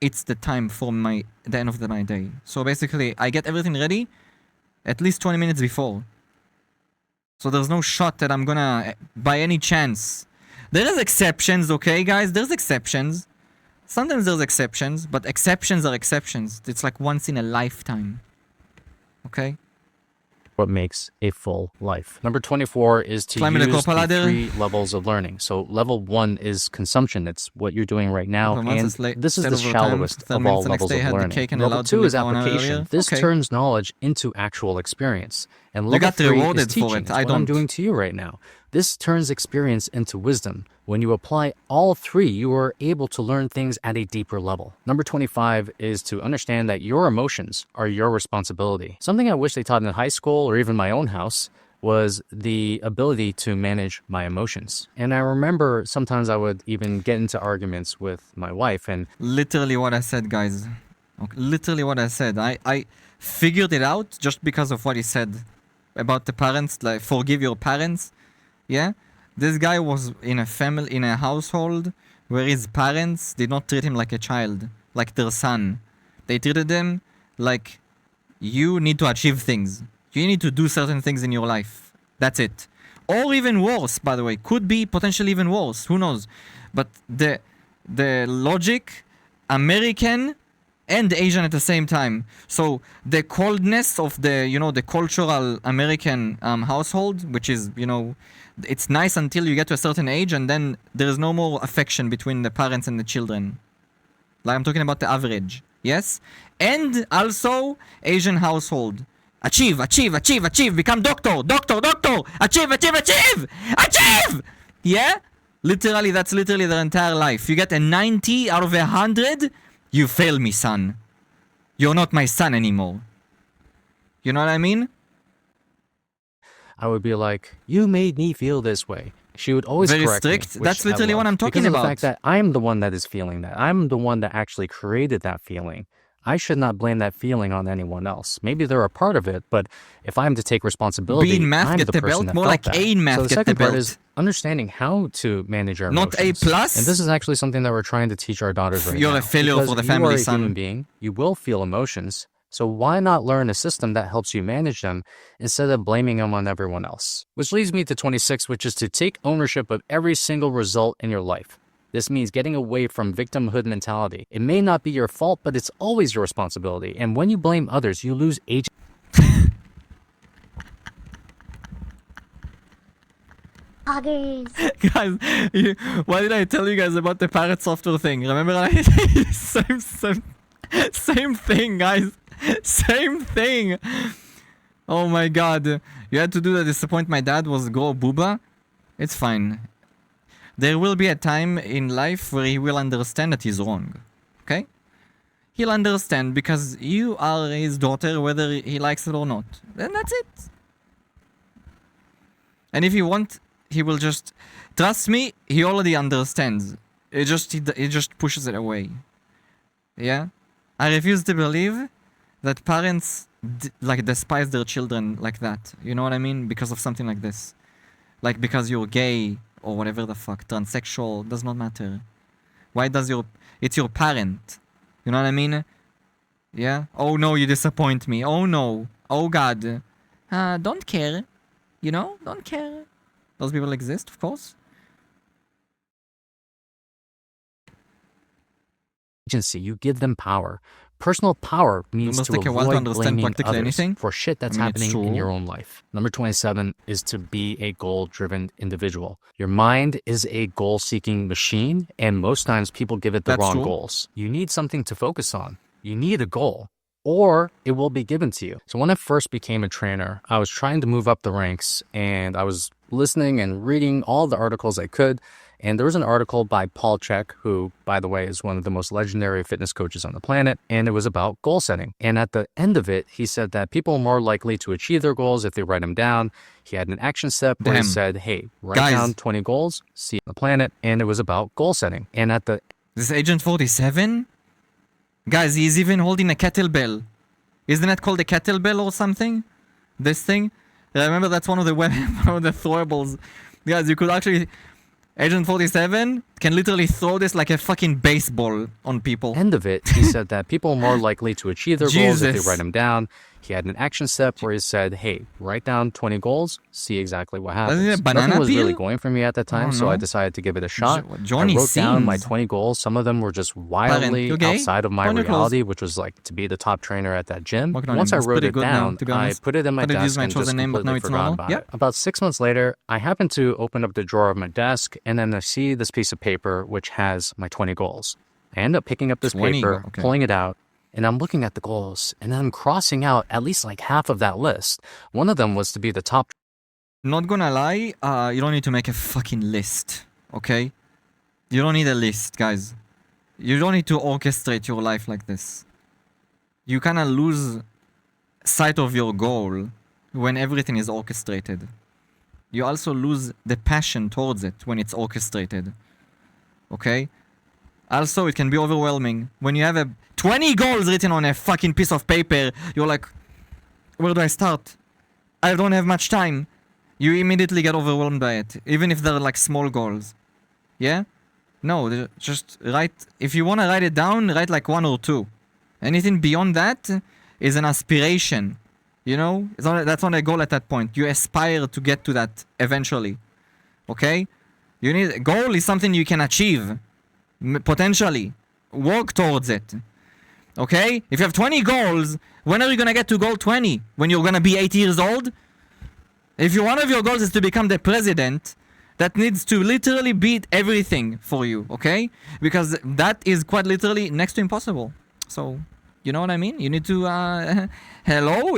it's the time for the end of my day. So basically, I get everything ready at least 20 minutes before. So there's no shot that I'm gonna, by any chance. There is exceptions, okay, guys? There's exceptions. Sometimes there's exceptions, but exceptions are exceptions. It's like once in a lifetime. Okay? What makes a full life. Number 24 is to use the 3 levels of learning. So level 1 is consumption. It's what you're doing right now. And this is the shallowest of all levels of learning. Level 2 is application. This turns knowledge into actual experience. And level 3 is teaching. It's what I'm doing to you right now. This turns experience into wisdom. When you apply all 3, you are able to learn things at a deeper level. Number 25 is to understand that your emotions are your responsibility. Something I wish they taught in high school or even my own house was the ability to manage my emotions. And I remember sometimes I would even get into arguments with my wife and... Literally what I said, guys. Okay, literally what I said. I figured it out just because of what he said about the parents, like forgive your parents. Yeah? This guy was in a household where his parents did not treat him like a child, like their son. They treated him like you need to achieve things. You need to do certain things in your life. That's it. Or even worse, by the way. Could be potentially even worse. Who knows? But the logic, American and Asian at the same time. So the coldness of the cultural American household, which is, it's nice until you get to a certain age and then there is no more affection between the parents and the children. Like I'm talking about the average. Yes? And also Asian household. Achieve, become doctor, achieve! Yeah? Literally, that's literally their entire life. You get a 90 out of 100, you fail me, son. You're not my son anymore. You know what I mean? I would be like, you made me feel this way. She would always correct me. Very strict. That's literally what I'm talking about. Because of the fact that I'm the one that is feeling that. I'm the one that actually created that feeling. I should not blame that feeling on anyone else. Maybe they're a part of it, but if I'm to take responsibility, I'm the person that felt that. So the second part is understanding how to manage our emotions. Not A plus. And this is actually something that we're trying to teach our daughters right now. You're a failure for the family, son. You are a human being. You will feel emotions. So why not learn a system that helps you manage them instead of blaming them on everyone else? Which leads me to 26, which is to take ownership of every single result in your life. This means getting away from victimhood mentality. It may not be your fault, but it's always your responsibility. And when you blame others, you lose agency. Poggers. Guys, why did I tell you guys about the pirate software thing? Remember, same thing, guys. Same thing. Oh my god. You had to do that. Disappoint my dad was grow booba. It's fine. There will be a time in life where he will understand that he's wrong. Okay? He'll understand because you are his daughter whether he likes it or not. Then that's it. And if you want, he will just... Trust me, he already understands. He just pushes it away. Yeah? I refuse to believe that parents despise their children like that. You know what I mean? Because of something like this. Like because you're gay or whatever the fuck. Transsexual. Does not matter. Why does it's your parent. You know what I mean? Yeah? Oh no, you disappoint me. Oh no. Oh god. Don't care. You know? Don't care. Those people exist, of course. Agency, you give them power. Personal power means to avoid blaming others for shit that's happening in your own life. Number 27 is to be a goal-driven individual. Your mind is a goal-seeking machine, and most times people give it the wrong goals. You need something to focus on. You need a goal, or it will be given to you. So when I first became a trainer, I was trying to move up the ranks, and I was listening and reading all the articles I could. And there was an article by Paul Chek, who, by the way, is one of the most legendary fitness coaches on the planet, and it was about goal setting. And at the end of it, he said that people are more likely to achieve their goals if they write them down. He had an action step where he said, hey, write down 20 goals, see on the planet, and it was about goal setting. And at the... This Agent 47? Guys, he's even holding a kettlebell. Isn't that called a kettlebell or something? This thing? I remember that's one of the one of the throwables. Guys, you could actually... Agent 47 can literally throw this like a fucking baseball on people. End of it, he said that people are more likely to achieve their goals if they write them down. He had an action step where he said, hey, write down 20 goals, see exactly what happens. Nothing was really going for me at that time, so I decided to give it a shot. I wrote down my 20 goals. Some of them were just wildly outside of my reality, which was like to be the top trainer at that gym. Once I wrote it down, I put it in my desk and just completely forgot about it. About 6 months later, I happened to open up the drawer of my desk, and then I see this piece of paper which has my 20 goals. I end up picking up this paper, pulling it out, and I'm looking at the goals, and I'm crossing out at least like half of that list. One of them was to be the top. Not gonna lie, you don't need to make a fucking list, okay? You don't need a list, guys. You don't need to orchestrate your life like this. You kinda lose sight of your goal when everything is orchestrated. You also lose the passion towards it when it's orchestrated. Okay? Also, it can be overwhelming. When you have 20 goals written on a fucking piece of paper, you're like, where do I start? I don't have much time. You immediately get overwhelmed by it, even if they're like small goals. Yeah? No, just write. If you want to write it down, write like 1 or 2. Anything beyond that is an aspiration. You know? That's not a goal at that point. You aspire to get to that eventually. Okay? Goal is something you can achieve. Potentially. Work towards it. Okay? If you have 20 goals, when are you gonna get to goal 20? When you're gonna be 80 years old? If one of your goals is to become the president, that needs to literally beat everything for you, okay? Because that is quite literally next to impossible. So, you know what I mean? You need to, hello?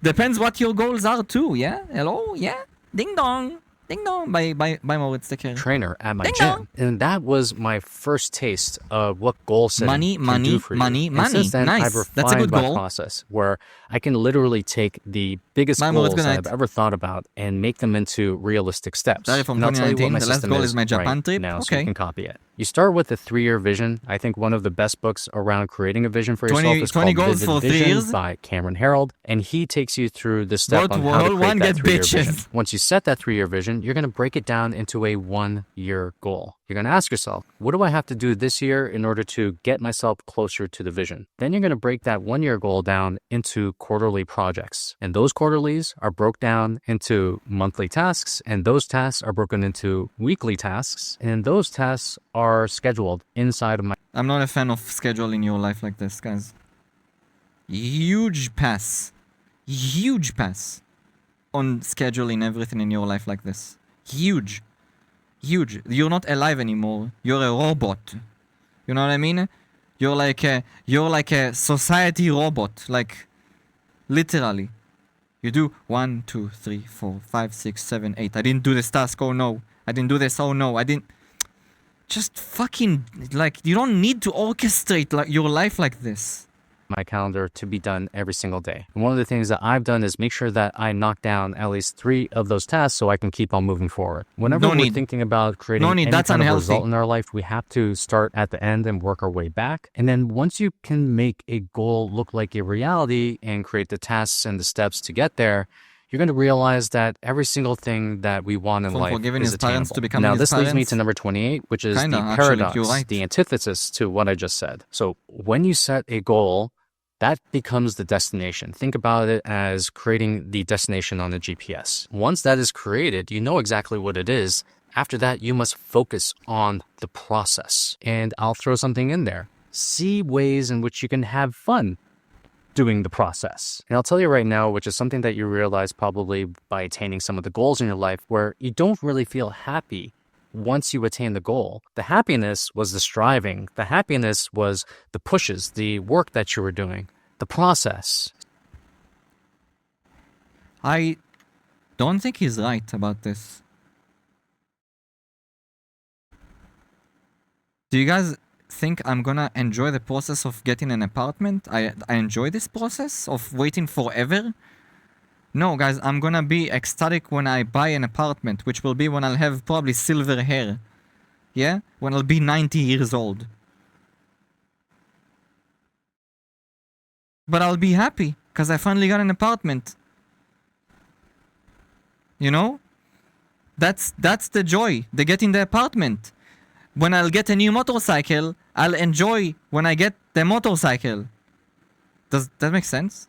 Depends what your goals are too, yeah? Hello? Yeah? Ding dong. Ding dong by Moritz the trainer at my gym. And that was my first taste of what goal setting can do for you. Money. Since then, Nice. I've refined That's a good my goal. process where I can literally take the biggest goals that I've ever thought about and make them into realistic steps. Sorry, from and I'll tell you what my the last system goal is my Japan trip. now, so you can copy it. You start with a 3-year vision. I think one of the best books around creating a vision for yourself is 20 called goals for 3 Vision years? by Cameron Harold, and he takes you through the step on how to World create that 3-year vision. bitches. Once you set that 3-year vision, you're going to break it down into a 1-year goal. You're going to ask yourself, what do I have to do this year in order to get myself closer to the vision? Then you're going to break that 1-year goal down into quarterly projects. And those quarterlies are broke down into monthly tasks, and those tasks are broken into weekly tasks, and those tasks are scheduled inside of my... I'm not a fan of scheduling your life like this, guys. Huge pass on scheduling everything in your life like this. Huge. huge. You're not alive anymore. You're a robot. You know what I mean? You're like a society robot. Like, literally. You do 1, 2, 3, 4, 5, 6, 7, 8. I didn't do this task. Oh no. I didn't do this. Oh no. I didn't. Just fucking, like, you don't need to orchestrate like your life like this. My calendar to be done every single day. And one of the things that I've done is make sure that I knock down at least 3 of those tasks so I can keep on moving forward. Whenever we're thinking about creating any that's kind unhealthy. of result in our life, we have to start at the end and work our way back. And then once you can make a goal look like a reality and create the tasks and the steps to get there, you're going to realize that every single thing that we want in life is attainable. Now, this leads me to number 28, which is the paradox, the antithesis to what I just said. So when you set a goal, that becomes the destination. Think about it as creating the destination on the GPS. Once that is created, you know exactly what it is. After that, you must focus on the process. And I'll throw something in there. See ways in which you can have fun doing the process. And I'll tell you right now, which is something that you realize probably by attaining some of the goals in your life, where you don't really feel happy once you attain the goal. The happiness was the striving. The happiness was the pushes, the work that you were doing, the process. I don't think he's right about this. Do you guys think I'm gonna enjoy the process of getting an apartment? I enjoy this process of waiting forever? No, guys, I'm gonna be ecstatic when I buy an apartment, which will be when I'll have probably silver hair. Yeah? When I'll be 90 years old. But I'll be happy, because I finally got an apartment. You know? That's the joy. The getting the apartment. When I'll get a new motorcycle, I'll enjoy when I get the motorcycle. Does that make sense?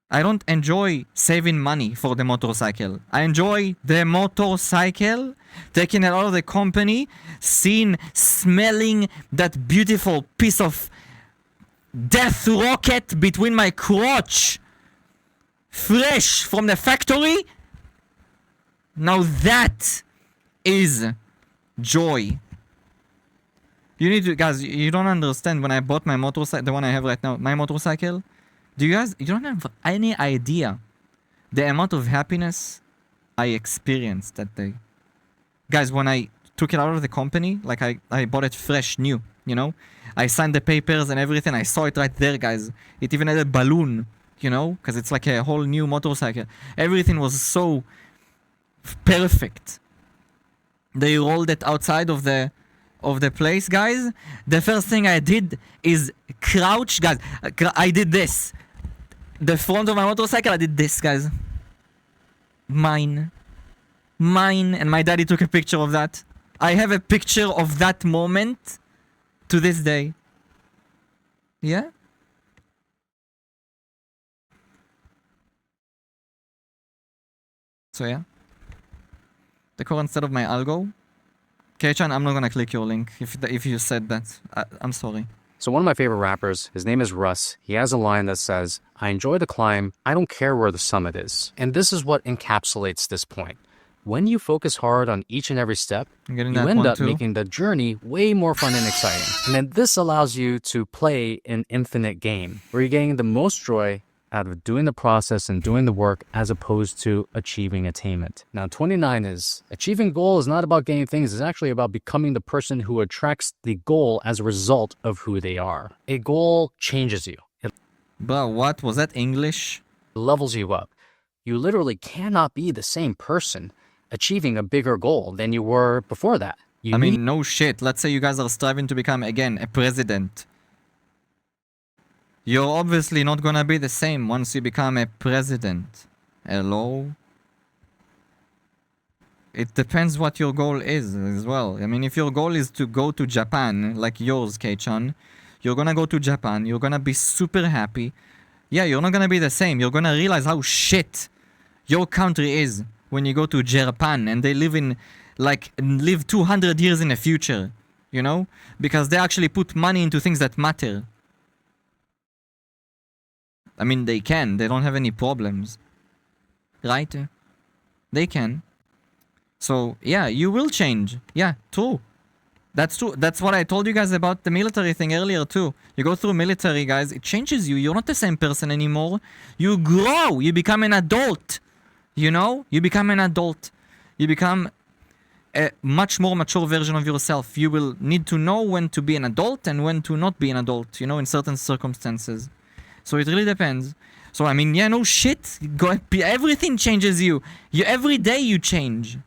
I don't enjoy saving money for the motorcycle. I enjoy the motorcycle, taking it out of the company, smelling that beautiful piece of death rocket between my crotch, fresh from the factory. Now that is joy. You need to, guys, you don't understand. When I bought my motorcycle, the one I have right now, my motorcycle, you don't have any idea the amount of happiness I experienced that day. Guys, when I took it out of the company, like I bought it fresh, new, you know? I signed the papers and everything. I saw it right there, guys. It even had a balloon, you know? Because it's like a whole new motorcycle. Everything was so perfect. They rolled it outside of the place, guys. The first thing I did is crouch, guys. I did this. The front of my motorcycle, I did this, guys. Mine. And my daddy took a picture of that. I have a picture of that moment to this day. Yeah? So yeah. The core instead of my algo. K-chan, I'm not gonna click your link if you said that. I'm sorry. So one of my favorite rappers, his name is Russ. He has a line that says, "I enjoy the climb. I don't care where the summit is." And this is what encapsulates this point. When you focus hard on each and every step, you end up making the journey way more fun and exciting. And then this allows you to play an infinite game where you're getting the most joy out of doing the process and doing the work as opposed to achieving attainment. Now, 29 is achieving goal is not about getting things. It's actually about becoming the person who attracts the goal as a result of who they are. A goal changes you. It Bro, what? Was that English? levels you up. You literally cannot be the same person achieving a bigger goal than you were before that. I mean, no shit. Let's say you guys are striving to become, again, a president. You're obviously not gonna be the same once you become a president. Hello? It depends what your goal is as well. I mean, if your goal is to go to Japan, like yours, K-chan, you're gonna go to Japan, you're gonna be super happy. Yeah, you're not gonna be the same. You're gonna realize how shit your country is when you go to Japan and they live 200 years in the future, you know? Because they actually put money into things that matter. I mean, they can. They don't have any problems. Right? They can. So yeah, you will change. Yeah, true. That's true. That's what I told you guys about the military thing earlier too. You go through military, guys, it changes you. You're not the same person anymore. You grow. You become an adult. You know? You become an adult. You become a much more mature version of yourself. You will need to know when to be an adult and when to not be an adult, you know, in certain circumstances. So it really depends. So I mean, yeah, no shit. Everything changes you. Every day you change.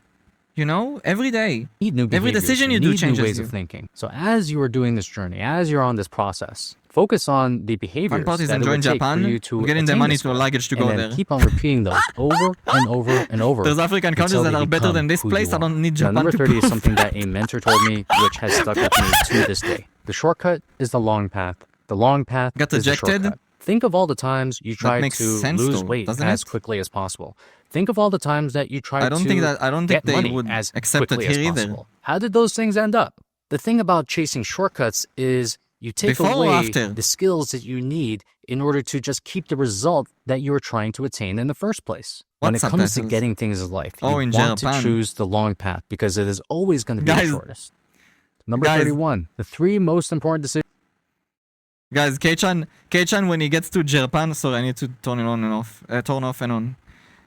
You know, every day. Every decision you do changes new ways of thinking. So as you are doing this journey, as you're on this process, focus on the behaviors part is that it would take Japan, for you to getting the attain money this to a goal. luggage to And go then there. keep on repeating those over and over and over. There's African countries that are better than this place. I don't need Japan number to 30 is prove something that a mentor told me, which has stuck with me to this day. The shortcut is the long path. The long path Got is the ejected? shortcut. Think of all the times you tried makes to sense lose though, weight doesn't as it? quickly as possible. Think of all the times that you tried I don't to think get they money would as accept it quickly as here either. possible. How did those things end up? The thing about chasing shortcuts is you take Before or away after? the skills that you need in order to just keep the result that you were trying to attain in the first place. When What it comes to subtitles? getting things in life, you Oh, in want to Japan. choose the long path because it is always going to be Guys. the shortest. Number Guys. 31, the 3 most important decisions. Guys, K-chan when he gets to Japan, sorry, I need to turn it on and off, turn off and on.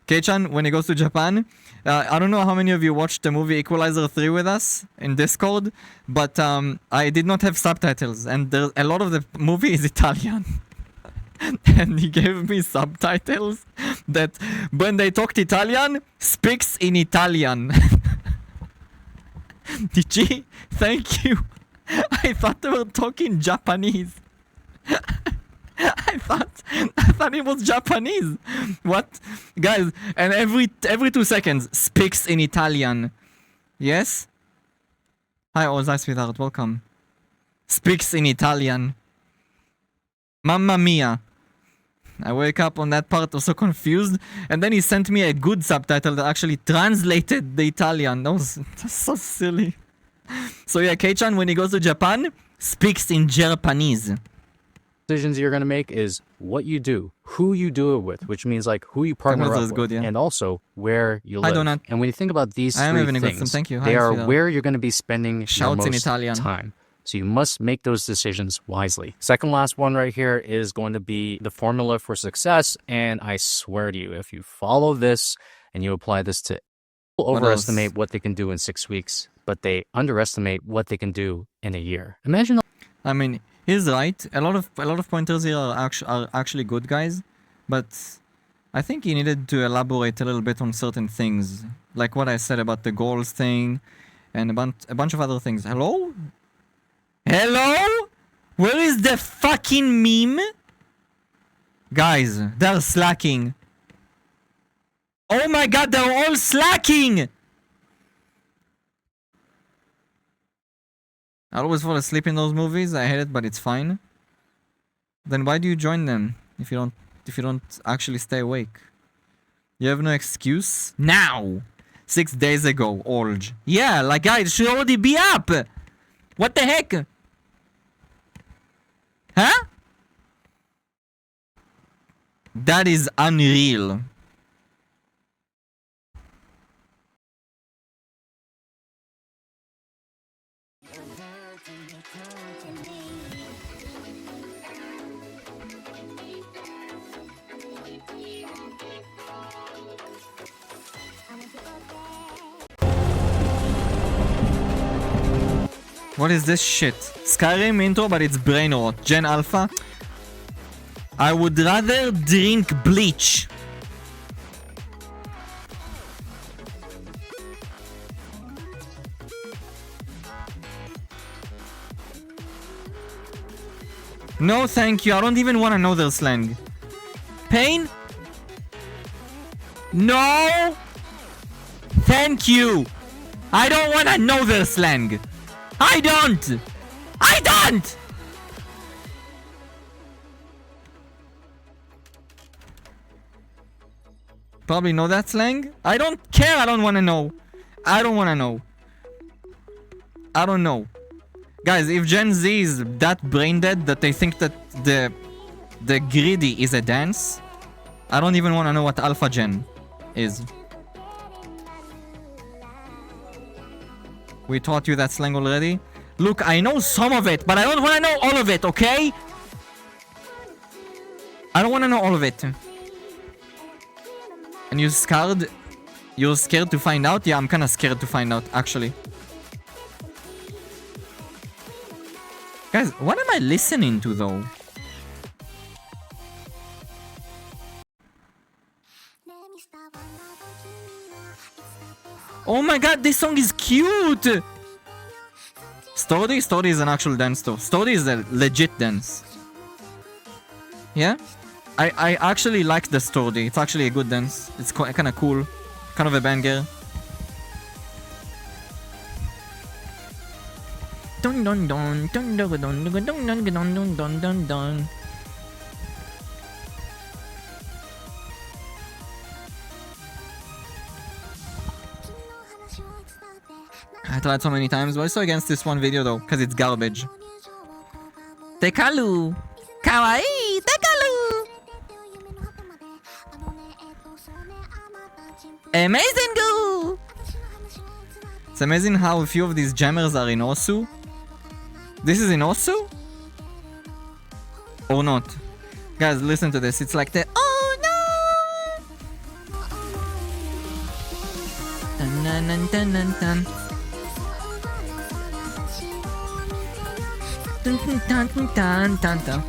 K-chan, when he goes to Japan, I don't know how many of you watched the movie Equalizer 3 with us in Discord, but I did not have subtitles, and a lot of the movie is Italian. And he gave me subtitles that when they talked Italian, speaks in Italian. DG, thank you. I thought they were talking Japanese. I thought it was Japanese. What? Guys, and every 2 seconds speaks in Italian. Yes? Hi, Ozai sweetheart, welcome. Speaks in Italian. Mamma mia. I wake up on that part, was so confused, and then he sent me a good subtitle that actually translated the Italian. That's so silly. So yeah, K-chan, when he goes to Japan, speaks in Japanese. Decisions you're going to make is what you do, who you do it with, which means like who you partner That up was with, good, yeah. and also where you Hi, live. Donut. And when you think about these I am three having a good time, things, thank you. they Hi, are sweetheart. where you're going to be spending your Shouts in most Italian. time. So you must make those decisions wisely. Second last one right here is going to be the formula for success, and I swear to you, if you follow this and you apply this to people overestimate what they can do in 6 weeks, but they underestimate what they can do in a year. Imagine I mean, he's right. A lot of pointers here are actually good, guys, but I think he needed to elaborate a little bit on certain things, like what I said about the goals thing, and a bunch of other things. Hello? Hello? Where is the fucking meme? Guys, they're slacking. Oh my god, they're all slacking! I always fall asleep in those movies. I hate it, but it's fine. Then why do you join them if you don't actually stay awake? You have no excuse? Now! 6 days ago, Olge. Yeah, like guys, it should already be up! What the heck? Huh? That is unreal. What is this shit? Skyrim intro, but it's brain rot. Gen Alpha. I would rather drink bleach. No, thank you. I don't even want to know their slang. Pain? No! Thank you! I don't want to know their slang. I don't! I don't! Probably know that slang. I don't care. I don't want to know. I don't want to know. I don't know. Guys, if Gen Z is that brain dead that they think that the greedy is a dance, I don't even want to know what Alpha Gen is. We taught you that slang already. Look, I know some of it, but I don't want to know all of it, okay? I don't want to know all of it. And you scared? You're scared to find out? Yeah, I'm kind of scared to find out, actually. Guys, what am I listening to, though? Oh my god, this song is cute! Story? Story is an actual dance though. Story is a legit dance. Yeah? I actually like the story. It's actually a good dance. It's kind of cool. Kind of a banger. Dun dun dun dun dun dun dun dun dun dun dun dun dun. I tried so many times, but I'm so against this one video though, because it's garbage. Tekalu! Kawaii! Tekalu! Amazing goo! It's amazing how a few of these jammers are in Osu. This is in Osu? Or not? Guys, listen to this. It's like the oh no! Dun dun dun dun dun dun. Dun dun dun dun dun dun.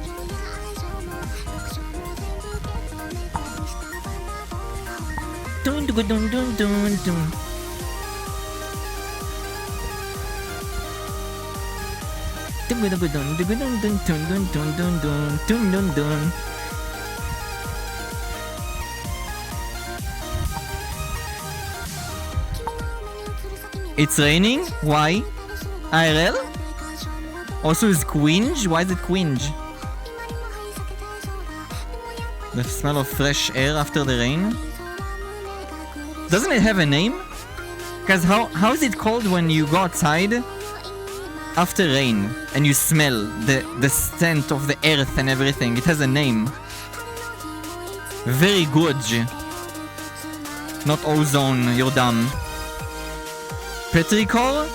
Dun dun dun dun dun dun. Dun dun dun dun dun dun dun dun dun dun dun dun dun. It's raining? Why? IRL? Also is cringe? Why is it cringe? The smell of fresh air after the rain? Doesn't it have a name? Guys, how is it called when you go outside after rain and you smell the scent of the earth and everything? It has a name. Very good. Not ozone, you're dumb. Petrichor?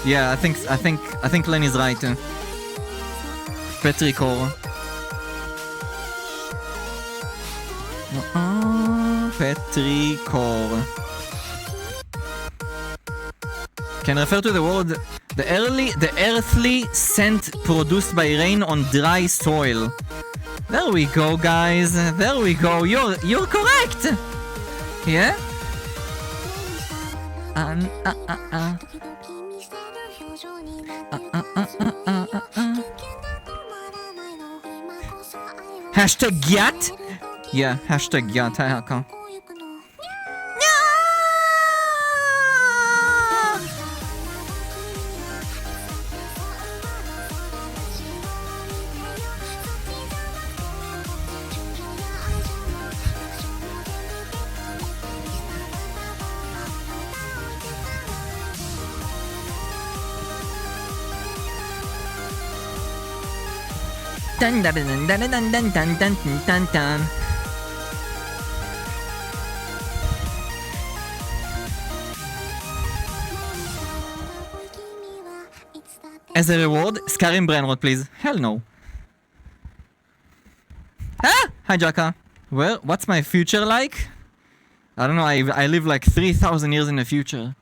Yeah, I think Len is right. Petrichor. Petrichor. Can refer to the word the earthly scent produced by rain on dry soil. There we go, guys. There we go. You're correct. Yeah. Hashtag Yat? Yeah, hashtag Yat. Dun dun dun dun dun dun dun dun dun dun. As a reward, Skyrim Brainrot, please. Hell no. Ah! Hi, Jaka. Well, what's my future like? I don't know, I live like 3,000 years in the future.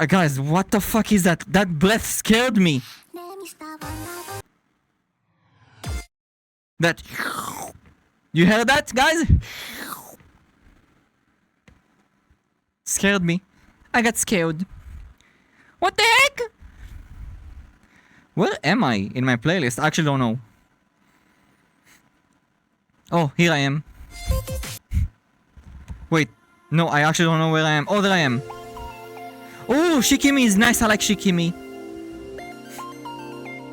Guys, what the fuck is that? That breath scared me. That... You heard that, guys? Scared me. I got scared. What the heck? Where am I in my playlist? I actually don't know. Oh, here I am. Wait. No, I actually don't know where I am. Oh, there I am. Oh, Shikimi is nice. I like Shikimi.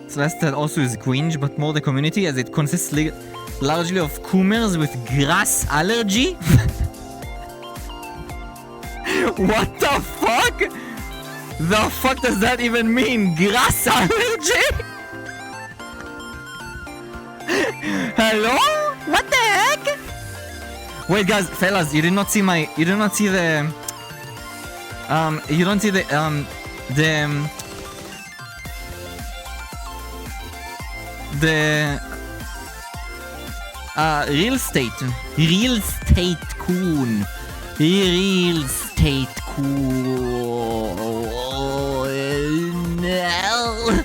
Celeste also is cringe, but more the community as it consists largely of Coomers with grass allergy. What the fuck? The fuck does that even mean? Grass allergy? Hello? What the heck? Wait, guys, fellas, you did not see my... You did not see the... You don't see the... Real estate. Real estate coon. Real estate coon. No.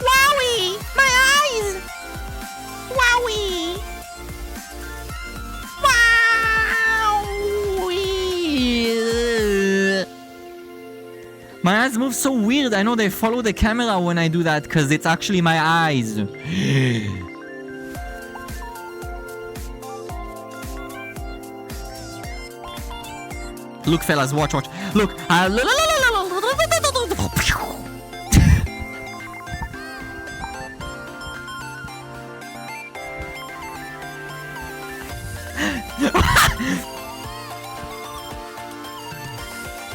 Wowie! My eyes! Wowie! Wowie! My eyes move so weird. I know they follow the camera when I do that because it's actually my eyes. Look, fellas, watch. Look.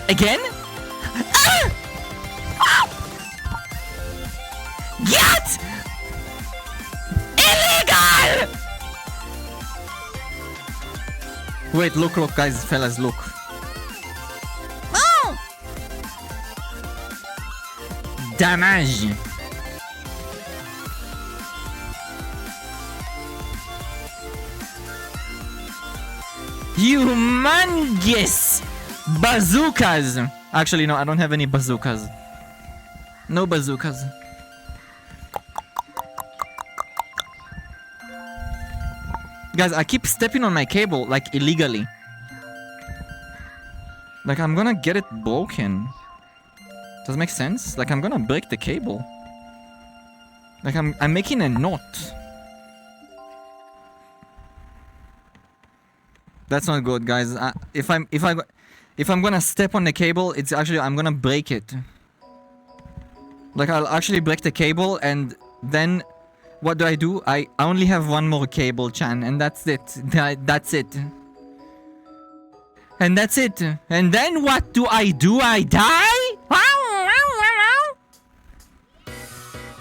Again? Get! Illegal! Wait, look, guys, fellas, look. Oh! Damage. Humongous bazookas. Actually, no, I don't have any bazookas. No bazookas. Guys, I keep stepping on my cable, like, illegally. Like, I'm gonna get it broken. Does it make sense? Like, I'm gonna break the cable. Like, I'm making a knot. That's not good, guys. If I'm gonna step on the cable, it's actually, I'm gonna break it. Like, I'll actually break the cable, and then what do? I only have one more cable, Chan, and that's it. That's it. And that's it. And then what do? I die?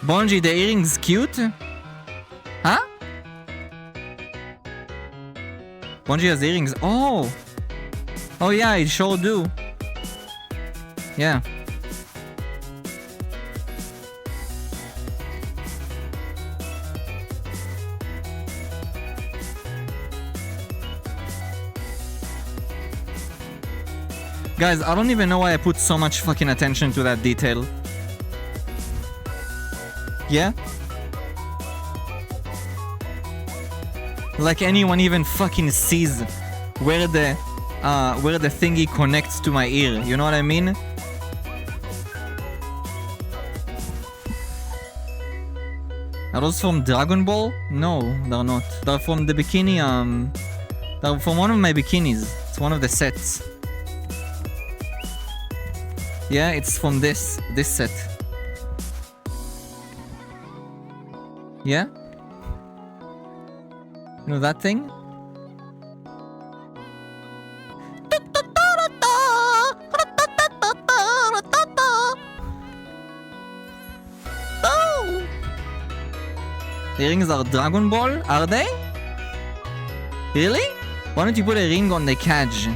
Benjy, the earring's cute? Huh? Benjy has earrings. Oh! Oh yeah, I sure do. Yeah. Guys, I don't even know why I put so much fucking attention to that detail. Yeah? Like anyone even fucking sees where the thingy connects to my ear, you know what I mean? Are those from Dragon Ball? No, they're not. They're from the bikini, they're from one of my bikinis. It's one of the sets. Yeah, it's from this set. Yeah? You know that thing? The earrings are Dragon Ball, are they? Really? Why don't you put a ring on the cage?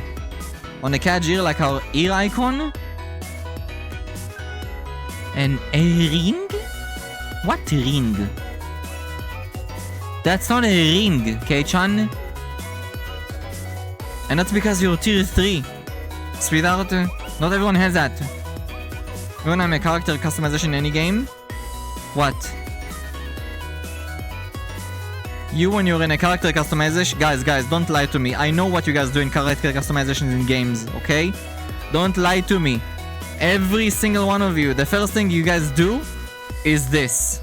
On the cage here, like our ear icon? A ring? What ring? That's not a ring, K-chan. And that's because you're tier 3. Sweetheart, not everyone has that. You wanna make character customization in any game? What? You when you're in a character customization... Guys, don't lie to me. I know what you guys do in character customizations in games, okay? Don't lie to me. Every single one of you, the first thing you guys do is this.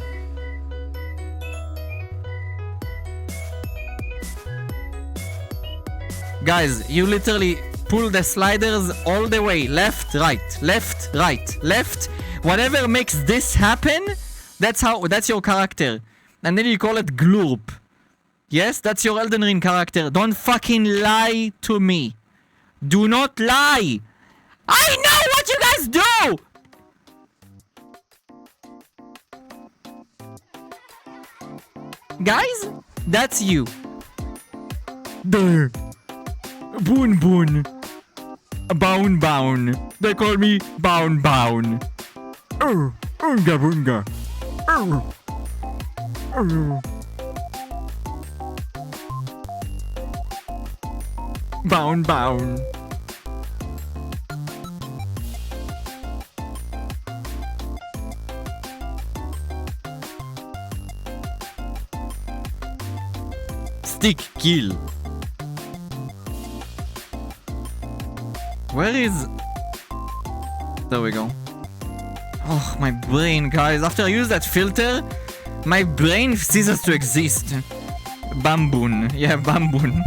Guys, you literally pull the sliders all the way. Left, right, left, right, left. Whatever makes this happen, that's your character. And then you call it Glurp. Yes, that's your Elden Ring character. Don't fucking lie to me. Do not lie. I know what you guys do! Guys, that's you. There. Boon Boon. Boun Boun. They call me Boun Boun. Unga Bunga. Boun Boun. Stick kill. Where is... There we go. Oh, my brain, guys. After I use that filter, my brain ceases to exist. Bamboon. Yeah, Bamboon.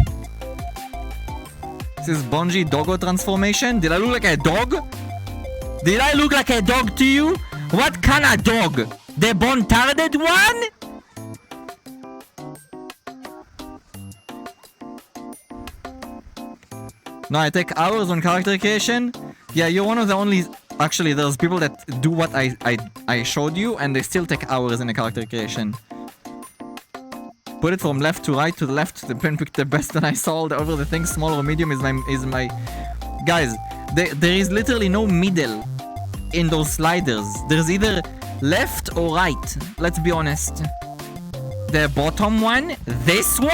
This is Benjy doggo transformation. Did I look like a dog? Did I look like a dog to you? What kind of dog? The bon-tarded one? No, I take hours on character creation. Yeah, you're one of the only... Actually, there's people that do what I showed you, and they still take hours in a character creation. Put it from left to right to the left. The pen picked the best, and I saw all the over the things. Small or medium is my... Guys, there is literally no middle in those sliders. There's either left or right. Let's be honest. The bottom one? This one?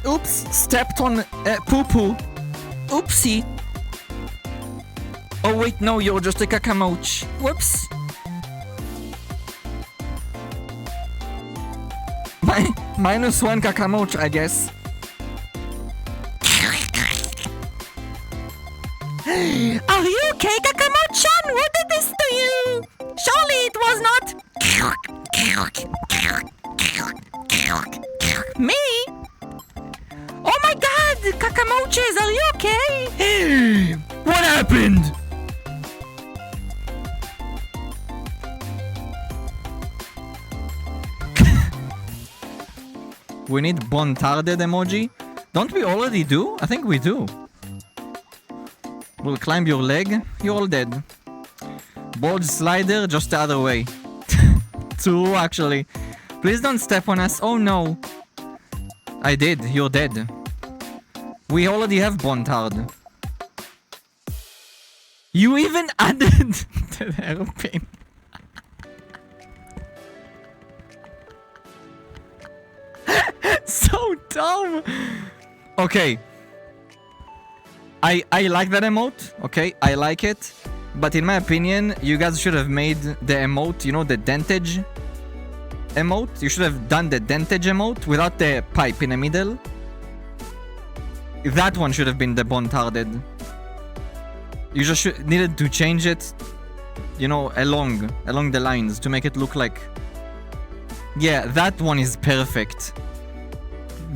Oops, stepped on poo-poo. Oopsie. Oh wait, no, you're just a cacamoch. Whoops. -1 cacamoch, I guess. Are you okay, Kakamoch-chan? Who did this to you? Surely it was not... Me? Oh my god! Kakamoches, are you okay? What happened? We need bon-tarded emoji? Don't we already do? I think we do. We'll climb your leg. You're all dead. Board slider, just the other way. True, actually. Please don't step on us. Oh no. I did. You're dead. We already have bon-tard. You even added the hairpin. So dumb. Okay. I like that emote. Okay, I like it. But in my opinion, you guys should have made the emote, you know, the dentage emote. You should have done the dentage emote without the pipe in the middle. That one should have been the bon-tarded. You just needed to change it, you know, along the lines to make it look like... Yeah, that one is perfect.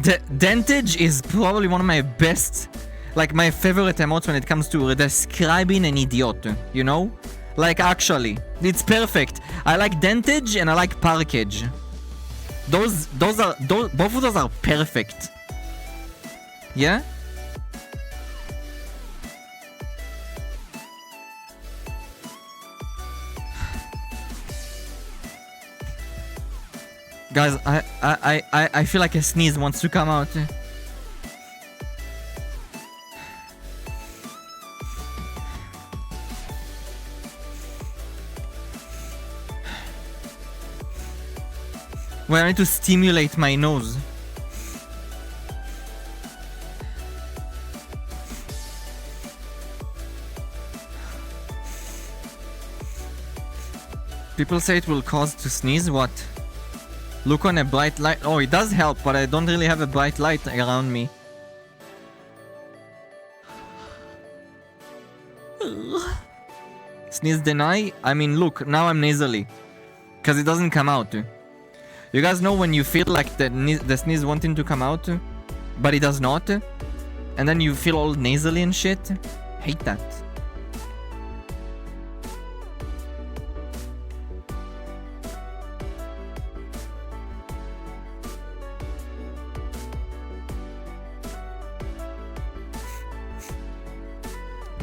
The dentage is probably one of my best, like my favorite emotes when it comes to describing an idiot, you know? Like actually, it's perfect. I like dentage and I like parkage. Both of those are perfect. Yeah? Guys, I feel like a sneeze wants to come out. Well, I need to stimulate my nose. People say it will cause to sneeze. What? Look on a bright light. Oh, it does help, but I don't really have a bright light around me. Sneeze deny? I mean, look, now I'm nasally. Because it doesn't come out. You guys know when you feel like the sneeze wanting to come out, but it does not? And then you feel all nasally and shit? Hate that.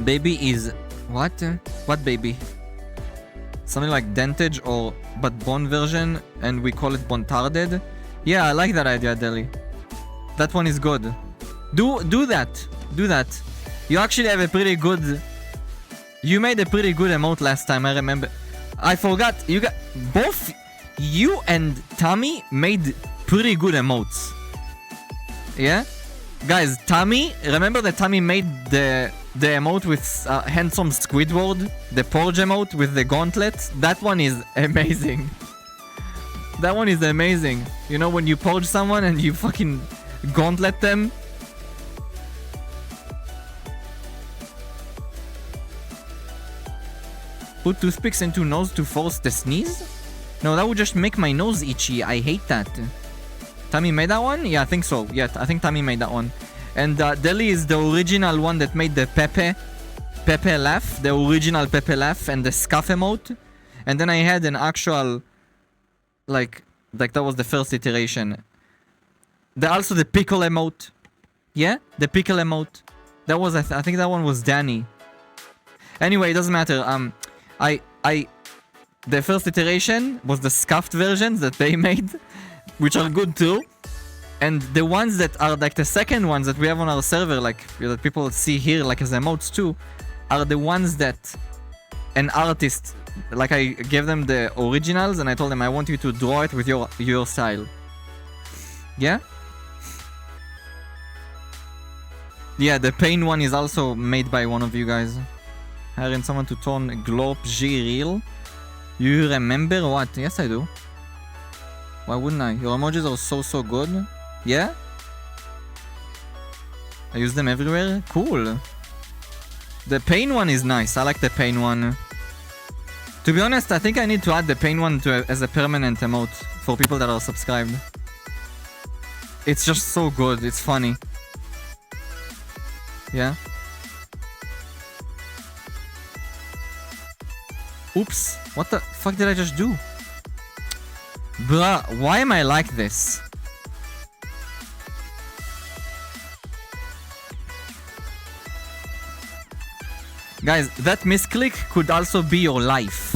Baby is... What? What baby? Something like dentage or... but bone version, and we call it bontarded? Yeah, I like that idea, Deli. That one is good. Do that. Do that. You actually have a pretty good... You made a pretty good emote last time, I remember. I forgot. You got... Both you and Tommy made pretty good emotes. Yeah? Guys, Tommy... Remember that Tommy made the emote with handsome Squidward? The Porge emote with the gauntlet? That one is amazing. That one is amazing. You know when you Porge someone and you fucking gauntlet them? Put toothpicks into nose to force the sneeze? No, that would just make my nose itchy. I hate that. Tommy made that one? Yeah, I think so. Yeah, I think Tommy made that one. And Deli is the original one that made the Pepe laugh. The original Pepe laugh and the scuff emote. And then I had an actual... Like that was the first iteration. Also the pickle emote. Yeah? The pickle emote. That was... I think that one was Danny. Anyway, it doesn't matter. The first iteration was the scuffed versions that they made, which are good too. And the ones that are like the second ones that we have on our server, like that people see here like as emotes too, are the ones that an artist, like I gave them the originals and I told them I want you to draw it with your style. Yeah? Yeah, the pain one is also made by one of you guys. Hiring someone to turn Glop G real. You remember what? Yes, I do. Why wouldn't I? Your emojis are so good. Yeah? I use them everywhere? Cool. The pain one is nice. I like the pain one. To be honest, I think I need to add the pain one as a permanent emote for people that are subscribed. It's just so good. It's funny. Yeah? Oops, what the fuck did I just do? Bruh, why am I like this? Guys, that misclick could also be your life.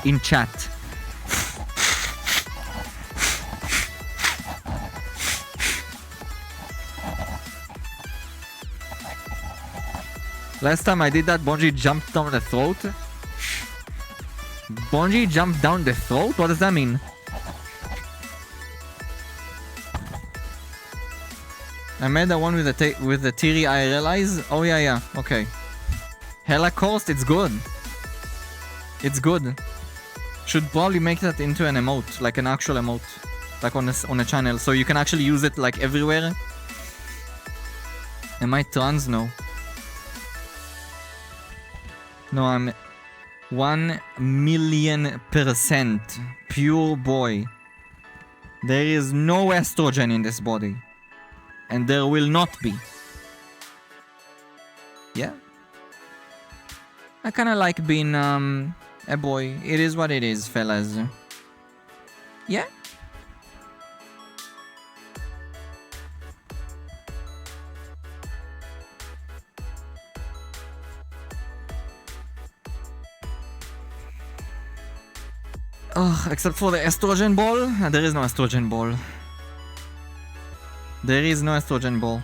In chat. Last time I did that, Benjy jumped down the throat. Benjy jumped down the throat? What does that mean? I made that one with the teary IRL eyes? Oh yeah, okay. Holocaust, it's good. It's good. Should probably make that into an emote, like an actual emote. Like on a channel, so you can actually use it like everywhere. Am I trans? No. No, I'm 1,000,000% pure boy. There is no estrogen in this body. And there will not be. Yeah. I kinda like being a boy. It is what it is, fellas. Yeah. Oh, except for the estrogen ball? There is no estrogen ball. There is no estrogen ball.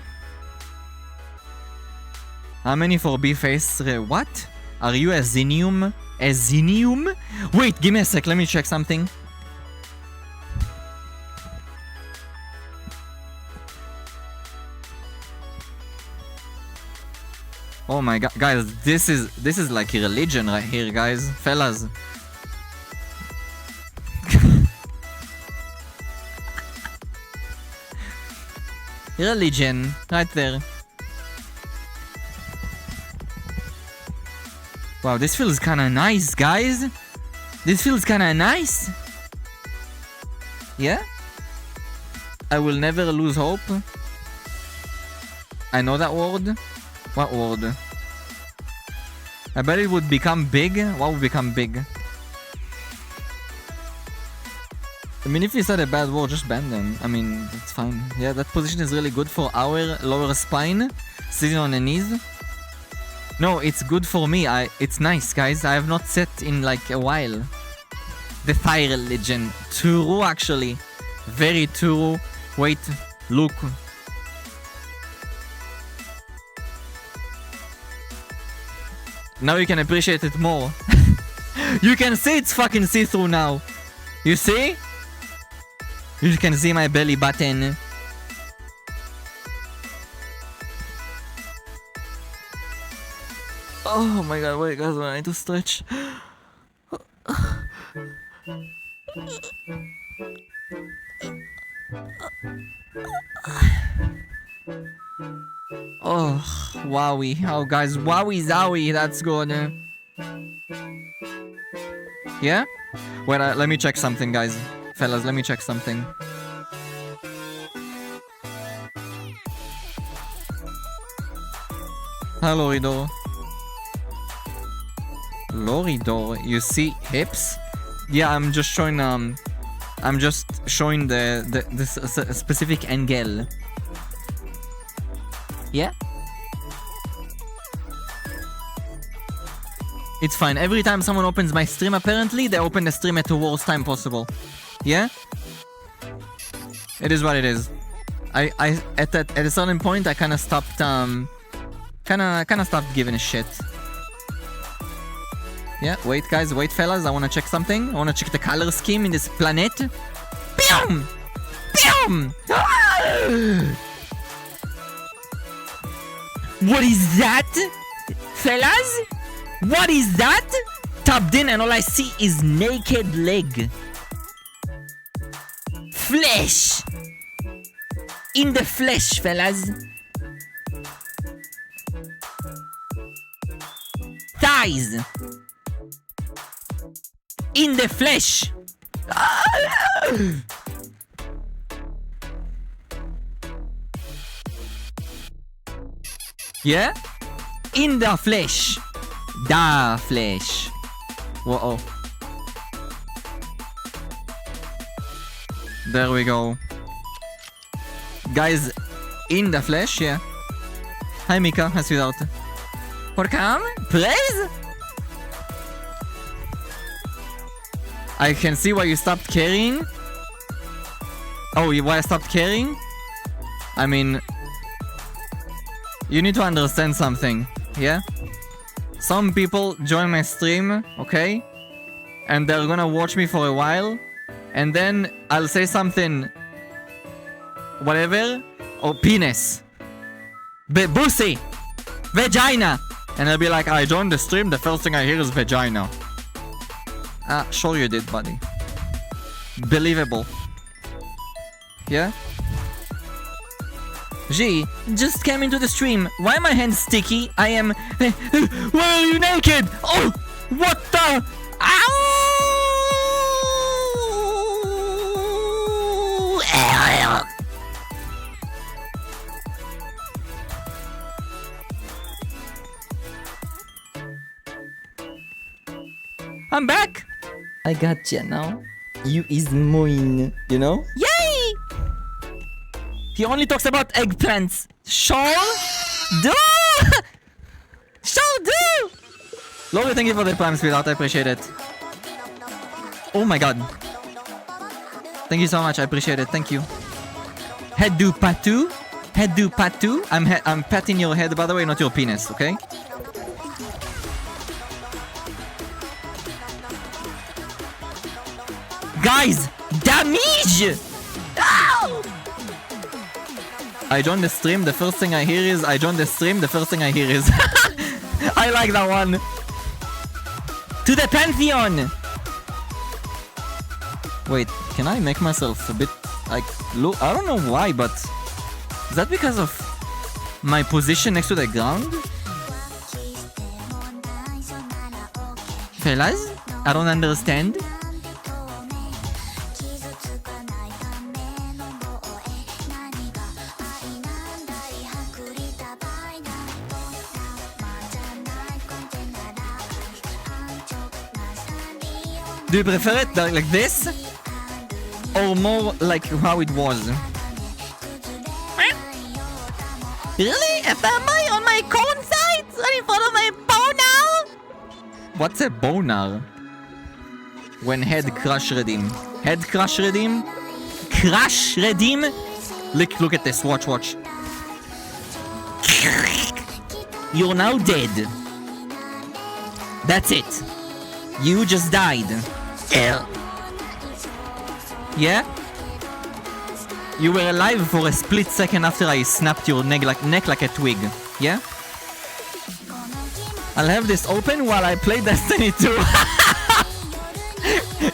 How many for B-face? What? Are you a Xenium? A Xenium? Wait, give me a sec, let me check something. Oh my god, guys, this is like a religion right here, guys. Fellas. Religion, right there. Wow, this feels kinda nice, guys. This feels kinda nice. Yeah? I will never lose hope. I know that word. What word? I bet it would become big. What would become big? I mean, if you said a bad word, just ban them. I mean, it's fine. Yeah, that position is really good for our lower spine. Sitting on the knees. No, it's good for me. It's nice, guys. I have not set in like a while. The Fire Legend. True, actually. Very true. Wait, look. Now you can appreciate it more. You can see it's fucking see-through now. You see? You can see my belly button. Oh my god, wait guys, I need to stretch. Oh, wowie. Oh guys, wowie zowie, that's good. Yeah? Wait, let me check something, guys. Fellas, let me check something. Hello, Loridor. Loridor, you see hips? Yeah, I'm just showing the specific angle. Yeah? It's fine. Every time someone opens my stream, apparently, they open the stream at the worst time possible. Yeah? It is what it is. At a certain point, I kind of stopped, stopped giving a shit. Yeah, wait guys, wait fellas, I wanna check something. I wanna check the color scheme in this planet. Pew! Pew! Ah! What is that? Fellas? What is that? Tapped in and all I see is naked leg. Flesh! In the flesh, fellas. Thighs! In the flesh! Yeah? In the flesh! Da flesh. Whoa. There we go. Guys, in the flesh, yeah. Hi Mika, hi sweetheart. Welcome, please? I can see why you stopped caring. Oh, why I stopped caring? I mean, you need to understand something, yeah? Some people join my stream, okay? And they're gonna watch me for a while. And then I'll say something, whatever, or penis. Pussy! Vagina! And I'll be like, I joined the stream, the first thing I hear is vagina. Ah, sure you did, buddy. Believable. Yeah? G, just came into the stream. Why are my hands sticky? I am... Why are you naked? Oh! What the... Ow! I'm back! I gotcha now. You is mine, you know? Yay! He only talks about eggplants. Sure do! Sure do! Lori, thank you for the prime, sweetheart. I appreciate it. Oh my god. Thank you so much. I appreciate it. Thank you. Head do patu. Head do patu. I'm patting your head, by the way, not your penis, okay? Guys, damage! Ow! I joined the stream, the first thing I hear is... I joined the stream, the first thing I hear is... I like that one. To the Pantheon! Wait, can I make myself a bit... like... look, I don't know why, but... is that because of my position next to the ground? Fellas? I don't understand. Do you prefer it like this? Or more like how it was? Really? Am I on my corn side? right in front of my boner! What's a boner? When head crush redeem. Head crush redeem? Crash redeem? Look at this. Watch. You're now dead. That's it. You just died. Yeah? You were alive for a split second after I snapped your neck like a twig. Yeah? I'll have this open while I play Destiny 2.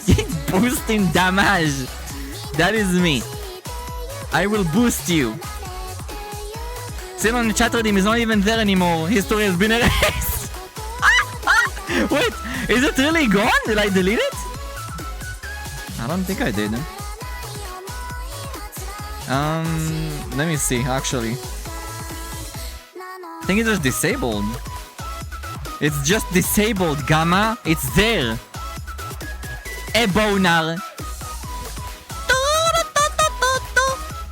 It's boosting damage. That is me. I will boost you. Sin on the chat redeem is not even there anymore. History has been erased. Wait, is it really gone? Did I delete it? I don't think I did. Let me see, actually. I think it's just disabled. It's just disabled, Gamma. It's there. A boner.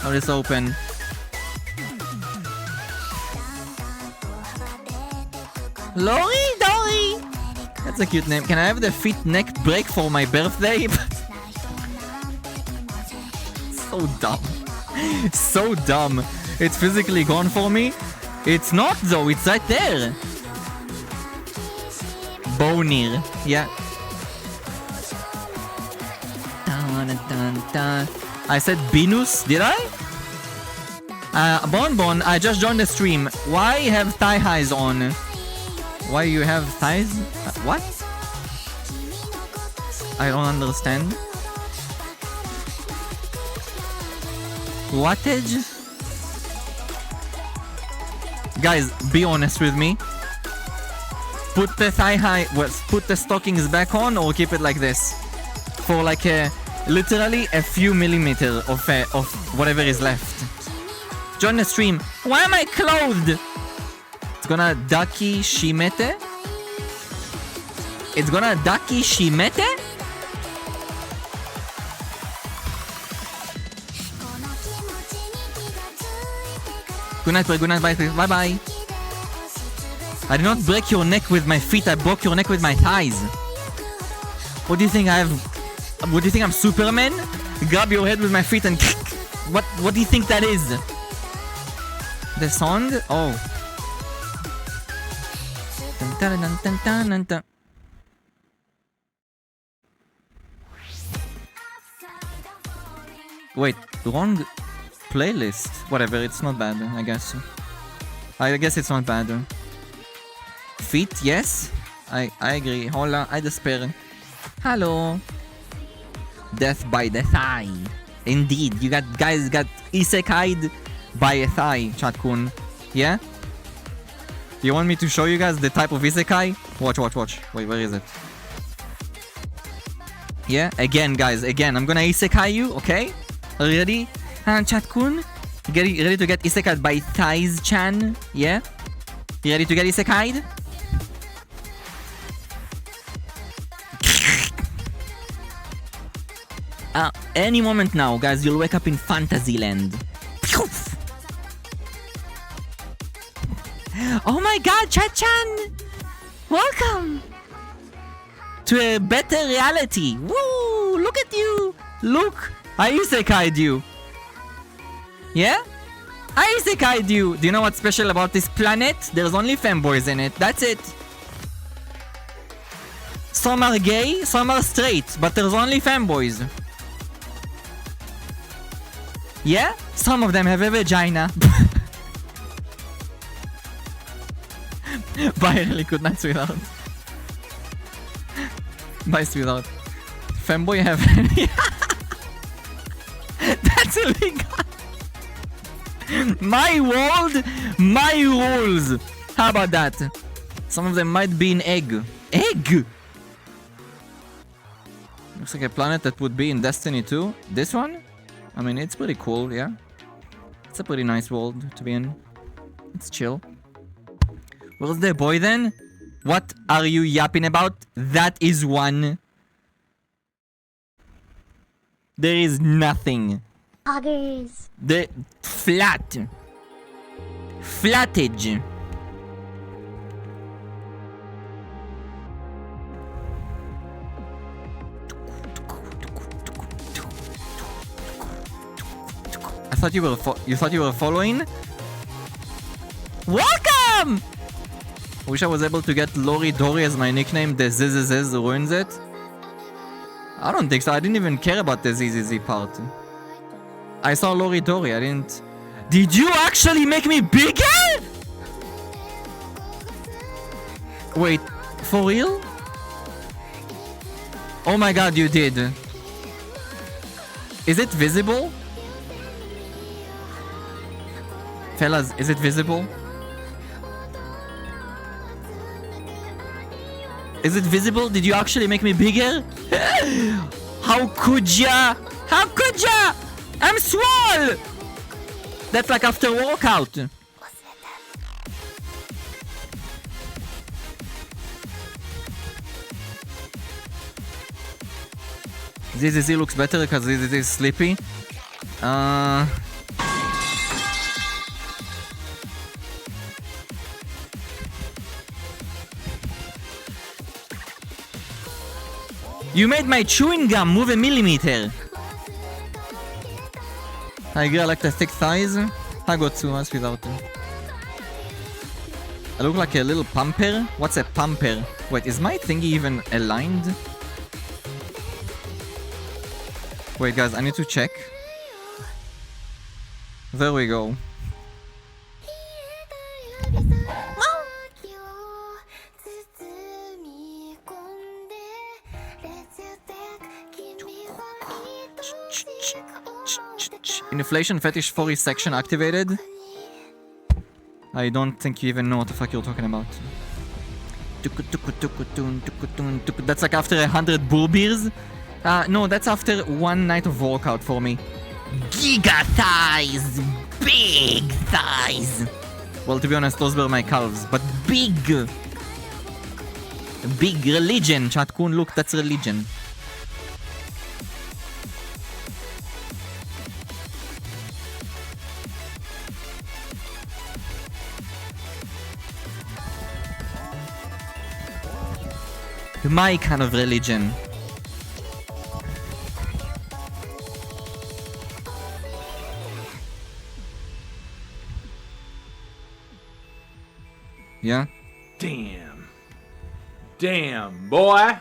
Have this open. Lori Dory. That's a cute name. Can I have the feet neck break for my birthday? So dumb. So dumb. It's physically gone for me. It's not though. It's right there. Bonir. Yeah. Dun, dun, dun. I said Binus. Did I? Bon, I just joined the stream. Why have thigh highs on? Why you have thighs? What? I don't understand. Wattage? Guys, be honest with me. Put the thigh high, well, put the stockings back on or keep it like this. For like literally a few millimeters of whatever is left. Join the stream. Why am I clothed? It's gonna Daki Shimete? It's gonna Daki Shimete? Good night, good night, bye bye. I did not break your neck with my feet, I broke your neck with my thighs. What do you think I have? What do you think I'm Superman? Grab your head with my feet and what do you think that is? The song? Oh. Dun, dun, dun, dun, dun, dun. Wait, wrong playlist. Whatever, it's not bad, I guess. I guess it's not bad. Feet, yes. I agree. Hola, I despair. Hello. Death by the thigh. Indeed, you guys got isekai'd by a thigh, Chatkun. Yeah? You want me to show you guys the type of isekai? Watch. Wait, where is it? Yeah? Again, guys, again. I'm gonna isekai you, okay? Ready? Chatkun? Ready to get isekai'd by Thighs-chan? Yeah? You ready to get isekai'd? Any moment now, guys, you'll wake up in Fantasyland. Oh my god, Chat-chan! Welcome! To a better reality. Woo! Look at you! Look! I isekai'd you. Yeah? I isekai'd you. Do you know what's special about this planet? There's only femboys in it. That's it. Some are gay, some are straight, but there's only femboys. Yeah? Some of them have a vagina. Bye, really good night, sweetheart. Bye, sweetheart. Femboy have any... That's illegal. My world, my rules. How about that? Some of them might be in egg. Egg! Looks like a planet that would be in Destiny 2. This one? I mean, it's pretty cool, yeah? It's a pretty nice world to be in. It's chill. Where's the boy then? What are you yapping about? That is one. There is nothing. Poggers. The flat. Flattage. thought you were following? Welcome! Wish I was able to get Lori Dory as my nickname. The ZZZ ruins it. I don't think so. I didn't even care about the ZZZ part. I saw Lori Dory. I didn't. Did you actually make me bigger? Wait, for real? Oh my god, you did. Is it visible? Fellas, is it visible? Is it visible? Did you actually make me bigger? How could ya? How could ya? I'm swole! That's like after workout. ZZZ looks better because ZZZ is sleepy. You made my chewing gum move a millimeter. I agree, I like the thick thighs. I got too much without them. I look like a little pumper. What's a pumper? Wait, is my thingy even aligned? Wait, guys, I need to check. There we go. Inflation fetish 40 section activated. I don't think you even know what the fuck you're talking about. That's like after 100 bull beers. No, that's after one night of workout for me. Giga thighs! Big thighs! Well, to be honest, those were my calves, but big! Big religion, Chatkun, look, that's religion. My kind of religion. Yeah? Damn. Damn, boy.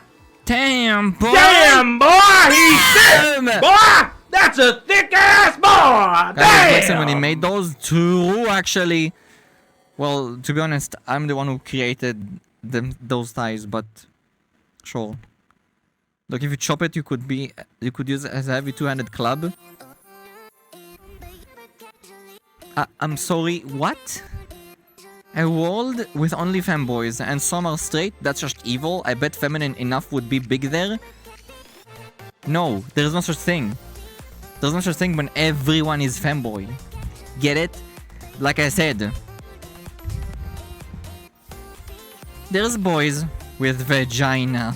Damn, boy! Damn, boy! He's thick! Boy! That's a thick-ass boy! Damn! When he made those two, actually... Well, to be honest, I'm the one who created those thighs, but... Sure. Look, if you chop it, you could use it as a heavy two-handed club. I'm sorry, what? A world with only femboys and some are straight? That's just evil. I bet feminine enough would be big there. No, there's no such thing. There's no such thing when everyone is femboy. Get it? Like I said. There's boys with vagina.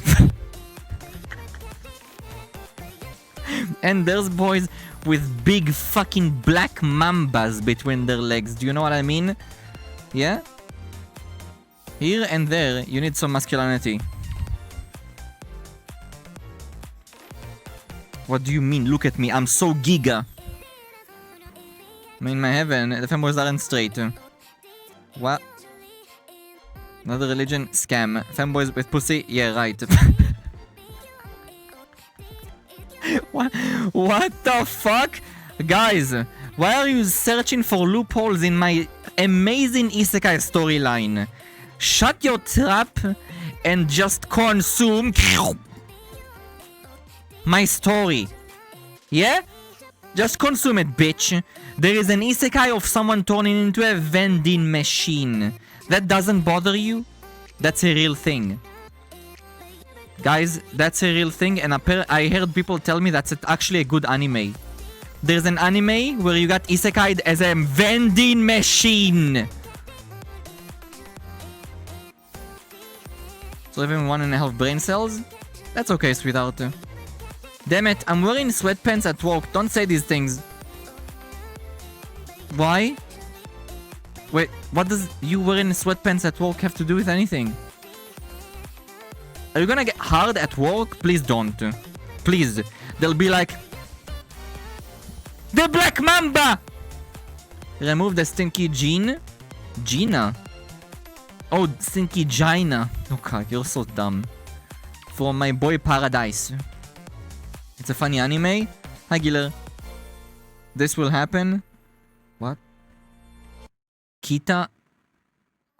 And there's boys with big fucking black mambas between their legs. Do you know what I mean? Yeah? Here and there, you need some masculinity. What do you mean? Look at me, I'm so giga. I mean, my heaven, the femboys aren't straight. What? Another religion? Scam. Femboys with pussy? Yeah, right. What the fuck? Guys, why are you searching for loopholes in my amazing isekai storyline? Shut your trap and just consume my story. Yeah? Just consume it, bitch. There is an isekai of someone turning into a vending machine. That doesn't bother you? That's a real thing. Guys, that's a real thing, and I heard people tell me that's actually a good anime. There's an anime where you got isekai'd as a vending machine. So even 1.5 brain cells? That's okay, sweetheart. Damn it, I'm wearing sweatpants at work. Don't say these things. Why? Wait, what does you wearing sweatpants at work have to do with anything? Are you gonna get hard at work? Please don't. Please. They'll be like... The Black Mamba! Remove the stinky gene. Gina? Oh, stinky Gina. Oh god, you're so dumb. From my boy Paradise. It's a funny anime. Hi, Giller. This will happen. What? Kita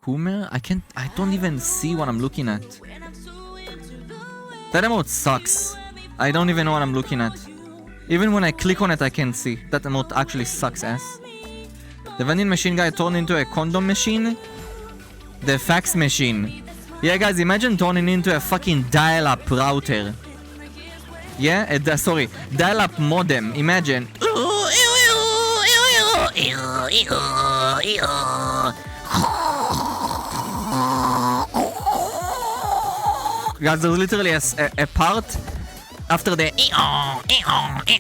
Kumer? I don't even see what I'm looking at. That emote sucks. I don't even know what I'm looking at. Even when I click on it, I can't see. That emote actually sucks ass. The vending machine guy turned into a condom machine. The fax machine. Yeah, guys, imagine turning into a fucking dial-up router. Yeah? Sorry, dial-up modem. Imagine. Guys, there's literally a part after the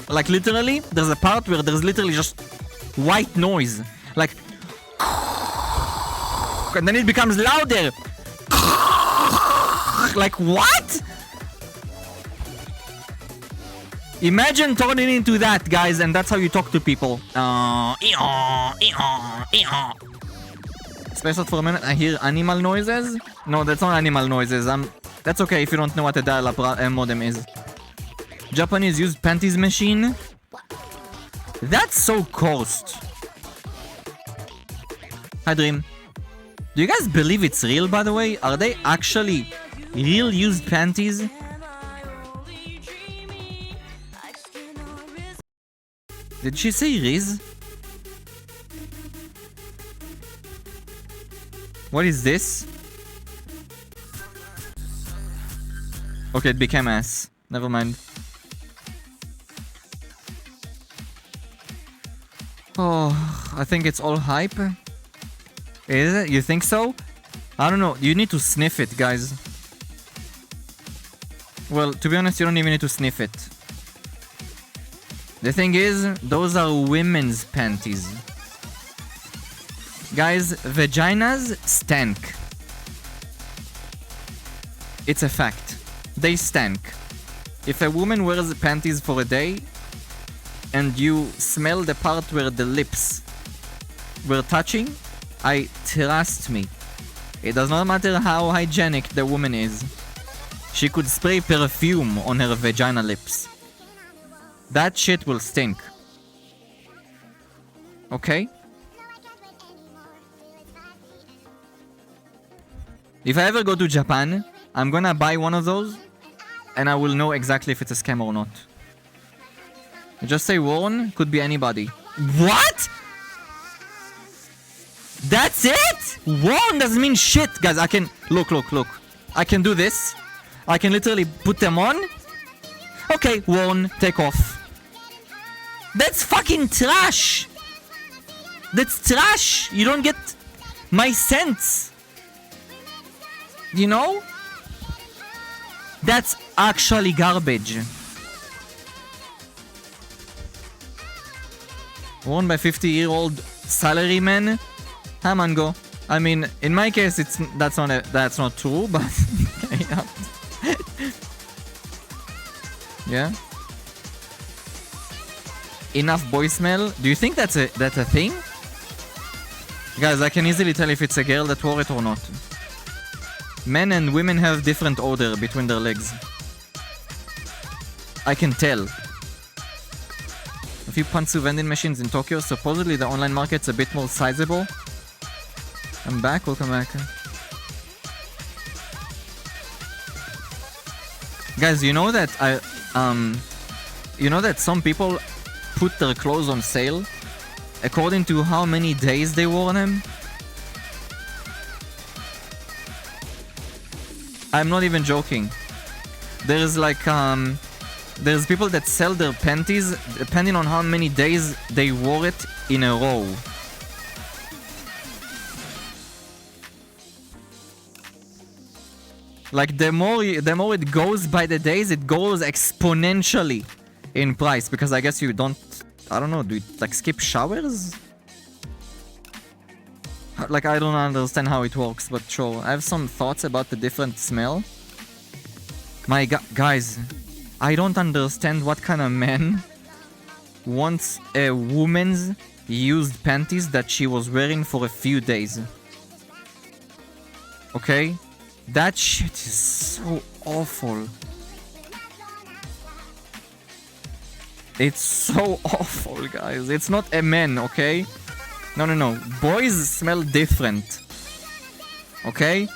like literally, there's a part where there's literally just white noise. Like, and then it becomes louder. Like, what? Imagine turning into that, guys, and that's how you talk to people. Space out for a minute, I hear animal noises. No, that's not animal noises. That's okay if you don't know what a dial-up modem is. Japanese used panties machine. That's so cursed. Hi, Dream. Do you guys believe it's real, by the way? Are they actually real used panties? Did she say Riz? What is this? Okay, it became ass. Never mind. Oh, I think it's all hype. Is it? You think so? I don't know. You need to sniff it, guys. Well, to be honest, you don't even need to sniff it. The thing is, those are women's panties. Guys, vaginas stank. It's a fact. They stank. If a woman wears panties for a day and you smell the part where the lips were touching, trust me, it does not matter how hygienic the woman is. She could spray perfume on her vagina lips. That shit will stink. Okay? If I ever go to Japan, I'm gonna buy one of those and I will know exactly if it's a scam or not. Just say Warren, could be anybody. What? That's it? Warren doesn't mean shit, guys. I can... Look. I can do this. I can literally put them on. Okay, Warren, take off. That's fucking trash. That's trash. You don't get my sense. You know? That's actually garbage. Worn by 50-year-old salaryman. Hi, Mango. I mean, in my case, that's not true, but yeah. Yeah. Enough voicemail. Do you think that's a thing? Guys, I can easily tell if it's a girl that wore it or not. Men and women have different odor between their legs. I can tell. A few pantsu vending machines in Tokyo. Supposedly the online market's a bit more sizable. I'm back. Welcome back. Guys, you know that some people put their clothes on sale according to how many days they wore them? I'm not even joking. There's like there's people that sell their panties depending on how many days they wore it in a row. Like the more it goes by the days, it goes exponentially in price, because I guess you don't, I don't know, do you like skip showers? Like, I don't understand how it works, but sure. I have some thoughts about the different smell. My god, guys, I don't understand what kind of man wants a woman's used panties that she was wearing for a few days. Okay? That shit is so awful. It's so awful, guys. It's not a man, okay? No, no, no. Boys smell different. Okay?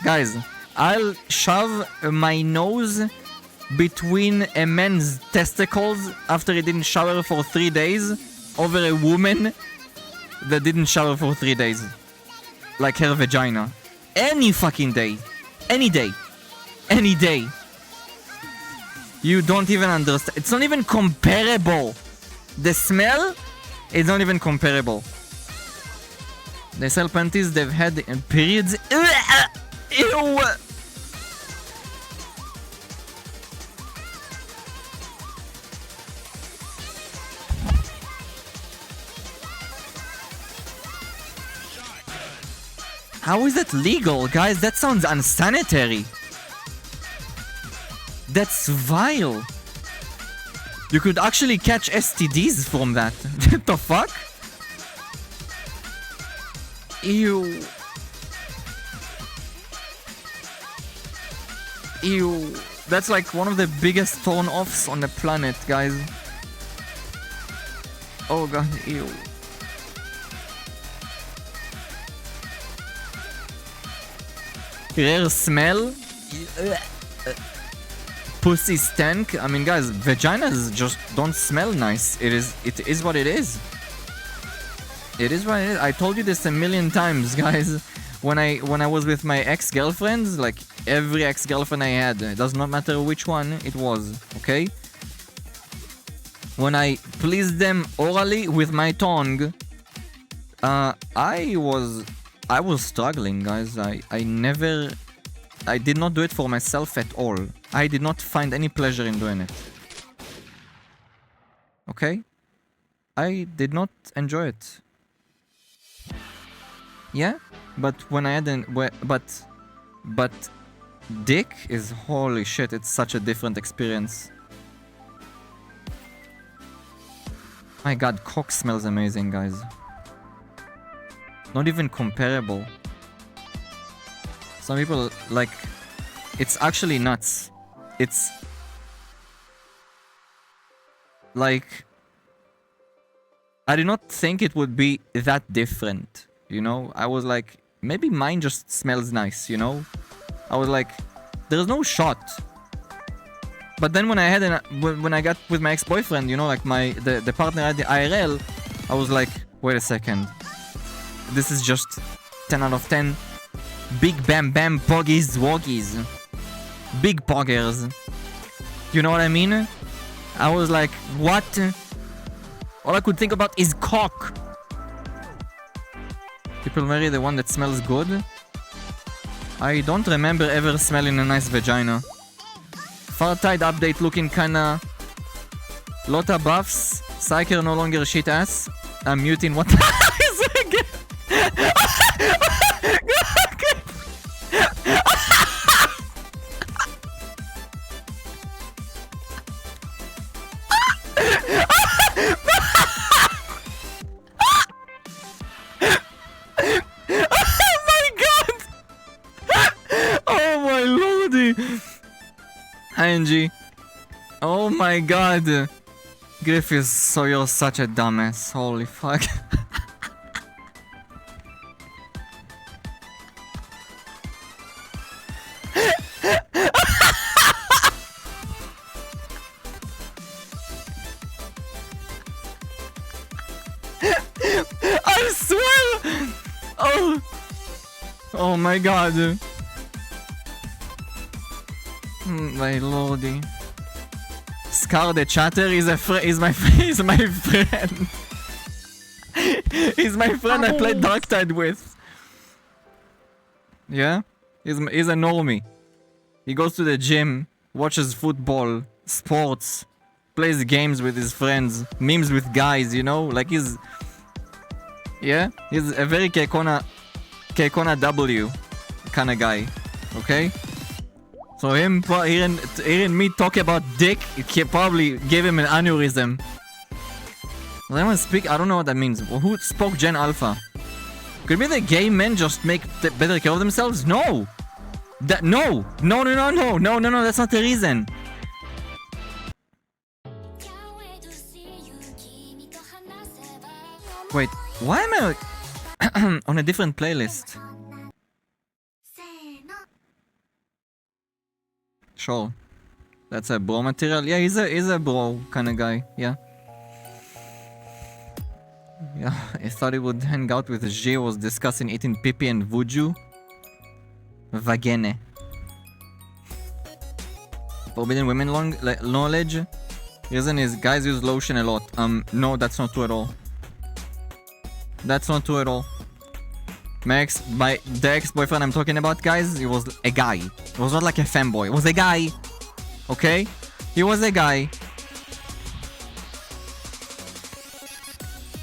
Guys, I'll shove my nose between a man's testicles after he didn't shower for 3 days over a woman that didn't shower for 3 days. Like her vagina. Any fucking day. Any day. Any day. You don't even understand. It's not even comparable. The smell is not even comparable. They sell panties they've had in periods. Ew! How is that legal, guys? That sounds unsanitary. That's vile. You could actually catch STDs from that. What the fuck? Ew. Ew. That's like one of the biggest turn-offs on the planet, guys. Oh god, ew. Rare smell? Pussy stank? I mean, guys, vaginas just don't smell nice. It is what it is. It is what it is. I told you this a million times, guys. When I was with my ex-girlfriends, like every ex-girlfriend I had, it does not matter which one it was, okay? When I pleased them orally with my tongue, I was struggling, guys. I did not do it for myself at all. I did not find any pleasure in doing it. Okay? I did not enjoy it. Yeah? But when I had but dick is holy shit, it's such a different experience. My god, cock smells amazing, guys. Not even comparable. Some people, like, it's actually nuts. It's like, I did not think it would be that different, you know? I was like, maybe mine just smells nice, you know? I was like, there's no shot. But then when I got with my ex-boyfriend, you know, like the partner at the IRL, I was like, wait a second. This is just 10 out of 10. Big bam bam poggies woggies. Big poggers. You know what I mean? I was like, what? All I could think about is cock. People marry the one that smells good. I don't remember ever smelling a nice vagina. Far-tide update looking kinda... Lotta buffs. Psyker no longer shit ass. I'm muting what... Benjy. Oh my god. Griffiths, so you're such a dumbass. Holy fuck. I swear! Oh! Oh my god. My lordy. Scar the Chatter is my friend. He's my friend I played Darktide with. Yeah? He's a normie. He goes to the gym, watches football, sports, plays games with his friends, memes with guys, you know? Like he's... Yeah? He's a very Kekona W kind of guy. Okay? So him hearing me talk about dick, it probably gave him an aneurysm. Does anyone speak? I don't know what that means. Who spoke Gen Alpha? Could be the gay men just make better care of themselves? No! No! No, that's not the reason. Wait, why am I on a different playlist? Sure. That's a bro material. Yeah, he's a bro kind of guy. Yeah. Yeah, I thought he would hang out with G was discussing eating pipi and vuju. Vagene. Forbidden women knowledge. Reason is guys use lotion a lot. No, that's not true at all. That's not true at all. The ex-boyfriend I'm talking about, guys, he was a guy. It was not like a fanboy. It was a guy. Okay? He was a guy.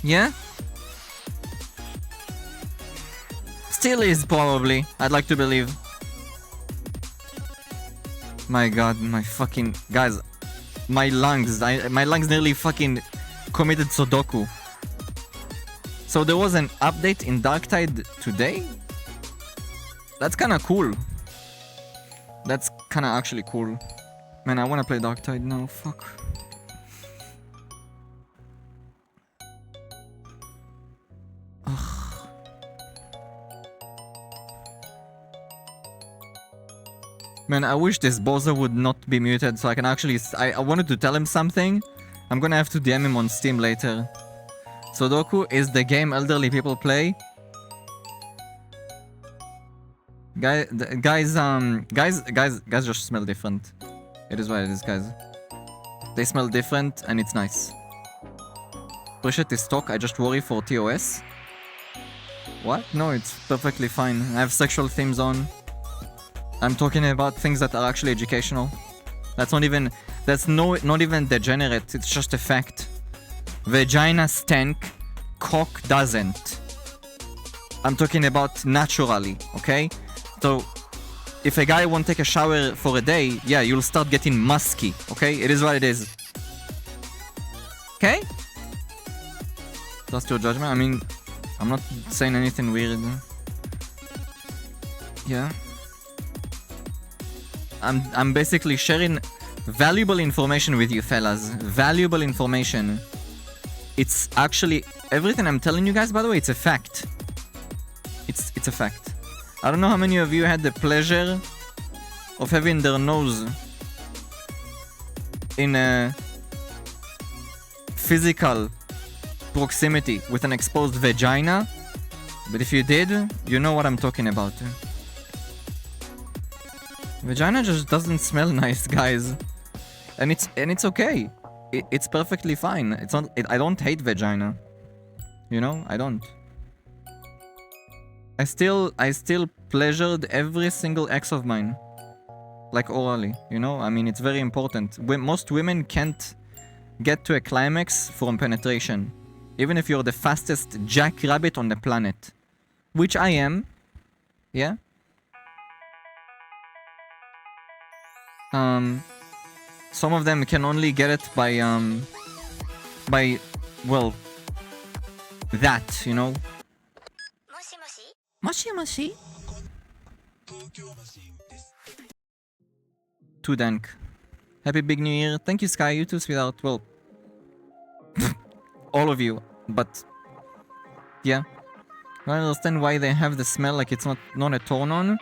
Yeah? Still is, probably. I'd like to believe. My god, my fucking... Guys, my lungs. My lungs nearly fucking committed Sudoku. So there was an update in Darktide today? That's kinda cool. That's kinda actually cool. Man, I wanna play Darktide now, fuck. Ugh. Man, I wish this bozo would not be muted so I can actually... I wanted to tell him something. I'm gonna have to DM him on Steam later. Sudoku is the game elderly people play. Guys just smell different. It is what it is, guys. They smell different and it's nice. Appreciate this talk, I just worry for TOS. What? No, it's perfectly fine. I have sexual themes on. I'm talking about things that are actually educational. That's not even... That's not even degenerate, it's just a fact. Vagina stank, cock doesn't. I'm talking about naturally, okay? So, if a guy won't take a shower for a day, yeah, you'll start getting musky, okay? It is what it is. Okay? Trust your judgment. I mean, I'm not saying anything weird. Yeah. I'm basically sharing valuable information with you fellas. Valuable information. It's actually... Everything I'm telling you guys, by the way, it's a fact. It's a fact. I don't know how many of you had the pleasure of having their nose in a physical proximity with an exposed vagina. But if you did, you know what I'm talking about. Vagina just doesn't smell nice, guys. And it's okay. It's perfectly fine. It's not. I don't hate vagina. You know, I don't. I still pleasured every single ex of mine, like orally. You know, I mean, it's very important. Most women can't get to a climax from penetration, even if you're the fastest jackrabbit on the planet, which I am. Yeah. Some of them can only get it by well, that, you know. Moshi moshi. Too dank. Happy big new year. Thank you, Sky. You too, sweetheart. Well, all of you, but yeah. I don't understand why they have the smell like it's not a turn on.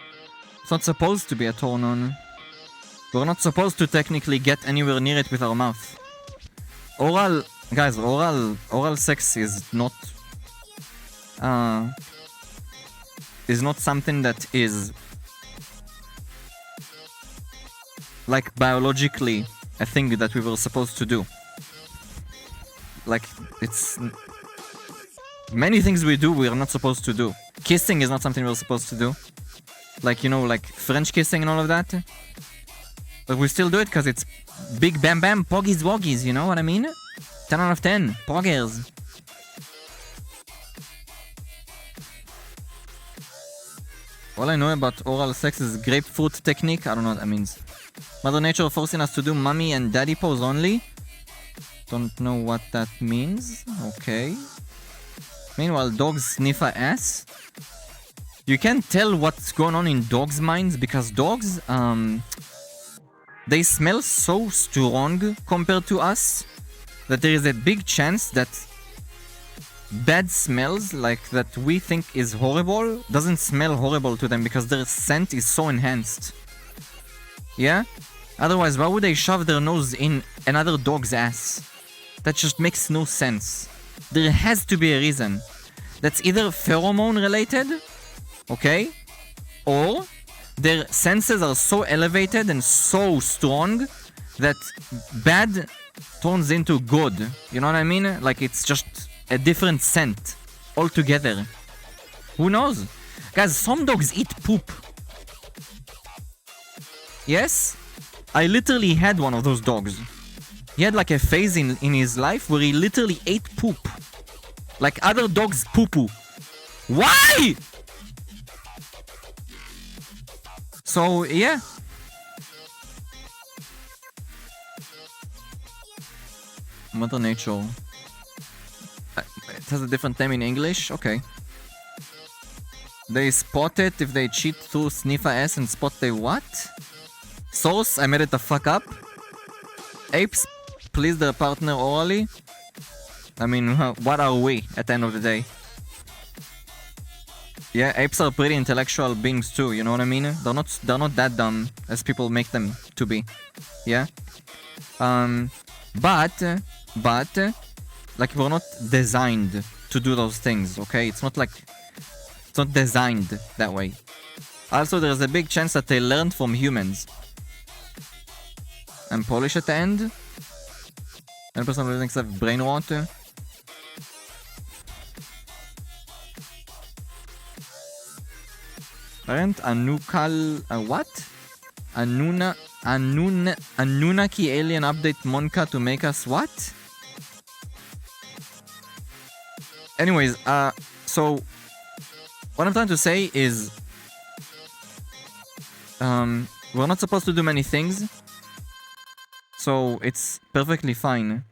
It's not supposed to be a turn on. We're not supposed to technically get anywhere near it with our mouth. Oral, guys, oral sex is not something that is like biologically a thing that we were supposed to do. Like, it's many things we do we are not supposed to do. Kissing is not something we're supposed to do. Like, you know, like French kissing and all of that. But we still do it because it's big bam bam, poggies woggies, you know what I mean? 10 out of 10, poggers. All I know about oral sex is grapefruit technique. I don't know what that means. Mother Nature forcing us to do mommy and daddy pose only. Don't know what that means. Okay. Meanwhile, dogs sniff a ass. You can't tell what's going on in dogs' minds because dogs, they smell so strong compared to us that there is a big chance that bad smells like that we think is horrible doesn't smell horrible to them because their scent is so enhanced. Yeah? Otherwise, why would they shove their nose in another dog's ass? That just makes no sense. There has to be a reason. That's either pheromone related, okay? Or their senses are so elevated and so strong that bad turns into good. You know what I mean? Like it's just a different scent altogether. Who knows? Guys, some dogs eat poop. Yes? I literally had one of those dogs. He had like a phase in his life where he literally ate poop. Like other dogs poo-poo. Why? So, yeah. Mother Nature. It has a different name in English? Okay. They spot it if they cheat through sniff a ass and spot they what? Source, I made it the fuck up. Apes please their partner orally. I mean, what are we at the end of the day? Yeah, apes are pretty intellectual beings too, you know what I mean? They're not that dumb as people make them to be. Yeah? But like we're not designed to do those things, okay? It's not designed that way. Also, there's a big chance that they learned from humans. And Polish at the end. 10% of living have brain rot. Parent Anukal what? Anunnaki alien update Monka to make us what? Anyways, so what I'm trying to say is we're not supposed to do many things. So it's perfectly fine.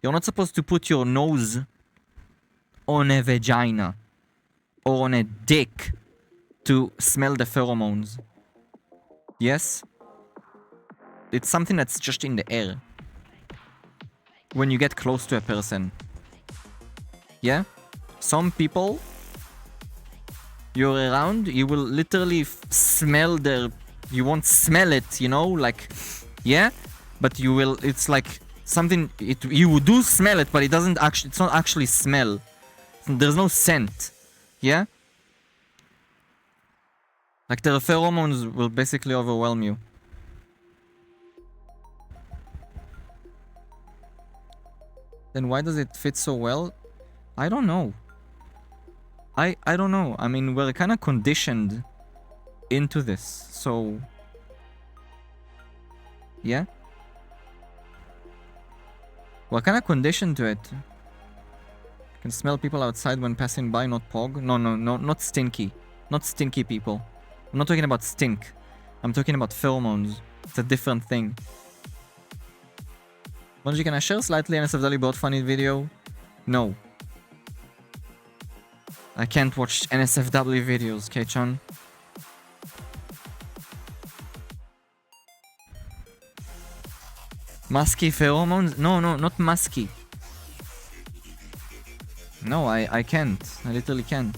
You're not supposed to put your nose on a vagina or on a dick to smell the pheromones. Yes? It's something that's just in the air. When you get close to a person. Yeah? Some people you're around, you will literally smell their... You won't smell it, you know? Like, yeah? But you will... It's like something... You do smell it, but it doesn't actually... It's not actually smell. There's no scent. Yeah? Like, the pheromones will basically overwhelm you. Then why does it fit so well? I don't know. I don't know. I mean, we're kind of conditioned into this, so... Yeah? We're kind of conditioned to it. You can smell people outside when passing by, not pog. No, not stinky. Not stinky people. I'm not talking about stink. I'm talking about pheromones. It's a different thing. Benjy, can I share slightly NSFW bot funny video? No. I can't watch NSFW videos, K-chan. Musky pheromones? No, not musky. No, I can't. I literally can't.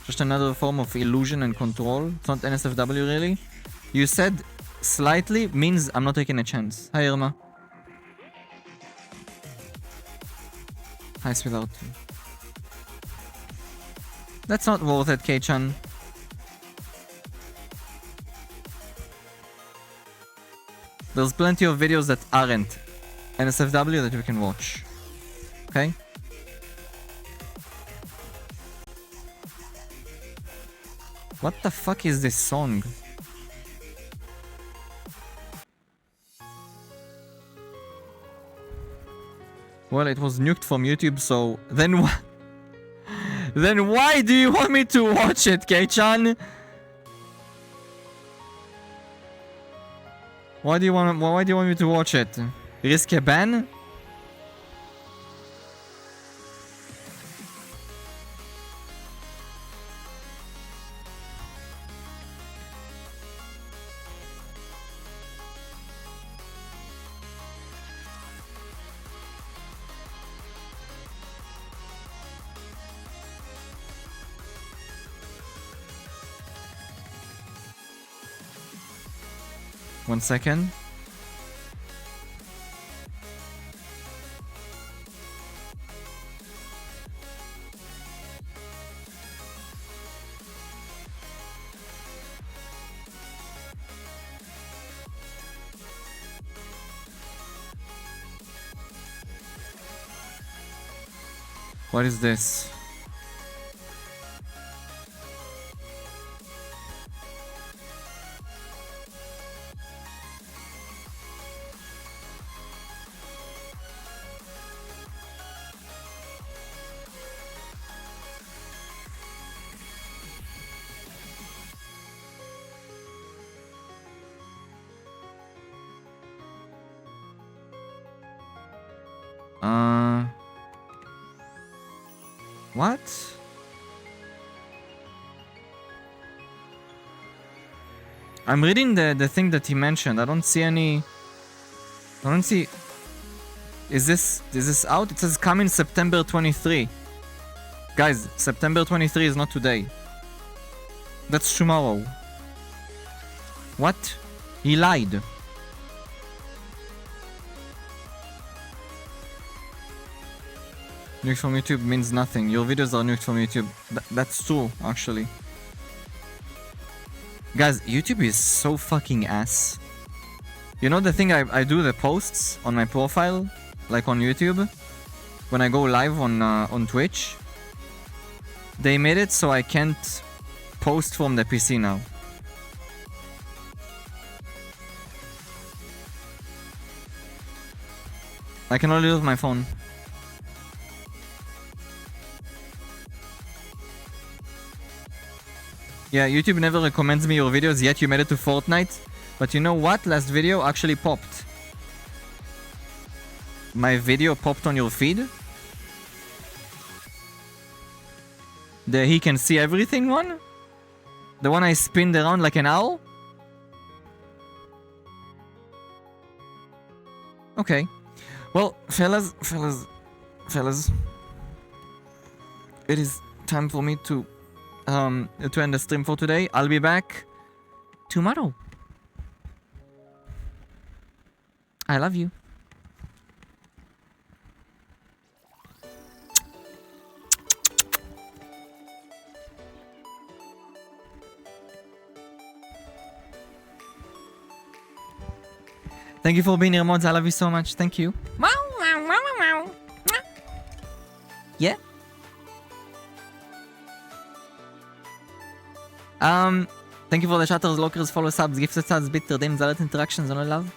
Just another form of illusion and control. It's not NSFW really. You said slightly means I'm not taking a chance. Hi Irma. Hi sweetheart. That's not worth it, K-chan. There's plenty of videos that aren't NSFW that you can watch. Okay? What the fuck is this song? Well, it was nuked from YouTube, so then what? Then why do you want me to watch it, K-chan? Why do you want me to watch it? Risk a ban? 1 second. What is this? What? I'm reading the thing that he mentioned. I don't see any... I don't see... Is this out? It says coming September 23. Guys, September 23 is not today. That's tomorrow. What? He lied. Nuked from YouTube means nothing. Your videos are nuked from YouTube. That's true, actually. Guys, YouTube is so fucking ass. You know the thing I do the posts on my profile, like on YouTube, when I go live on Twitch? They made it so I can't post from the PC now. I can only use my phone. Yeah, YouTube never recommends me your videos, yet you made it to Fortnite. But you know what? Last video actually popped. My video popped on your feed. The he can see everything one? The one I spinned around like an owl? Okay. Well, fellas. It is time for me to end the stream for today. I'll be back tomorrow. I love you. Thank you for being here, mods. I love you so much. Thank you. Yeah. Thank you for the chatters, lockers, follow subs, gifted subs, bitter, dames, alert interactions, and all love.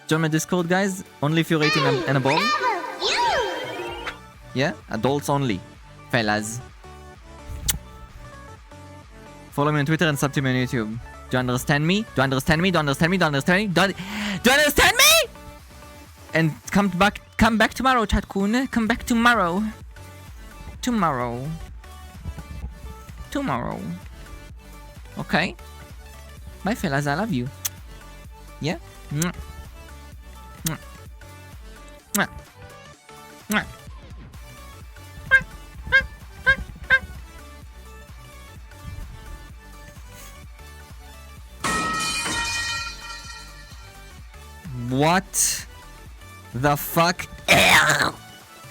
Join my Discord, guys. Only if you're 18 and above. Yeah, adults only, fellas. Follow me on Twitter and sub to me on YouTube. Do you understand me? Do you understand me? Do you understand me? Do you understand me? Do you understand me? And come back tomorrow, chat-kun. Come back tomorrow. Tomorrow. Okay? Bye, fellas. I love you. Yeah? Mwah. Mwah. Mwah. Mwah. What the fuck?